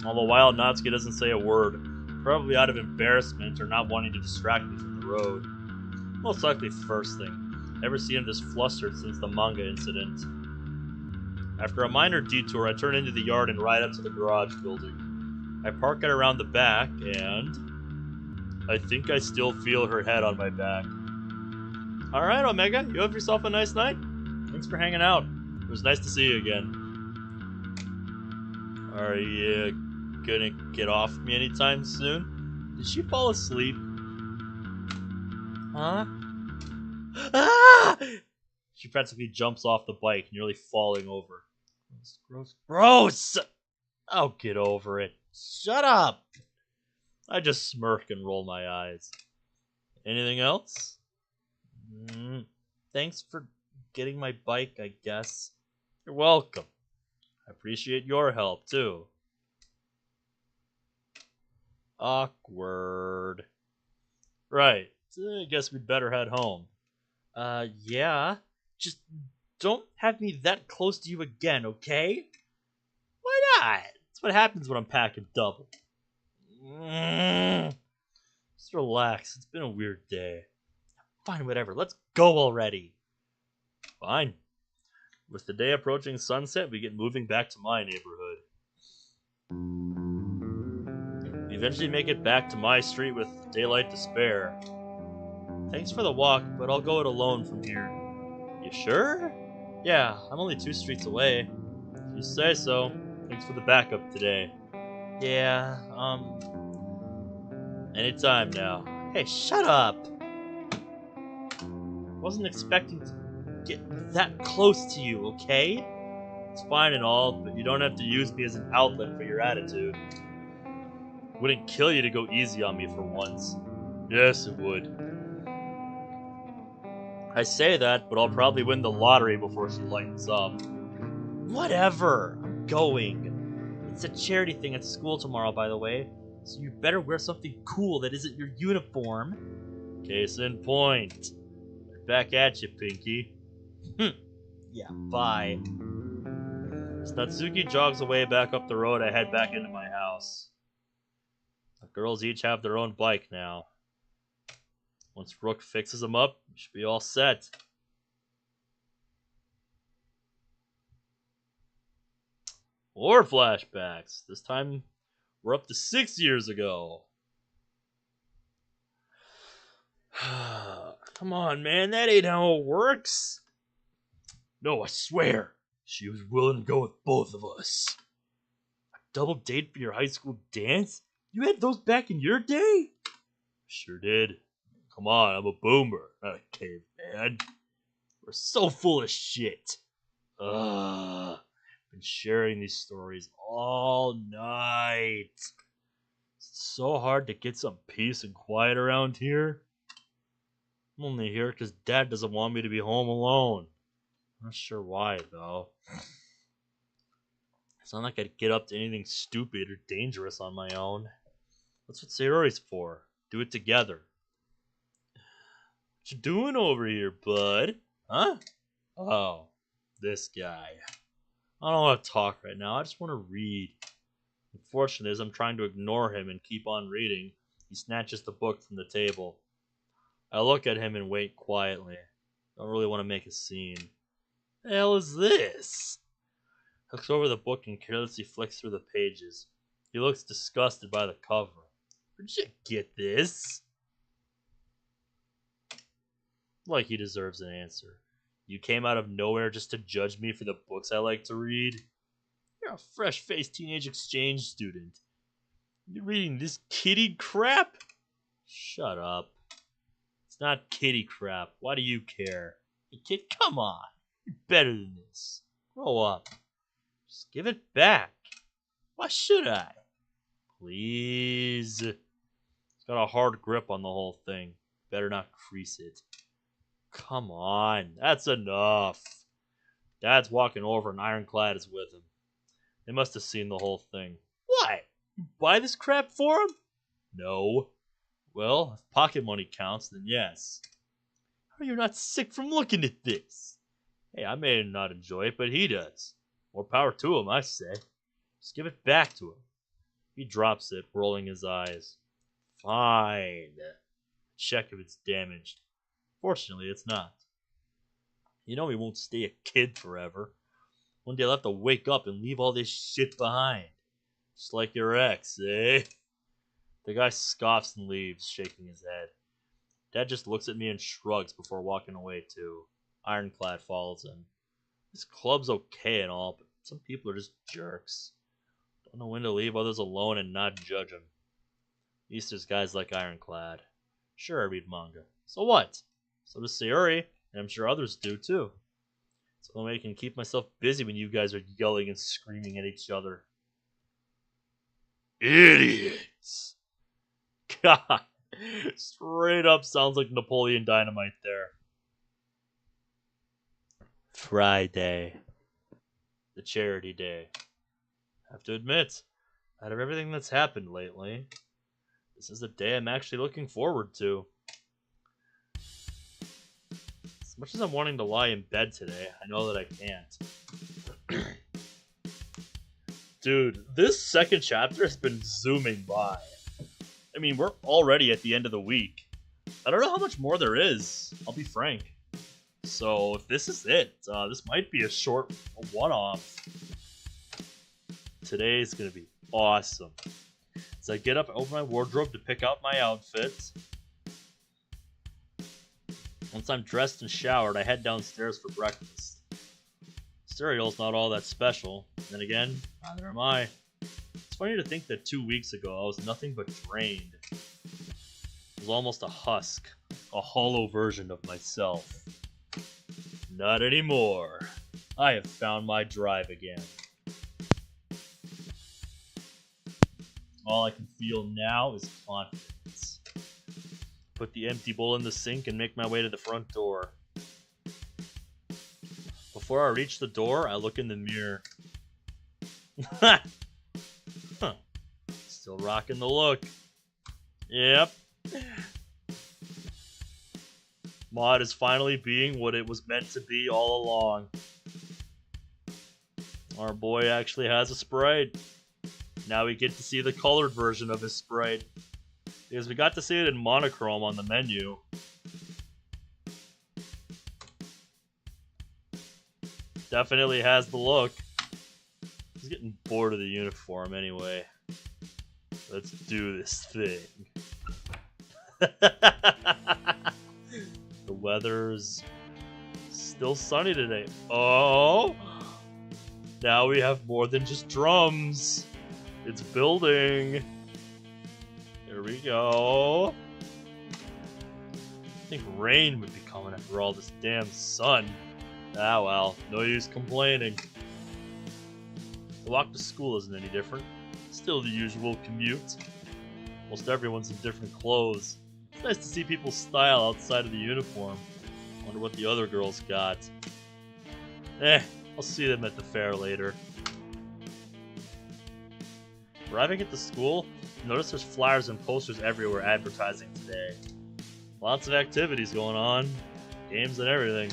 Speaker 1: All the while, Natsuki doesn't say a word. Probably out of embarrassment or not wanting to distract me from the road. Most likely first thing. Never seen him this flustered since the manga incident. After a minor detour, I turn into the yard and ride up to the garage building. I park it around the back, and I think I still feel her head on my back. Alright, Omega, you have yourself a nice night. Thanks for hanging out. It was nice to see you again. Are you gonna get off me anytime soon? Did she fall asleep? Huh? Ah! She practically jumps off the bike, nearly falling over. Gross, gross, gross! I'll get over it. Shut up! I just smirk and roll my eyes. Anything else? Thanks for getting my bike, I guess. You're welcome. I appreciate your help, too. Awkward. Right. I guess we'd better head home. Yeah. Just don't have me that close to you again, okay? Why not? That's what happens when I'm packing double. Just relax. It's been a weird day. Fine, whatever. Let's go already. Fine. With the day approaching sunset, we get moving back to my neighborhood. We eventually make it back to my street with daylight to spare. Thanks for the walk, but I'll go it alone from here. You sure? Yeah, I'm only 2 streets away. If you say so. Thanks for the backup today. Yeah, anytime now. Hey, shut up! Wasn't expecting to get that close to you, okay? It's fine and all, but you don't have to use me as an outlet for your attitude. Wouldn't kill you to go easy on me for once. Yes, it would. I say that, but I'll probably win the lottery before she lightens up. Whatever! I'm going. It's a charity thing at school tomorrow, by the way, so you better wear something cool that isn't your uniform. Case in point. Back at you, Pinky. Yeah, bye. As Natsuki jogs away back up the road, I head back into my house. The girls each have their own bike now. Once Rook fixes them up, we should be all set. More flashbacks. This time, we're up to 6 years ago. Come on, man. That ain't how it works. No, I swear. She was willing to go with both of us. A double date for your high school dance? You had those back in your day? Sure did. Come on, I'm a boomer, not a caveman. We're so full of shit. Ugh. Been sharing these stories all night. It's so hard to get some peace and quiet around here. I'm only here because Dad doesn't want me to be home alone. Not sure why, though. It's not like I'd get up to anything stupid or dangerous on my own. That's what Sayori's for. Do it together. What you doing over here, bud? Huh? Oh, this guy. I don't want to talk right now. I just want to read. Unfortunately, as I'm trying to ignore him and keep on reading, he snatches the book from the table. I look at him and wait quietly. Don't really want to make a scene. The hell is this? Looks over the book and carelessly flicks through the pages. He looks disgusted by the cover. Where'd you get this? Like he deserves an answer. You came out of nowhere just to judge me for the books I like to read? You're a fresh-faced teenage exchange student. You're reading this kiddie crap? Shut up. It's not kiddie crap. Why do you care? Hey kid, come on. You're better than this. Grow up. Just give it back. Why should I? Please. It's got a hard grip on the whole thing. Better not crease it. Come on. That's enough. Dad's walking over and Ironclad is with him. They must have seen the whole thing. What? You buy this crap for him? No. Well, if pocket money counts, then yes. How are you not sick from looking at this? Hey, I may not enjoy it, but he does. More power to him, I say. Just give it back to him. He drops it, rolling his eyes. Fine. Check if it's damaged. Fortunately, it's not. You know he won't stay a kid forever. One day I'll have to wake up and leave all this shit behind. Just like your ex, eh? The guy scoffs and leaves, shaking his head. Dad just looks at me and shrugs before walking away too. Ironclad follows him. This club's okay and all, but some people are just jerks. Don't know when to leave others alone and not judge them. At least there's guys like Ironclad. Sure, I read manga. So what? So does Sayori, and I'm sure others do too. So I can keep myself busy when you guys are yelling and screaming at each other. Idiots! God, straight up sounds like Napoleon Dynamite there. Friday. The charity day. I have to admit, out of everything that's happened lately, this is the day I'm actually looking forward to. As much as I'm wanting to lie in bed today, I know that I can't. Dude, this second chapter has been zooming by. I mean, we're already at the end of the week. I don't know how much more there is, I'll be frank. So, if this is it, this might be a short one-off. Today's gonna be awesome. As I get up and open my wardrobe to pick out my outfit. Once I'm dressed and showered, I head downstairs for breakfast. Cereal's not all that special. Then again, neither am I. It's funny to think that 2 weeks ago I was nothing but drained. I was almost a husk, a hollow version of myself. Not anymore. I have found my drive again. All I can feel now is confidence. Put the empty bowl in the sink and make my way to the front door. Before I reach the door, I look in the mirror. Huh. Still rocking the look. Yep. Mod is finally being what it was meant to be all along. Our boy actually has a sprite. Now we get to see the colored version of his sprite. Because we got to see it in monochrome on the menu. Definitely has the look. He's getting bored of the uniform anyway. Let's do this thing. The weather's still sunny today. Oh! Now we have more than just drums. It's building. There we go. I think rain would be coming after all this damn sun. Ah well, no use complaining. The walk to school isn't any different. Still the usual commute. Most everyone's in different clothes. It's nice to see people's style outside of the uniform. Wonder what the other girls got. I'll see them at the fair later. Arriving at the school, notice there's flyers and posters everywhere advertising today. Lots of activities going on, games and everything.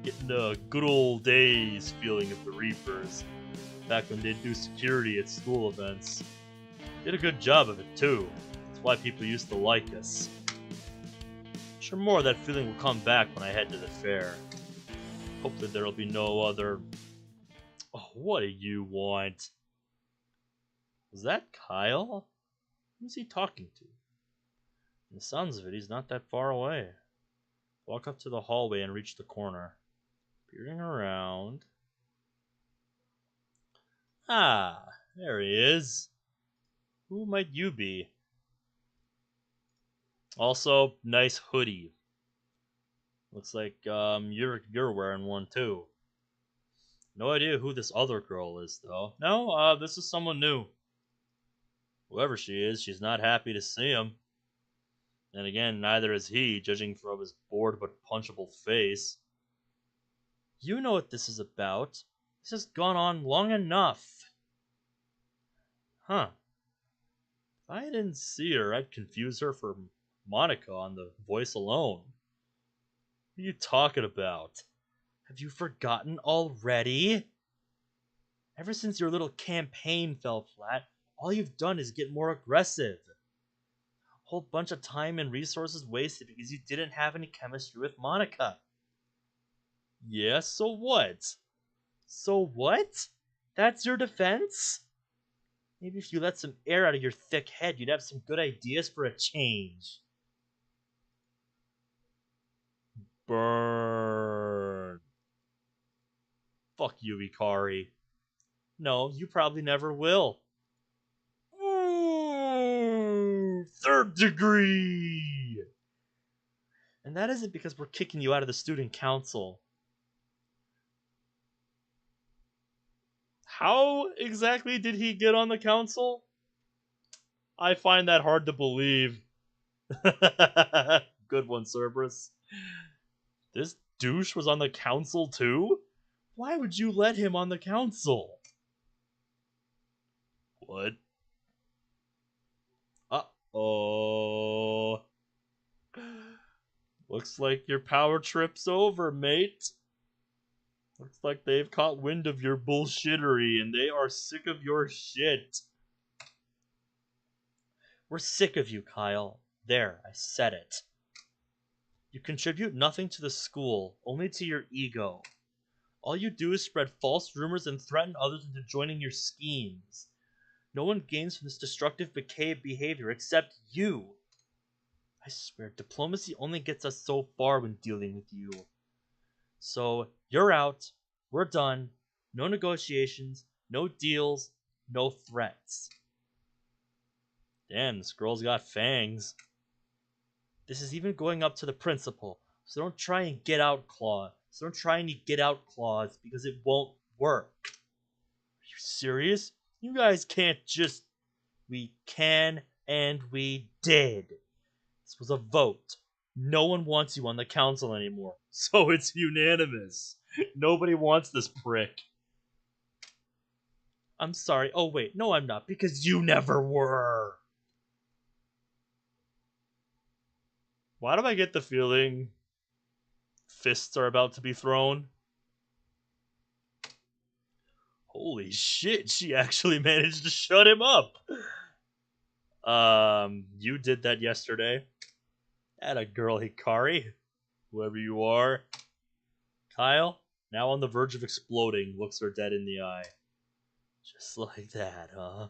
Speaker 1: Getting the good old days feeling of the Reapers, back when they'd do security at school events. Did a good job of it too. That's why people used to like us. Sure, more of that feeling will come back when I head to the fair. Hopefully there'll be no other... Oh, what do you want? Was that Kyle? Who's he talking to? From the sounds of it, he's not that far away. Walk up to the hallway and reach the corner. Peering around. Ah, there he is. Who might you be? Also, nice hoodie. Looks like you're wearing one too. No idea who this other girl is though. No, this is someone new. Whoever she is, she's not happy to see him. And again, neither is he, judging from his bored but punchable face. You know what this is about. This has gone on long enough. Huh. If I didn't see her, I'd confuse her for Monica on the voice alone. What are you talking about? Have you forgotten already? Ever since your little campaign fell flat, all you've done is get more aggressive. A whole bunch of time and resources wasted because you didn't have any chemistry with Monica. Yeah, so what? So what? That's your defense? Maybe if you let some air out of your thick head, you'd have some good ideas for a change. Burn. Fuck you, Ikari. No, you probably never will. Ooh, 3rd degree! And that isn't because we're kicking you out of the student council. How exactly did he get on the council? I find that hard to believe. Good one, Cerberus. This douche was on the council too? Why would you let him on the council? What? Uh-oh. Looks like your power trip's over, mate. Looks like they've caught wind of your bullshittery and they are sick of your shit. We're sick of you, Kyle. There, I said it. You contribute nothing to the school, only to your ego. All you do is spread false rumors and threaten others into joining your schemes. No one gains from this destructive behavior except you. I swear, diplomacy only gets us so far when dealing with you. So, you're out, we're done, no negotiations, no deals, no threats. Damn, this girl's got fangs. This is even going up to the principal, so don't try and get out clause. Because it won't work. Are you serious? You guys can't just... We can, and we did. This was a vote. No one wants you on the council anymore. So it's unanimous. Nobody wants this prick. I'm sorry. Oh, wait. No, I'm not. Because you never were. Why do I get the feeling fists are about to be thrown? Holy shit, she actually managed to shut him up. You did that yesterday. Atta girl, Hikari. Whoever you are. Kyle, now on the verge of exploding, looks her dead in the eye. Just like that, huh?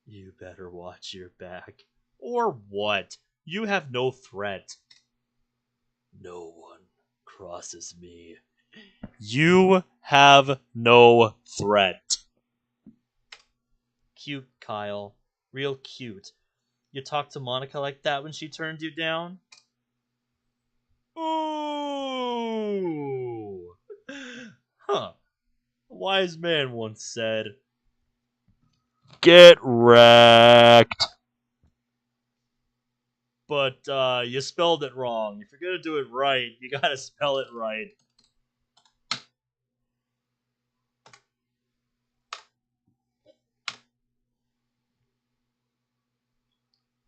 Speaker 1: You better watch your back. Or what? You have no threat. No one crosses me. You have no threat. Cute, Kyle. Real cute. You talked to Monica like that when she turned you down? Ooh! Huh. A wise man once said, "Get wrecked." But you spelled it wrong. If you're gonna do it right, you gotta spell it right.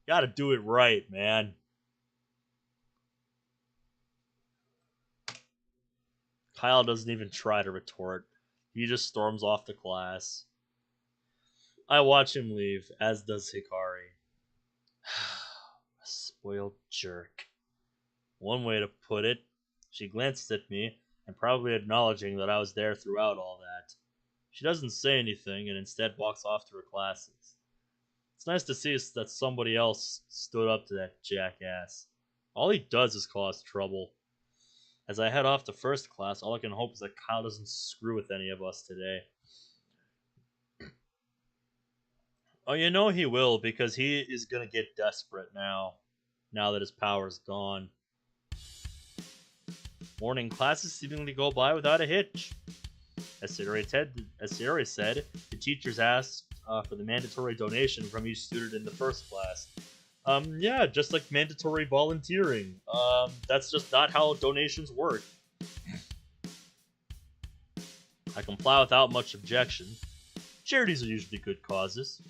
Speaker 1: Gotta do it right, man. Kyle doesn't even try to retort. He just storms off to class. I watch him leave, as does Hikari. A spoiled jerk. One way to put it. She glances at me, and probably acknowledging that I was there throughout all that. She doesn't say anything, and instead walks off to her classes. It's nice to see that somebody else stood up to that jackass. All he does is cause trouble. As I head off to first class, all I can hope is that Kyle doesn't screw with any of us today. Oh, you know he will, because he is going to get desperate now that his power's gone. Morning classes seemingly go by without a hitch. As Sayori said, the teachers asked for the mandatory donation from each student in the first class. Yeah, just like mandatory volunteering. That's just not how donations work. I comply without much objection. Charities are usually good causes.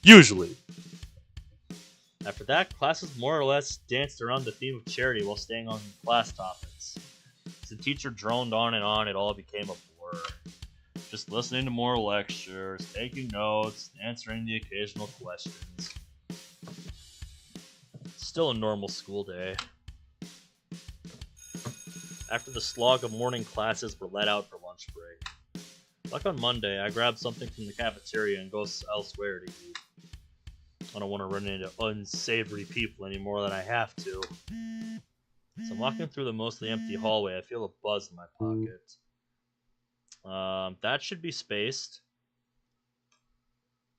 Speaker 1: Usually. After that, classes more or less danced around the theme of charity while staying on class topics. As the teacher droned on, it all became a blur. Just listening to more lectures, taking notes, answering the occasional questions. Still a normal school day. After the slog of morning classes, we're let out for lunch break. Like on Monday, I grab something from the cafeteria and go elsewhere to eat. I don't want to run into unsavory people any more than I have to. As I'm walking through the mostly empty hallway, I feel a buzz in my pocket. That should be spaced.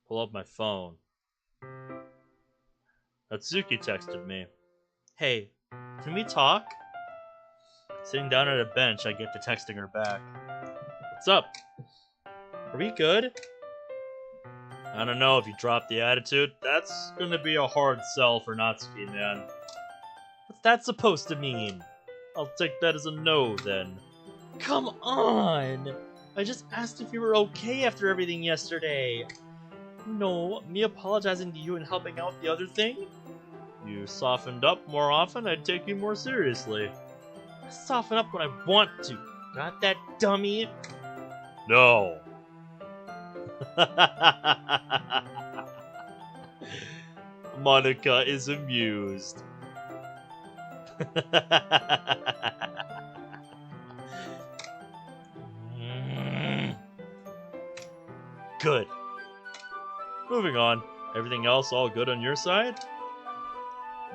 Speaker 1: Pull up my phone. Atsuki texted me. Hey, can we talk? Sitting down at a bench, I get to texting her back. What's up? Are we good? I don't know if you dropped the attitude. That's gonna be a hard sell for Natsuki, man. What's that supposed to mean? I'll take that as a no, then. Come on! I just asked if you were okay after everything yesterday. No, me apologizing to you and helping out the other thing? You softened up more often, I'd take you more seriously. I soften up when I want to. Got that, dummy? No. Monica is amused. Good. Moving on. Everything else all good on your side?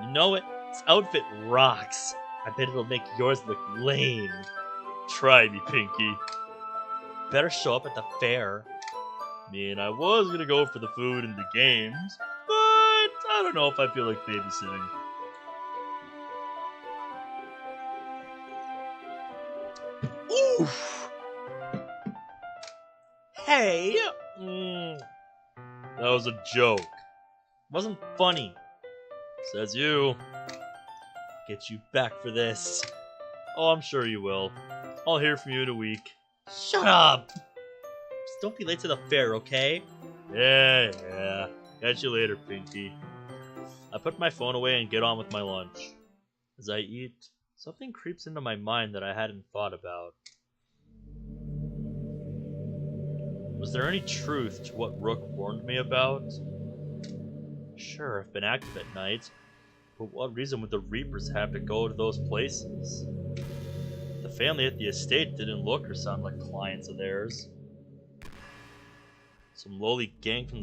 Speaker 1: You know it. This outfit rocks. I bet it'll make yours look lame. Try me, Pinky. Better show up at the fair. I was gonna go for the food and the games, but I don't know if I feel like babysitting. Oof! Hey! That was a joke. Wasn't funny. Says you. Get you back for this. Oh, I'm sure you will. I'll hear from you in a week. Shut up! Just don't be late to the fair, okay? Yeah. Catch you later, Pinky. I put my phone away and get on with my lunch. As I eat, something creeps into my mind that I hadn't thought about. Was there any truth to what Rook warned me about? Sure, I've been active at night, but what reason would the Reapers have to go to those places? The family at the estate didn't look or sound like clients of theirs. Some lowly gang from